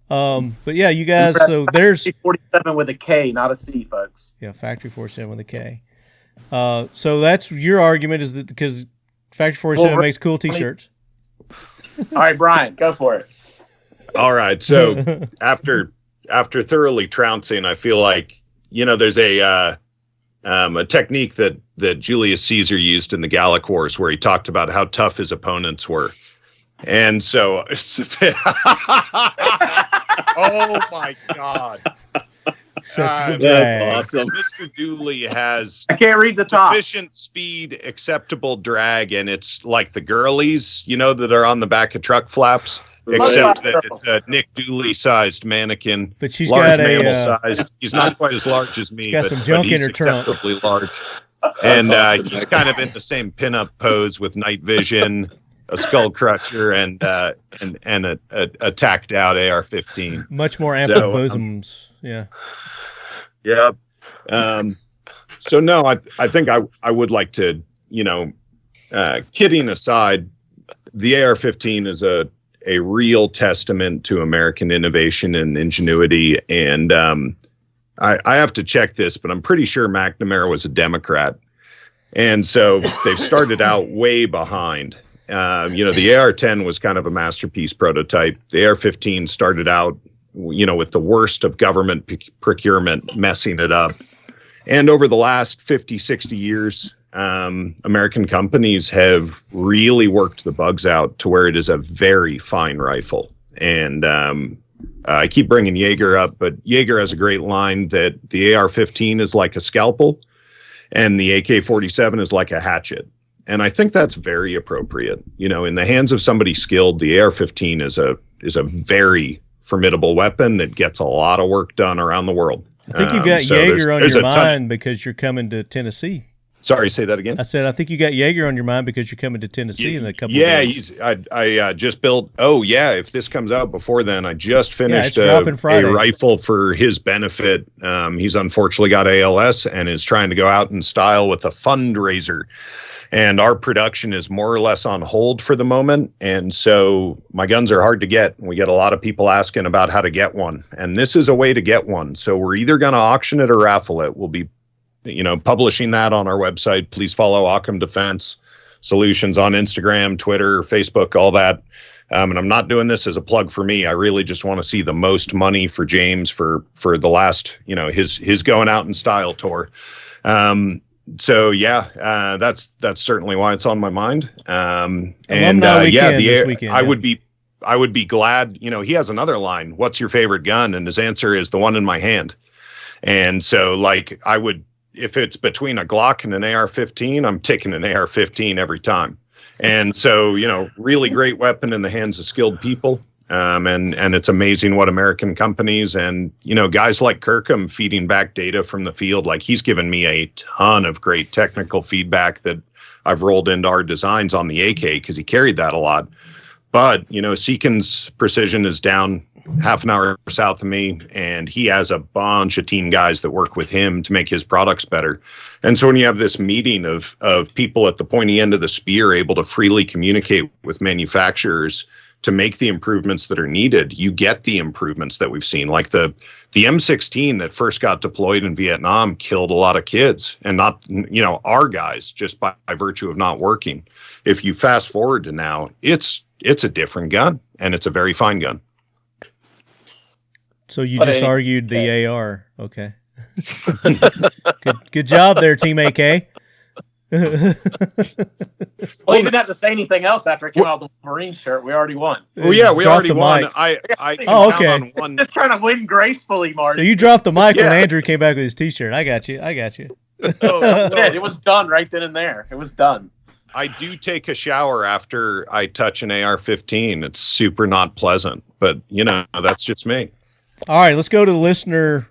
But yeah, you guys. So there's 47 with a K, not a C, folks. Factory 47 with a K. So that's your argument is that because Factory 47 Well, makes cool T-shirts. All right, Brian, go for it. All right. So after thoroughly trouncing, I feel like there's a technique that Julius Caesar used in the Gallic Wars, where he talked about how tough his opponents were, and so. Oh my God! That's awesome. Mr. Dooley has I can't read the top. sufficient speed, acceptable drag, and it's like the girlies, that are on the back of truck flaps. Except that it's a Nick Dooley-sized mannequin, But she's large got a mammal-sized. He's not quite as large as me, got but, some junk but in he's her trunk. acceptably large. And awesome. he's kind of in the same pinup pose with night vision, a skull crusher, and a tacked out AR-15. Much more ample So, bosoms. Yeah. Yeah. So no, I think I would like to, kidding aside, the AR-15 is a real testament to American innovation and ingenuity. And I have to check this, but I'm pretty sure McNamara was a Democrat. And so they've started out way behind. The AR-10 was kind of a masterpiece prototype. The AR-15 started out, with the worst of government procurement messing it up. And over the last 50, 60 years, American companies have really worked the bugs out to where it is a very fine rifle. And I keep bringing Jaeger up, but Jaeger has a great line that the AR-15 is like a scalpel and the AK-47 is like a hatchet. And I think that's very appropriate. In the hands of somebody skilled, the AR-15 is a very formidable weapon that gets a lot of work done around the world. I think you've got Jaeger on your mind because you're coming to Tennessee. Sorry, say that again. I said I think you got Jaeger on your mind because you're coming to Tennessee in a couple of days. Yeah, I just built. Oh yeah, if this comes out before then, I just finished a rifle for his benefit. He's unfortunately got ALS and is trying to go out in style with a fundraiser. And our production is more or less on hold for the moment. And so my guns are hard to get. We get a lot of people asking about how to get one. And this is a way to get one. So we're either going to auction it or raffle it. We'll be, publishing that on our website. Please follow Occam Defense Solutions on Instagram, Twitter, Facebook, all that. And I'm not doing this as a plug for me. I really just want to see the most money for James for the last, his going out in style tour. So yeah, that's certainly why it's on my mind. Weekend, I would be glad. He has another line. What's your favorite gun? And his answer is the one in my hand. And so, if it's between a Glock and an AR-15, I'm taking an AR-15 every time. And so, really great weapon in the hands of skilled people. And it's amazing what American companies and, guys like Kirkham feeding back data from the field. Like, he's given me a ton of great technical feedback that I've rolled into our designs on the AK because he carried that a lot. But, Seekin's Precision is down half an hour south of me, and he has a bunch of team guys that work with him to make his products better. And so when you have this meeting of people at the pointy end of the spear able to freely communicate with manufacturers to make the improvements that are needed, you get the improvements that we've seen. Like the M16 that first got deployed in Vietnam killed a lot of kids, and not, our guys, just by virtue of not working. If you fast forward to now, it's a different gun, and it's a very fine gun. So you just argued the AR. Okay. Good job there, Team AK. Well, you didn't have to say anything else after I came out of the Marine shirt. We already won. Well, yeah, we already won. I okay. On one. Just trying to win gracefully, Marty. So you dropped the mic when Andrew came back with his T-shirt. I got you. It was done right then and there. It was done. I do take a shower after I touch an AR-15. It's super not pleasant, but that's just me. All right, let's go to the listener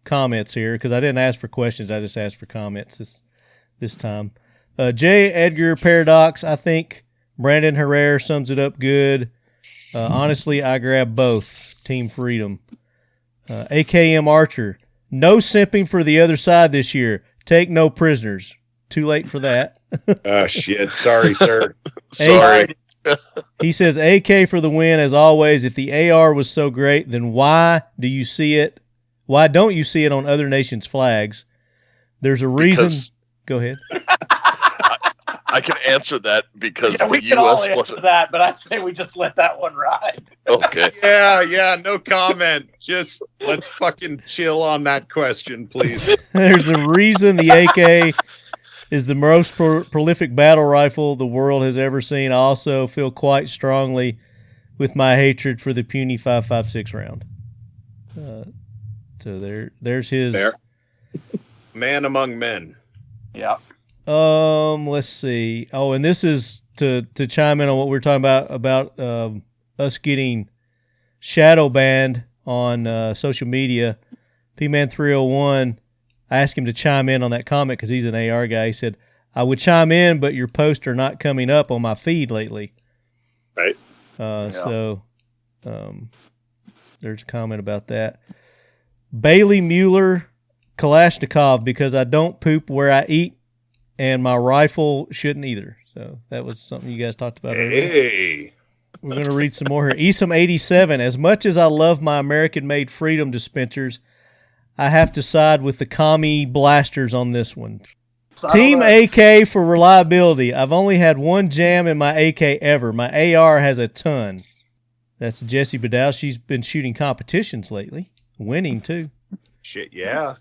comments here because I didn't ask for questions. I just asked for comments this time. J. Edgar Paradox, I think Brandon Herrera sums it up good. Honestly, I grab both. Team Freedom. AKM Archer, no simping for the other side this year. Take no prisoners. Too late for that. Shit. Sorry, sir. Sorry. He says, AK for the win, as always. If the AR was so great, then why don't you see it on other nations' flags? There's a reason. Go ahead. I can answer that because the U.S. wasn't that, but I'd say we just let that one ride. Okay. Yeah, no comment. Just let's fucking chill on that question, please. There's a reason the AK is the most prolific battle rifle the world has ever seen. I also feel quite strongly with my hatred for the puny 5.56 round. So there's his man among men. Yeah. Let's see. Oh, and this is to chime in on what we're talking about us getting shadow banned on social media. P-Man 301. I asked him to chime in on that comment because he's an AR guy. He said, I would chime in, but your posts are not coming up on my feed lately. Right. So there's a comment about that. Bailey Mueller Kalashnikov, because I don't poop where I eat, and my rifle shouldn't either. So that was something you guys talked about earlier. Hey. We're going to read some more here. Esom87, as much as I love my American-made Freedom dispensers, I have to side with the commie blasters on this one. Team AK for reliability. I've only had one jam in my AK ever. My AR has a ton. That's Jesse Bedell. She's been shooting competitions lately. Winning, too. Shit, yeah.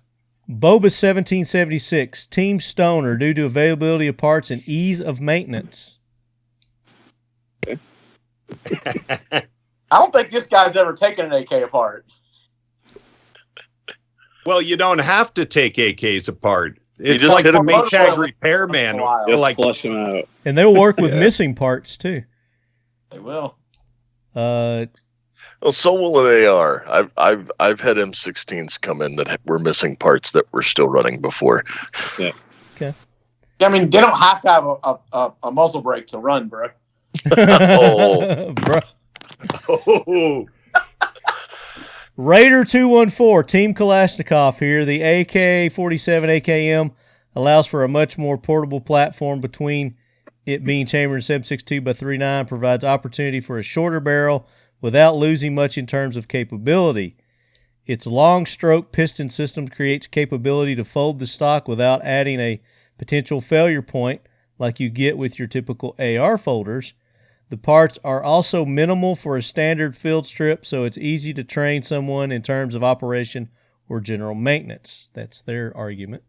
Boba1776. Team Stoner due to availability of parts and ease of maintenance. I don't think this guy's ever taken an AK apart. Well, you don't have to take AKs apart. It's just like hit the 'em Maytag repairman. Just Like, flush them out. And they'll work with missing parts, too. They will. Well, so will an AR. I've had M16s come in that were missing parts that were still running before. Yeah. Okay. I mean, they don't have to have a muzzle brake to run, bro. Oh. Bro. Oh, Raider 214, Team Kalashnikov here. The AK-47 AKM allows for a much more portable platform between it being chambered in 7.62x39, provides opportunity for a shorter barrel without losing much in terms of capability. Its long stroke piston system creates capability to fold the stock without adding a potential failure point like you get with your typical AR folders. The parts are also minimal for a standard field strip, so it's easy to train someone in terms of operation or general maintenance. That's their argument.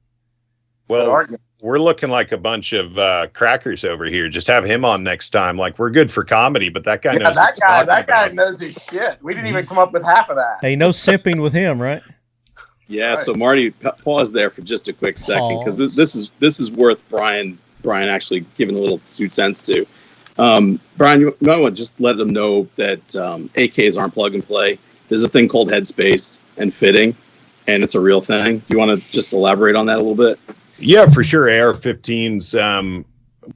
well, we're looking like a bunch of crackers over here. Just have him on next time. Like, we're good for comedy, but that guy knows. That guy knows his shit. We didn't even come up with half of that. Hey, no simping with him, right? Yeah. So Marty, pause there for just a quick second, because this is worth Brian actually giving a little 2 cents to. Brian, you might want to just let them know that AKs aren't plug and play. There's a thing called headspace and fitting, and it's a real thing. Do you want to just elaborate on that a little bit? Yeah, for sure. AR-15s,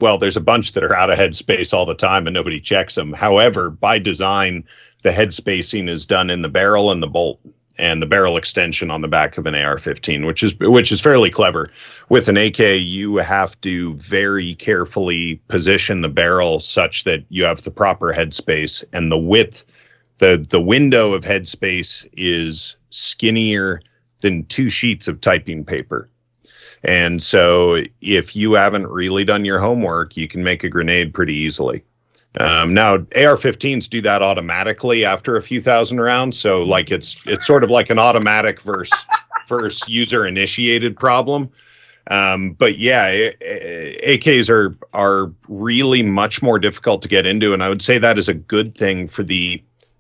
well, there's a bunch that are out of headspace all the time and nobody checks them. However, by design, the head spacing is done in the barrel and the bolt and the barrel extension on the back of an AR-15, which is fairly clever. With an AK, you have to very carefully position the barrel such that you have the proper headspace, and the width, the window of headspace is skinnier than 2 sheets of typing paper. And so if you haven't really done your homework, you can make a grenade pretty easily. Now, AR-15s do that automatically after a few thousand rounds. So like it's sort of like an automatic versus user initiated problem. But yeah, AKs are really much more difficult to get into. And I would say that is a good thing for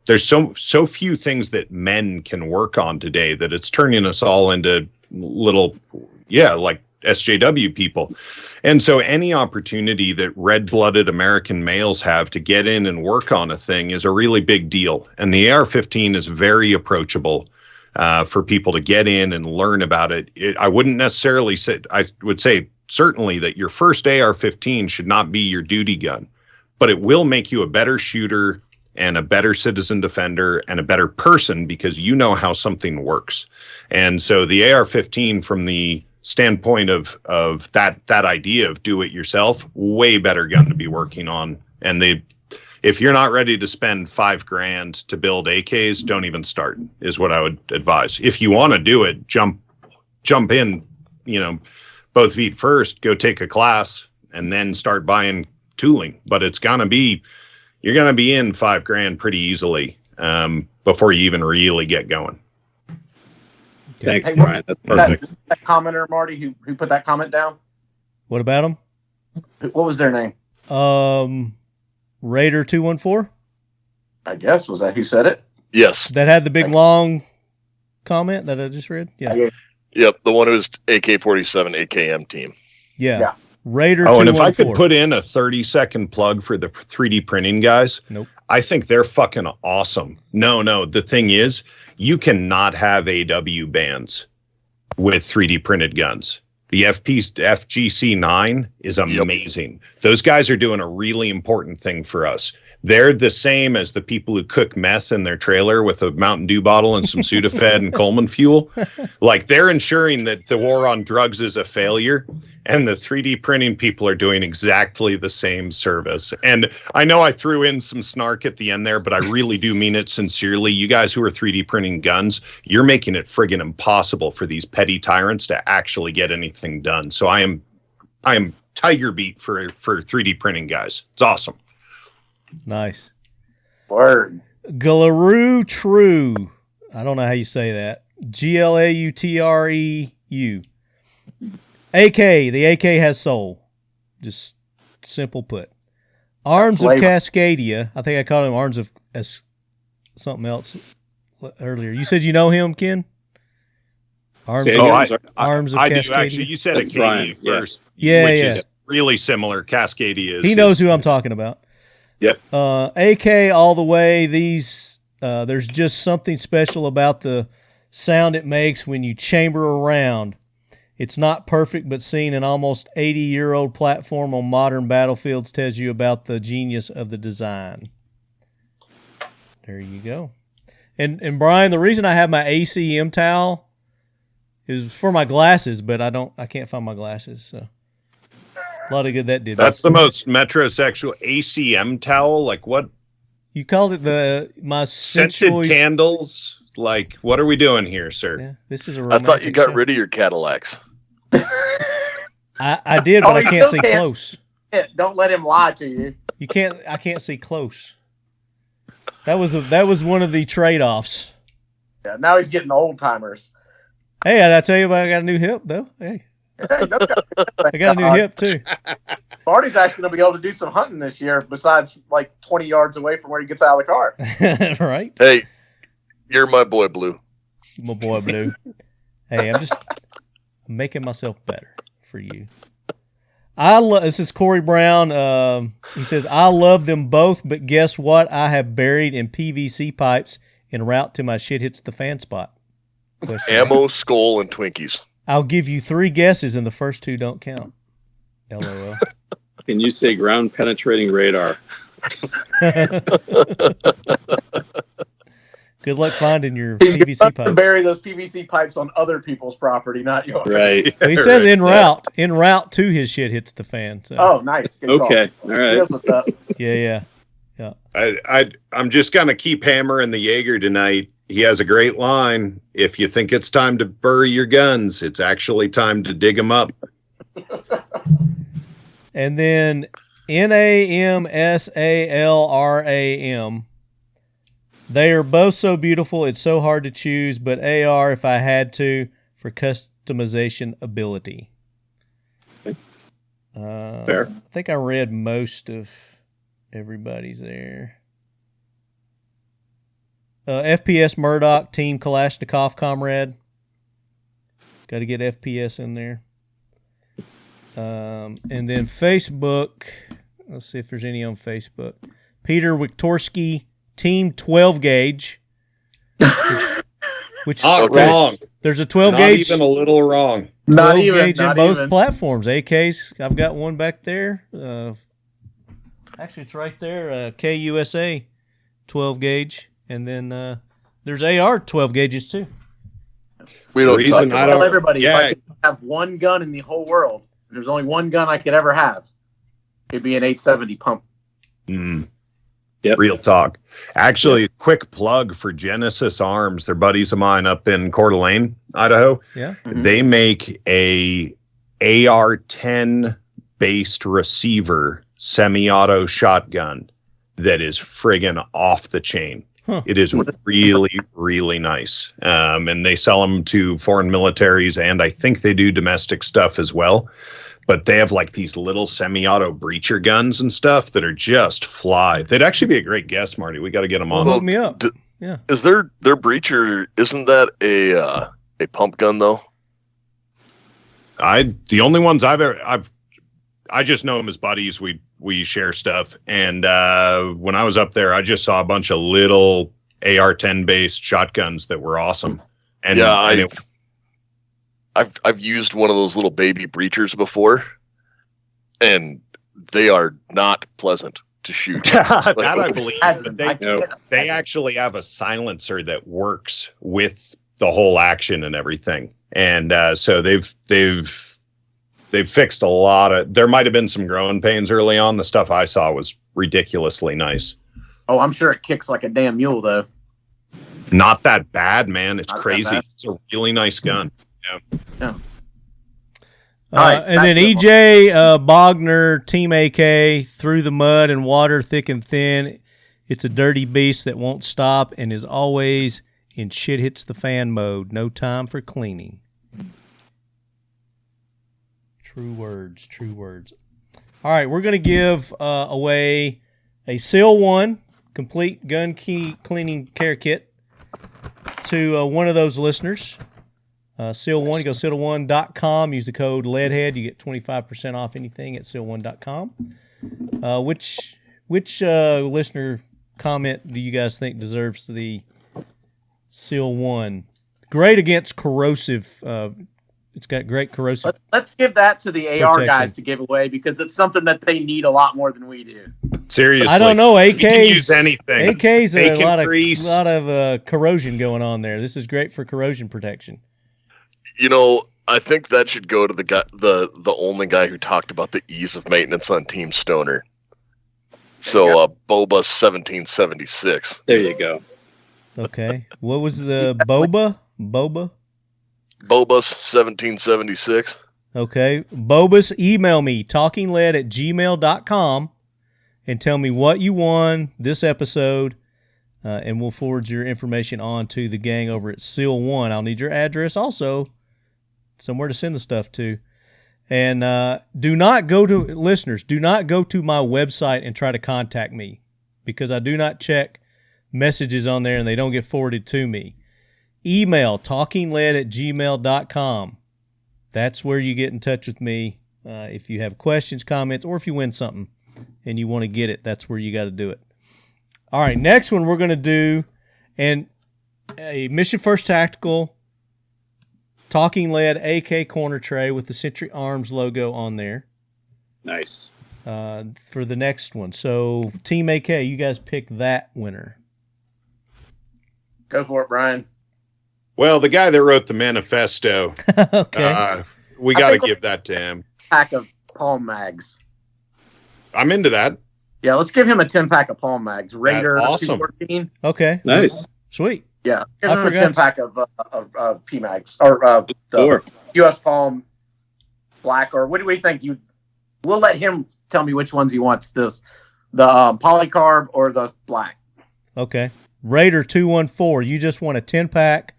there's so few things that men can work on today that it's turning us all into little, like SJW people. And so any opportunity that red-blooded American males have to get in and work on a thing is a really big deal. And the AR-15 is very approachable for people to get in and learn about it. I wouldn't necessarily say, I would say certainly that your first AR-15 should not be your duty gun, but it will make you a better shooter and a better citizen defender and a better person because you know how something works. And so the AR-15, from the standpoint of that idea of do it yourself, way better gun to be working on. And if you're not ready to spend $5,000 to build AKs, don't even start, is what I would advise. If you want to do it, jump in, both feet first, go take a class, and then start buying tooling. But you're gonna be in $5,000 pretty easily before you even really get going. Thanks, Brian. That's perfect. That commenter, Marty, who put that comment down? What about him? What was their name? Raider 214. I guess, was that who said it? Yes. That had the big long comment that I just read. Yeah. Yep. The one who's AK-47 AKM team. Yeah. Raider 214. Oh, and if I could put in a 30-second plug for the 3D printing guys, nope. I think they're fucking awesome. No. The thing is, you cannot have AW bands with 3D printed guns. The FGC9 is amazing. Yep. Those guys are doing a really important thing for us. They're the same as the people who cook meth in their trailer with a Mountain Dew bottle and some Sudafed and Coleman fuel. Like, they're ensuring that the war on drugs is a failure, and the 3D printing people are doing exactly the same service. And I know I threw in some snark at the end there, but I really do mean it sincerely. You guys who are 3D printing guns, you're making it friggin' impossible for these petty tyrants to actually get anything done. So I am tiger beat for 3D printing guys. It's awesome. Nice. Word. Galaroo True. I don't know how you say that. GLAUTREU. AK. The AK has soul. Just simple put. Arms of Cascadia. I think I called him Arms of something else earlier. You said you know him, Ken? Arms of Cascadia. Do actually. You said Acadia first. Yeah. Which is really similar. Cascadia is. He knows who I'm talking about. Yep. AK all the way. These There's just something special about the sound it makes when you chamber a round. It's not perfect, but seeing an almost 80-year-old platform on modern battlefields tells you about the genius of the design. There you go. And Brian, the reason I have my ACM towel is for my glasses, but I can't find my glasses. So a lot of good that did. That's the most metrosexual ACM towel. Like what? You called it my scented candles. Like what are we doing here, sir? Yeah, this is a. I thought you got rid of your Cadillacs. I did, but I can't see close. Don't let him lie to you. I can't see close. That was one of the trade-offs. Yeah, now he's getting old timers. Hey, I tell you, I got a new hip though. Hey, I got a new hip too. Marty's actually gonna be able to do some hunting this year. Besides, like 20 yards away from where he gets out of the car. Right. Hey, you're my boy, Blue. My boy, Blue. Hey, I'm just making myself better for you. This is Corey Brown. He says, I love them both, but guess what? I have buried in PVC pipes en route to my shit hits the fan spot. Ammo, skull, and Twinkies. I'll give you 3 guesses, and the first 2 don't count. LOL. Can you say ground penetrating radar? Good luck finding your PVC pipes. Bury those PVC pipes on other people's property, not yours. Right. Well, he says en route to his shit hits the fan. So. Oh, nice. Good okay. Call. All right. Yeah. I'm just gonna keep hammering the Jaeger tonight. He has a great line. If you think it's time to bury your guns, it's actually time to dig them up. And then NAMSALRAM. They are both so beautiful, it's so hard to choose, but AR if I had to for customization ability. Fair. I think I read most of everybody's there. FPS Murdoch, Team Kalashnikov, comrade. Got to get FPS in there. And then Facebook. Let's see if there's any on Facebook. Peter Wiktorski, Team 12 gauge. Which wrong. There's a 12 not gauge. Not even a little wrong. 12 gauge in both platforms. AKs. I've got one back there. Actually, it's right there. KUSA 12 gauge. And then there's AR 12 gauges too. We don't tell everybody if I could have one gun in the whole world. There's only one gun I could ever have. It'd be an 870 pump. Yep. Real talk. Actually, quick plug for Genesis Arms. They're buddies of mine up in Coeur d'Alene, Idaho. Yeah. Mm-hmm. They make a AR-10 based receiver semi-auto shotgun that is friggin' off the chain. Huh. It is really, really nice. And they sell them to foreign militaries, and I think they do domestic stuff as well. But they have like these little semi-auto breacher guns and stuff that are just fly. They'd actually be a great guest, Marty. We got to get them on. Hook me up. Yeah. Is their breacher? Isn't that a pump gun though? The only ones I just know them as buddies. We share stuff, and when I was up there, I just saw a bunch of little AR-10 based shotguns that were awesome. And yeah, I've used one of those little baby breachers before, and they are not pleasant to shoot. That I believe. They actually have a silencer that works with the whole action and everything, and so they've fixed a lot of. There might have been some growing pains early on. The stuff I saw was ridiculously nice. Oh, I'm sure it kicks like a damn mule, though. Not that bad, man. It's not crazy. It's a really nice gun. Yeah. And then EJ Bogner, Team AK, through the mud and water, thick and thin. It's a dirty beast that won't stop and is always in shit hits the fan mode. No time for cleaning. True words. True words. All right, we're going to give away a Seal 1 complete gun key cleaning care kit to one of those listeners. Seal 1, you go seal1.com, use the code LEADHEAD, you get 25% off anything at seal1.com. Which listener comment do you guys think deserves the Seal 1? Great against corrosive. It's got great corrosive. Let's give that to the AR protection. guys to give away because it's something that they need a lot more than we do. Seriously, I don't know. You can use anything. AKs are a Bacon lot of corrosion going on there. This is great for corrosion protection. You know, I think that should go to the guy, the only guy who talked about the ease of maintenance on Team Stoner. So, Boba 1776. There you go. Okay. What was the Boba? Bobus 1776. Okay. Bobus, email me, talkinglead@gmail.com, and tell me what you won this episode, and we'll forward your information on to the gang over at Seal 1. I'll need your address also, somewhere to send the stuff to. And listeners, do not go to my website and try to contact me, because I do not check messages on there and they don't get forwarded to me. Email talkinglead@gmail.com. That's where you get in touch with me. If you have questions, comments, or if you win something and you want to get it, that's where you got to do it. All right, next one we're going to do a Mission First Tactical Talking Lead AK Corner tray with the Century Arms logo on there. Nice. For the next one. So, Team AK, you guys pick that winner. Go for it, Brian. Well, the guy that wrote the manifesto, Okay. we got to give that to him. Pack of palm mags. I'm into that. Yeah, let's give him a 10-pack of palm mags. Raider awesome. 214. Okay. Nice. Sweet. Yeah, give I him a forgot 10-pack of P mags or the Sure. US Palm Black. Or what do we think? We'll let him tell me which ones he wants. The polycarb or the black. Okay. Raider 214, you just want a 10-pack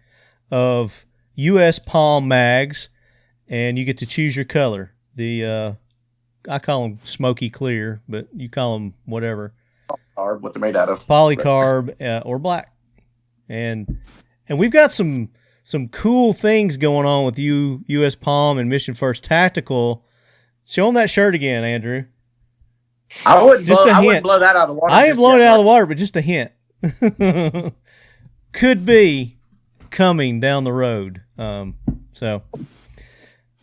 of US Palm mags, and you get to choose your color. I call them smoky clear, but you call them whatever. Or what they're made out of. Polycarb or black. And we've got some cool things going on with US Palm and Mission First Tactical. Show them that shirt again, Andrew. I wouldn't Just blow, a I hint. wouldn't blow that out of the water. I ain't blowing it out of the water, but just a hint. Could be coming down the road. All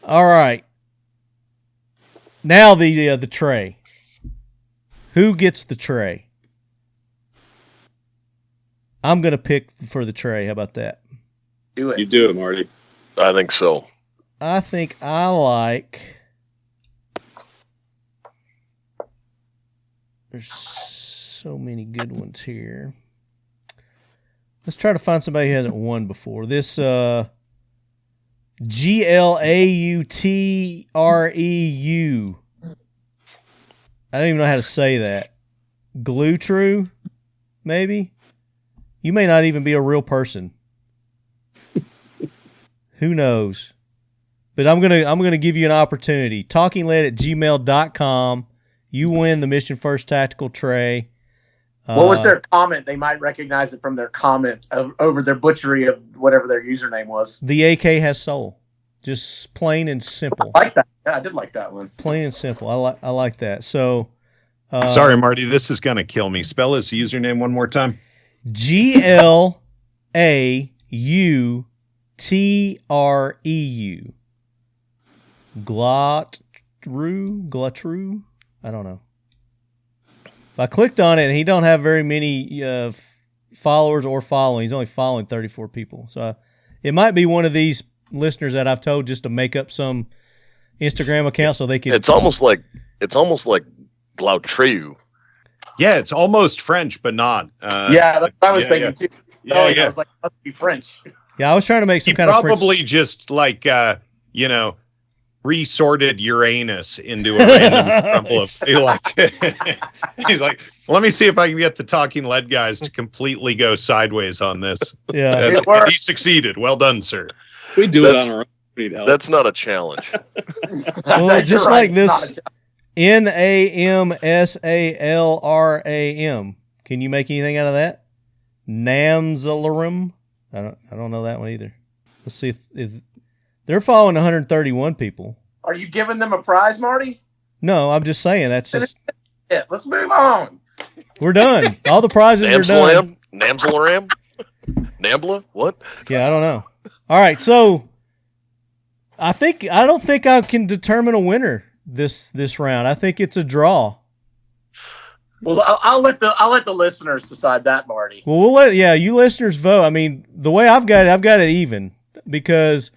right. Now the tray. Who gets the tray? I'm going to pick for the tray. How about that? Do it. You do it, Marty. I think so. I think I like... There's so many good ones here. Let's try to find somebody who hasn't won before. This GLAUTREU. I don't even know how to say that. Glue True, maybe? You may not even be a real person. Who knows? But I'm gonna give you an opportunity. TalkingLead@gmail.com. You win the Mission First Tactical tray. What was their comment? They might recognize it from their comment over their butchery of whatever their username was. The AK has soul. Just plain and simple. I like that. Yeah, I did like that one. Plain and simple. I like that. So, Sorry, Marty, this is going to kill me. Spell his username one more time. GLAUTREU. Glotru? I don't know. I clicked on it, and he don't have very many followers or following. He's only following 34 people. So it might be one of these listeners that I've told just to make up some Instagram account so they can. It's almost like Glautreu. Yeah, it's almost French, but not. Yeah, that's what I was thinking too. Yeah, I was like, must be French. Yeah, I was trying to make some kind of probably French... just like resorted Uranus into a random crumple of he's like, let me see if I can get the Talking Lead guys to completely go sideways on this. Yeah, and he succeeded. Well done, sir. We do it on our own. That's not a challenge. well, just right, like this NAMSALRAM. Can you make anything out of that? Namsalarum? I don't know that one either. Let's see if they're following 131 people. Are you giving them a prize, Marty? No, I'm just saying that's just... Yeah, let's move on. We're done. All the prizes are done. Namsalaram? Nambla? What? Yeah, I don't know. All right, so I don't think I can determine a winner this round. I think it's a draw. Well, I'll let the listeners decide that, Marty. Well, we'll let you listeners vote. I mean, the way I've got it even because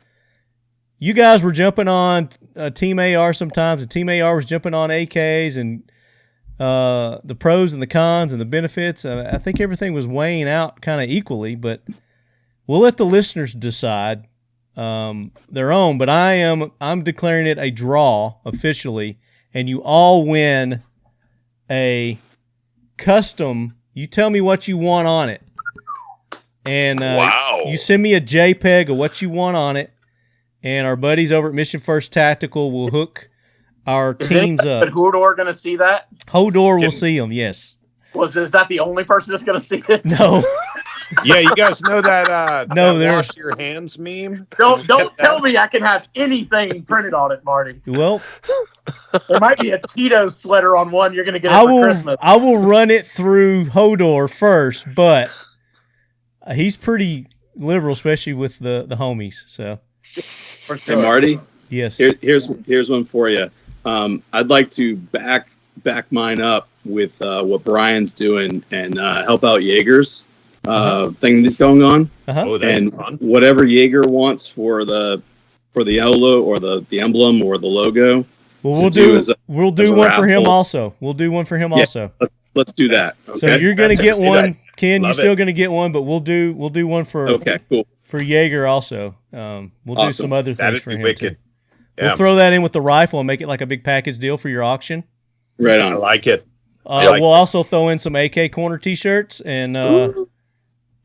you guys were jumping on Team AR sometimes, and Team AR was jumping on AKs and the pros and the cons and the benefits. I think everything was weighing out kind of equally, but we'll let the listeners decide their own. But I'm declaring it a draw officially, and you all win a custom. You tell me what you want on it, and you send me a JPEG of what you want on it, and our buddies over at Mission First Tactical will hook our teams up. But Hodor going to see that? Hodor will see them. Yes. Is that the only person that's going to see it? No. Yeah, you guys know that no, that wash your hands meme? Don't tell me I can have anything printed on it, Marty. Well, there might be a Tito's sweater on one. You're going to get it for Christmas. I will run it through Hodor first, but he's pretty liberal, especially with the homies. So, for sure. Hey, Marty. Yes. Here's one for you. I'd like to back mine up with what Brian's doing and help out Jaeger's thing that's going on. Oh, and fun. whatever Jaeger wants for the Elo or the emblem or the logo. Well, we'll do one for him also. We'll do one for him also. Let's do that. Okay? So you're going to get one, Ken. Love you're still going to get one, but we'll do one for cool. for Jaeger also. We'll do some other things for him wicked. too. Yeah. We'll throw that in with the rifle and make it like a big package deal for your auction. Right on. I like it. We'll also throw in some AK Corner T-shirts and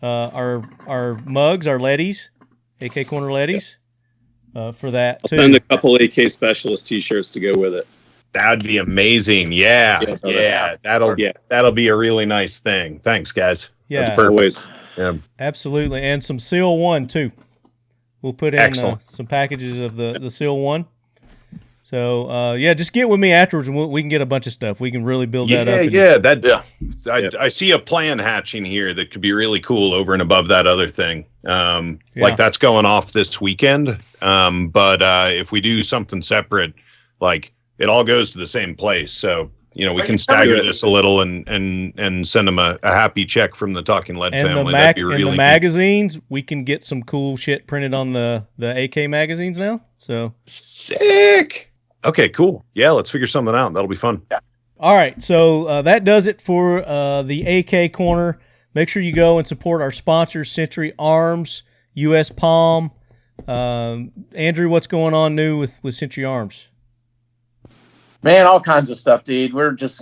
our mugs, our leadies, AK Corner leadies, for that too. I'll send a couple AK Specialist T-shirts to go with it. That'd be amazing. Yeah. That'll be a really nice thing. Thanks, guys. Yeah, that's perfect. Yeah, absolutely, and some Seal 1 too. We'll put in some packages of the Seal 1. So, just get with me afterwards, and we can get a bunch of stuff. We can really build that up. I see a plan hatching here that could be really cool over and above that other thing. Like that's going off this weekend. But if we do something separate, like it all goes to the same place. So, we can stagger this a little and send them a happy check from the Talking Lead family. That'd be really the magazines, we can get some cool shit printed on the AK magazines now. So sick. Okay, cool. Yeah, let's figure something out. That'll be fun. Yeah. All right, so that does it for the AK Corner. Make sure you go and support our sponsors, Century Arms, U.S. Palm. Andrew, what's going on new with Century Arms? Man, all kinds of stuff, dude. We're just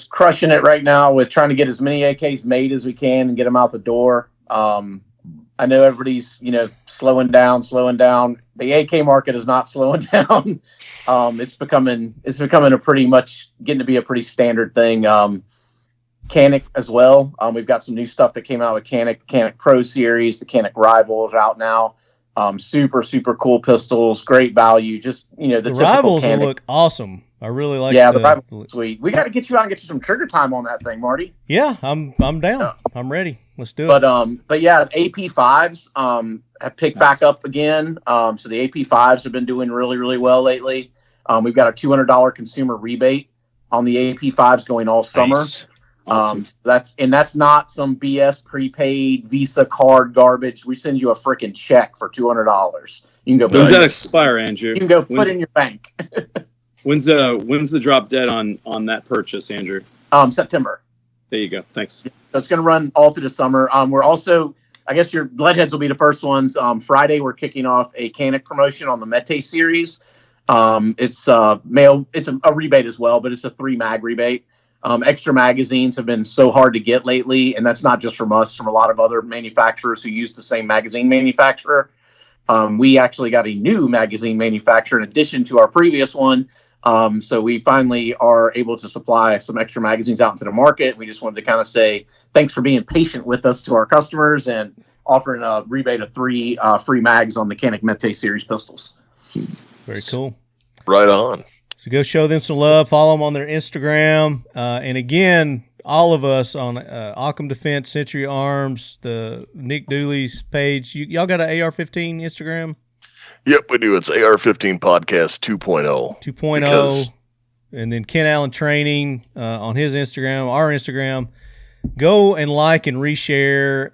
crushing it right now with trying to get as many AKs made as we can and get them out the door. I know everybody's, slowing down. The AK market is not slowing down. It's becoming getting to be a pretty standard thing. Canik as well. We've got some new stuff that came out with Canik, the Canik Pro series, the Canik Rivals out now. Super, super cool pistols, great value. Just, the Rivals Canik. Will look awesome. I really like the Rivals. Sweet. We got to get you out and get you some trigger time on that thing, Marty. Yeah, I'm down. Yeah. I'm ready. Let's do it. But yeah, AP5s have picked back up again. So the AP5s have been doing really, really well lately. We've got a $200 consumer rebate on the AP5s going all summer. Nice. Awesome. That's not some BS prepaid Visa card garbage. We send you a freaking check for $200. You can go. When's that expire, Andrew? You can go put in your bank. When's the drop dead on that purchase, Andrew? September. There you go. Thanks. So it's going to run all through the summer. We're also, I guess your Leadheads will be the first ones. Friday we're kicking off a Canik promotion on the Mete series. It's a rebate as well, but it's a 3-mag rebate. Extra magazines have been so hard to get lately, and that's not just from us, from a lot of other manufacturers who use the same magazine manufacturer. We actually got a new magazine manufacturer in addition to our previous one. So we finally are able to supply some extra magazines out into the market. We just wanted to kind of say thanks for being patient with us to our customers and offering a rebate of 3 free mags on the Canik Mete series pistols. Very cool. Right on. So go show them some love. Follow them on their Instagram. And again, all of us on Occam Defense, Century Arms, the Nick Dooley's page. Y'all got an AR-15 Instagram? Yep, we do. It's AR-15 Podcast 2.0. 2.0. And then Ken Allen Training on his Instagram, our Instagram. Go and like and reshare,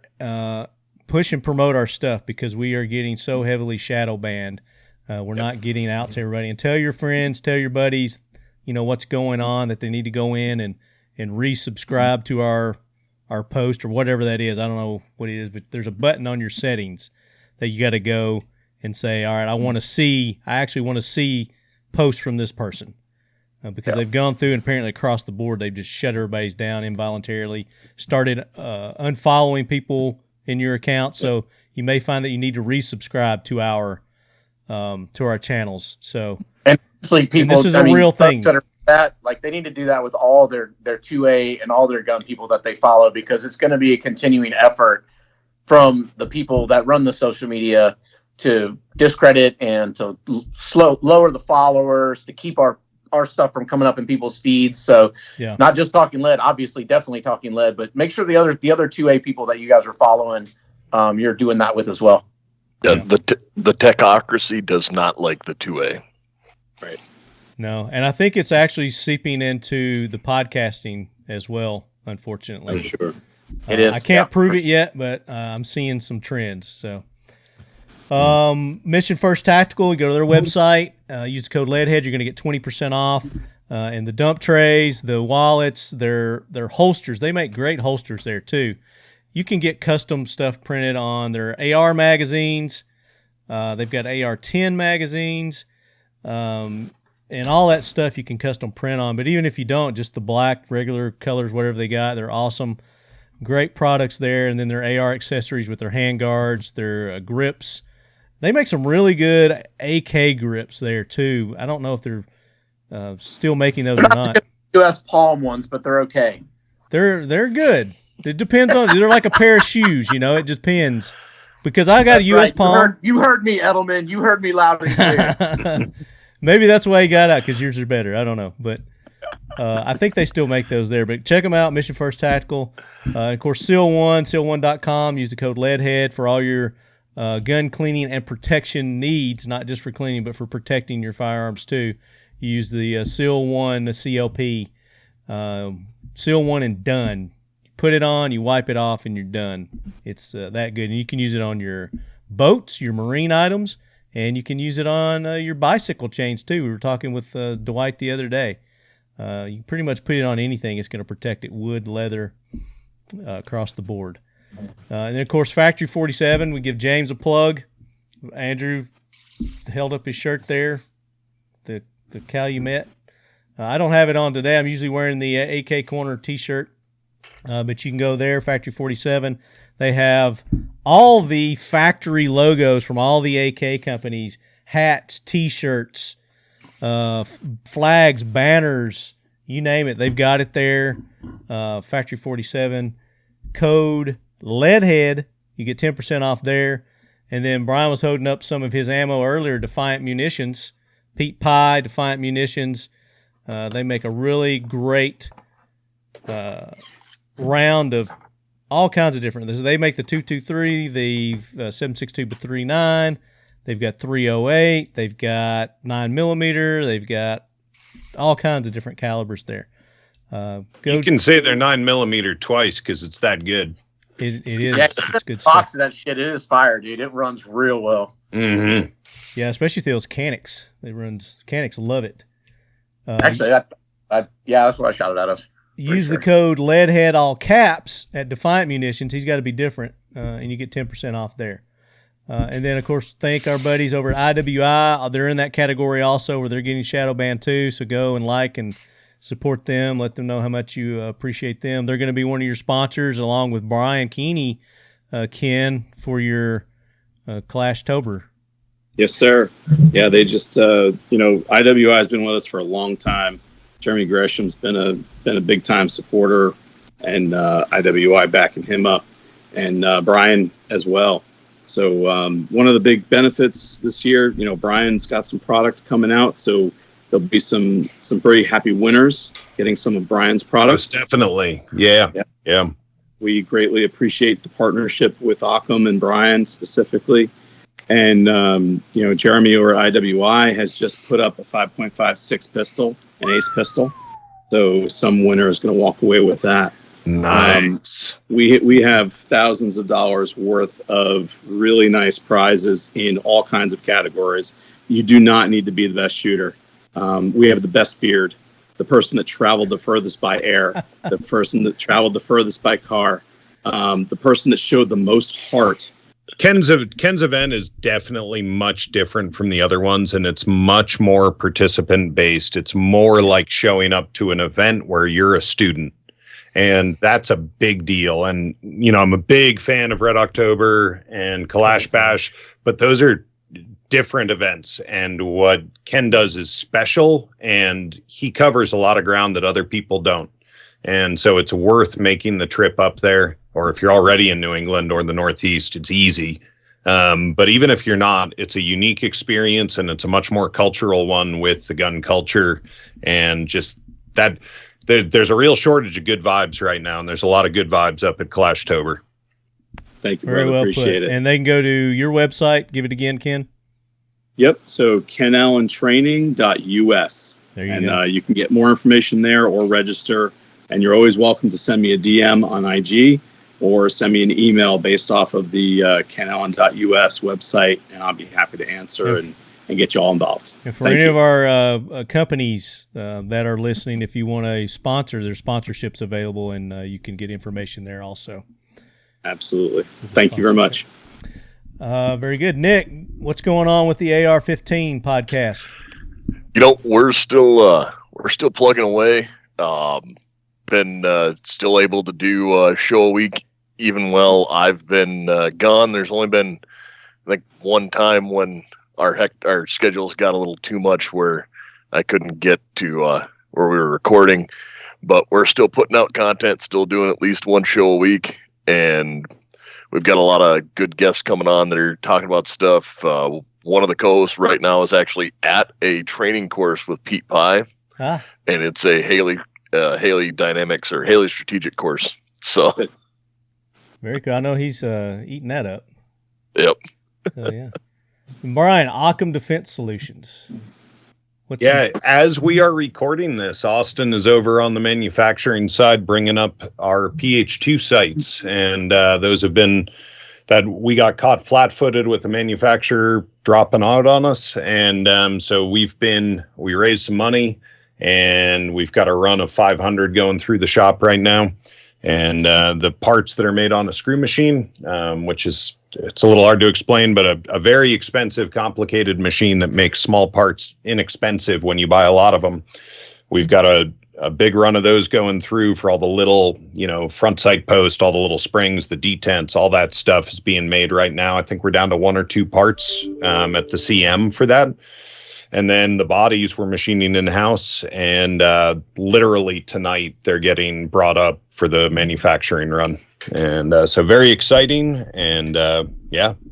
push and promote our stuff because we are getting so heavily shadow banned. We're not getting out to everybody. And tell your friends, tell your buddies, what's going on, that they need to go in and resubscribe to our post or whatever that is. I don't know what it is, but there's a button on your settings that you got to go and say, all right, I actually want to see posts from this person. Because they've gone through and apparently across the board, they've just shut everybody's down involuntarily, started unfollowing people in your account. So you may find that you need to resubscribe to our channels. So and honestly, people, this is a real thing. They need to do that with all their 2A and all their gun people that they follow, because it's going to be a continuing effort from the people that run the social media to discredit and to lower the followers, to keep our stuff from coming up in people's feeds. So not just Talking Lead, obviously, definitely Talking Lead, but make sure the other 2A people that you guys are following, you're doing that with as well. Yeah, the techocracy does not like the 2A. Right. No, and I think it's actually seeping into the podcasting as well, unfortunately. I'm sure. It is. I can't prove it yet, but I'm seeing some trends. So Mission First Tactical, you go to their website, use the code LEADHEAD, you're going to get 20% off. And the dump trays, the wallets, their holsters, they make great holsters there too. You can get custom stuff printed on their AR magazines. They've got AR-10 magazines, and all that stuff you can custom print on. But even if you don't, just the black, regular colors, whatever they got, they're awesome. Great products there. And then their AR accessories with their hand guards, their grips. They make some really good AK grips there too. I don't know if they're still making those or not. U.S. Palm ones, but they're okay. They're good. It depends on. They're like a pair of shoes, it just depends. Because I got a U.S. Palm. You heard me, Edelman. You heard me loud and clear. Maybe that's why you got out, because yours are better. I don't know, but I think they still make those there. But check them out, Mission First Tactical. Of course, seal1.com. Use the code LEADHEAD for all your gun cleaning and protection needs, not just for cleaning, but for protecting your firearms too. You use the Seal 1, the CLP, Seal 1 and done. You put it on, you wipe it off, and you're done. It's that good. And you can use it on your boats, your marine items, and you can use it on your bicycle chains too. We were talking with Dwight the other day. You can pretty much put it on anything. It's going to protect it, wood, leather, across the board. And then, of course, Factory 47, we give James a plug. Andrew held up his shirt there, the Calumet. I don't have it on today. I'm usually wearing the AK KONRER t-shirt, but you can go there, Factory 47. They have all the factory logos from all the AK companies, hats, t-shirts, flags, banners, you name it. They've got it there, Factory 47. Code LEADHEAD, you get 10% off there. And then Brian was holding up some of his ammo earlier, Defiant Munitions, Pete Pye, Defiant Munitions. They make a really great round of all kinds of different. They make the 223, the 7.62 by 3.9. They've got 308. They've got 9mm. They've got all kinds of different calibers there. You can say they're 9mm twice because it's that good. It is. Yeah, it's good box stuff. of that shit. It is fire, dude. It runs real well. Mm-hmm. Yeah, especially those Canics. Canics love it. Actually, that's what I shot it out of. Use the code LEADHEAD all caps at Defiant Munitions. He's got to be different, and you get 10% off there. And then, of course, thank our buddies over at IWI. They're in that category also where they're getting shadow banned too. So go and like and support them. Let them know how much you appreciate them. They're going to be one of your sponsors along with Brian Keeney, Ken, for your Kalashtober. Yes, sir. Yeah, they just, IWI has been with us for a long time. Jeremy Gresham's been a big time supporter, and IWI backing him up, and Brian as well. So one of the big benefits this year, Brian's got some product coming out, so there'll be some pretty happy winners getting some of Brian's products. Most definitely. Yeah. We greatly appreciate the partnership with Occam and Brian specifically. And, Jeremy over IWI has just put up a 5.56 pistol, an ace pistol. So some winner is going to walk away with that. Nice. We have thousands of dollars worth of really nice prizes in all kinds of categories. You do not need to be the best shooter. We have the best beard, the person that traveled the furthest by air, the person that traveled the furthest by car, the person that showed the most heart. Ken's event is definitely much different from the other ones, and it's much more participant based. It's more like showing up to an event where you're a student. And that's a big deal. And, I'm a big fan of Red October and Kalash Bash, but those are different events. And what Ken does is special, and he covers a lot of ground that other people don't. And so it's worth making the trip up there. Or if you're already in New England or the Northeast, it's easy. But even if you're not, it's a unique experience, and it's a much more cultural one with the gun culture and just that. There's a real shortage of good vibes right now, and there's a lot of good vibes up at Kalashtober. Thank you, very brother. well Appreciate put. it. And they can go to your website. Give it again, Ken. Yep. So kenallentraining.us. There you go. You can get more information there or register. And you're always welcome to send me a DM on IG or send me an email based off of the kenallen.us website, and I'll be happy to answer and get you all involved. And for any of our companies that are listening, if you want a sponsor, there's sponsorships available, and you can get information there also. Absolutely. Thank you very much. Very good. Nick, what's going on with the AR-15 podcast? We're still plugging away. Been still able to do a show a week, even while I've been gone. There's only been, I think, one time when our schedules got a little too much where I couldn't get to where we were recording, but we're still putting out content, still doing at least one show a week, and we've got a lot of good guests coming on that are talking about stuff. One of the co-hosts right now is actually at a training course with Pete Pye, and it's a Haley Dynamics or Haley Strategic course. So very cool. I know he's eating that up. Yep. Yeah. Brian, Occam Defense Solutions. As we are recording this, Austin is over on the manufacturing side bringing up our PH2 sights, and those have been that we got caught flat-footed with the manufacturer dropping out on us, and so we raised some money, and we've got a run of 500 going through the shop right now, and the parts that are made on a screw machine, which is, it's a little hard to explain, but a very expensive, complicated machine that makes small parts inexpensive when you buy a lot of them. We've got a big run of those going through for all the little, front sight post, all the little springs, the detents, all that stuff is being made right now. I think we're down to 1 or 2 parts at the CM for that. And then the bodies we're machining in-house, and literally tonight they're getting brought up for the manufacturing run. And so very exciting, and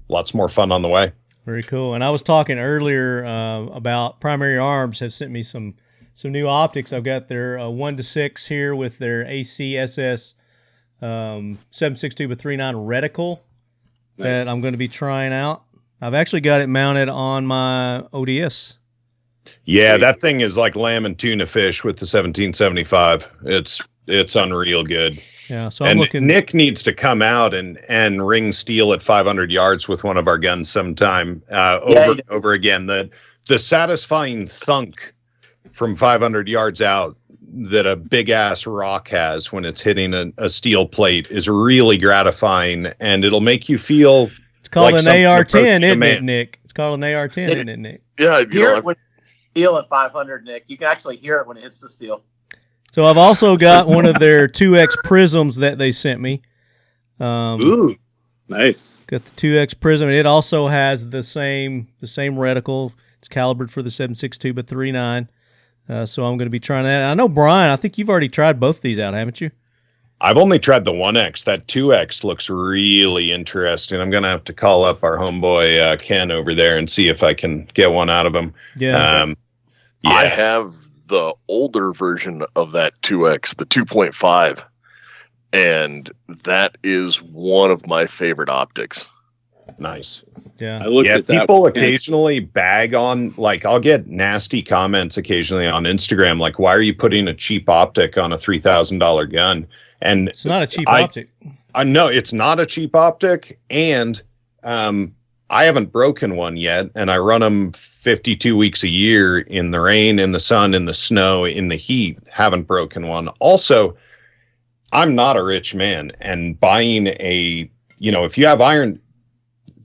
lots more fun on the way. Very cool. And I was talking earlier about Primary Arms have sent me some new optics. I've got their 1-6 here with their ACSS 7.62 by 3.9 reticle that I'm going to be trying out. I've actually got it mounted on my ODS. Yeah, that thing is like lamb and tuna fish with the 1775. It's unreal good. Yeah, so I'm looking. Nick needs to come out and ring steel at 500 yards with one of our guns sometime over again. The satisfying thunk from 500 yards out that a big ass rock has when it's hitting a steel plate is really gratifying, and it'll make you feel. It's called like an AR-10, isn't it, Nick? It's called an AR-10, isn't it, Nick? Yeah, steel at 500, Nick. You can actually hear it when it hits the steel. So I've also got one of their 2X prisms that they sent me. Ooh, nice. Got the 2X prism, and it also has the same reticle. It's calibered for the 7.62 by 3.9. So I'm going to be trying that. I know, Brian, I think you've already tried both these out, haven't you? I've only tried the 1X. That 2X looks really interesting. I'm going to have to call up our homeboy Ken over there and see if I can get one out of him. Yeah. I have the older version of that 2X, the 2.5, and that is one of my favorite optics. Nice. Yeah. I looked at that. People occasionally bag on, like, I'll get nasty comments occasionally on Instagram, like, why are you putting a cheap optic on a $3,000 gun? And It's not a cheap optic. I know it's not a cheap optic, and I haven't broken one yet, and I run them 52 weeks a year in the rain, in the sun, in the snow, in the heat. Haven't broken one. Also, I'm not a rich man, and buying if you have iron,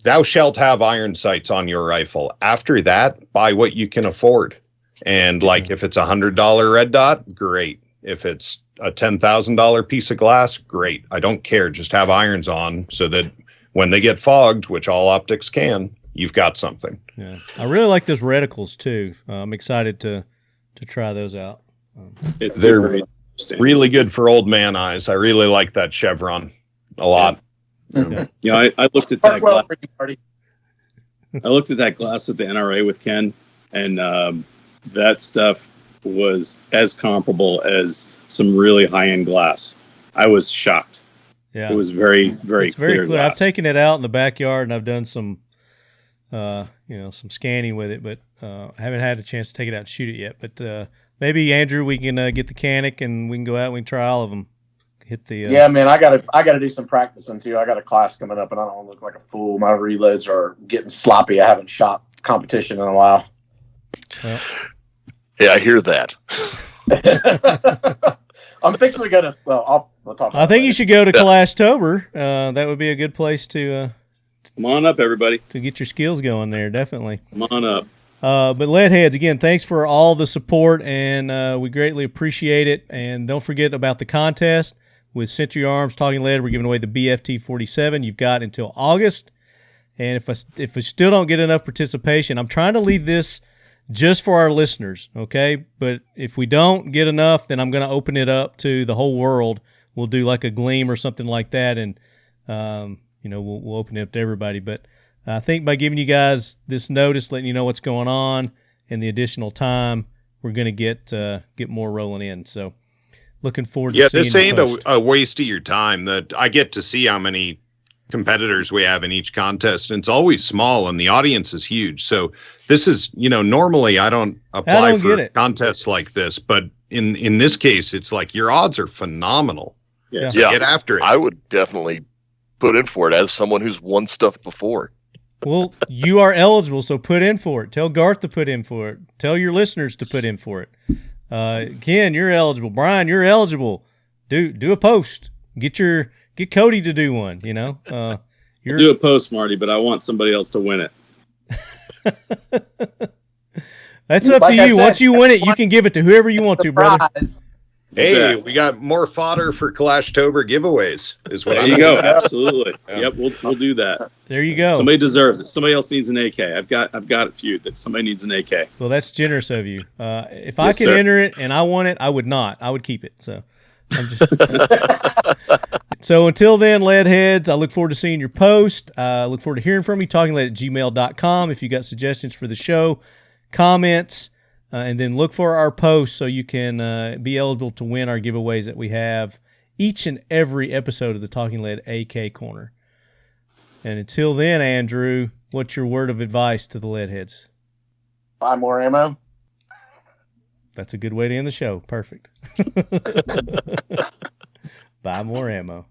thou shalt have iron sights on your rifle. After that, buy what you can afford. And like, if it's $100 red dot, great. If it's a $10,000 piece of glass, great. I don't care. Just have irons on so that when they get fogged, which all optics can, you've got something. Yeah, I really like those reticles too. I'm excited to try those out. They're really good for old man eyes. I really like that chevron a lot. Okay. I looked at that glass. I looked at that glass at the NRA with Ken, and that stuff was as comparable as some really high-end glass. I was shocked. Yeah, it was very, very clear. I've taken it out in the backyard and I've done some, some scanning with it, but I haven't had a chance to take it out and shoot it yet. But maybe Andrew, we can get the Canic and we can go out and we can try all of them. Hit the yeah, man. I gotta do some practicing too. I got a class coming up, and I don't want to look like a fool. My reloads are getting sloppy. I haven't shot competition in a while. Well. Yeah, I hear that. I'm fixing to go to. Well, I'll talk. I think you should go to Kalashtober. That would be a good place to. Come on up, everybody. To get your skills going there, definitely. Come on up. But Leadheads, again, thanks for all the support, and we greatly appreciate it. And don't forget about the contest with Century Arms Talking Lead. We're giving away the BFT47. You've got until August. And if we still don't get enough participation, I'm trying to leave this just for our listeners, okay? But if we don't get enough, then I'm going to open it up to the whole world. We'll do like a Gleam or something like that, and we'll open it up to everybody. But I think by giving you guys this notice, letting you know what's going on, and the additional time, we're going to get more rolling in. So looking forward to seeing this ain't a waste of your time. That I get to see how many competitors we have in each contest, and it's always small, and the audience is huge. So this is, normally I don't apply for contests like this, but in this case, it's like your odds are phenomenal. Yeah. Get after it. I would definitely put in for it as someone who's won stuff before. Well, you are eligible, so put in for it. Tell Garth to put in for it. Tell your listeners to put in for it. Ken, you're eligible. Brian, you're eligible. Do a post. Get Cody to do one. Do a post, Marty, but I want somebody else to win it. That's up to you. Once you win it, you can give it to whoever you want to, brother. Hey, we got more fodder for Kalashtober giveaways. Is what there you go. Absolutely. Yep, we'll do that. There you go. Somebody deserves it. Somebody else needs an AK. I've got a few that somebody needs an AK. Well, that's generous of you. If I could enter it and I won it, I would not. I would keep it. So, I'm just. So until then, Leadheads, I look forward to seeing your post. I look forward to hearing from you. TalkingLead@gmail.com. If you got suggestions for the show, comments. And then look for our posts so you can be eligible to win our giveaways that we have each and every episode of the Talking Lead AK Corner. And until then, Andrew, what's your word of advice to the Leadheads? Buy more ammo. That's a good way to end the show. Perfect. Buy more ammo.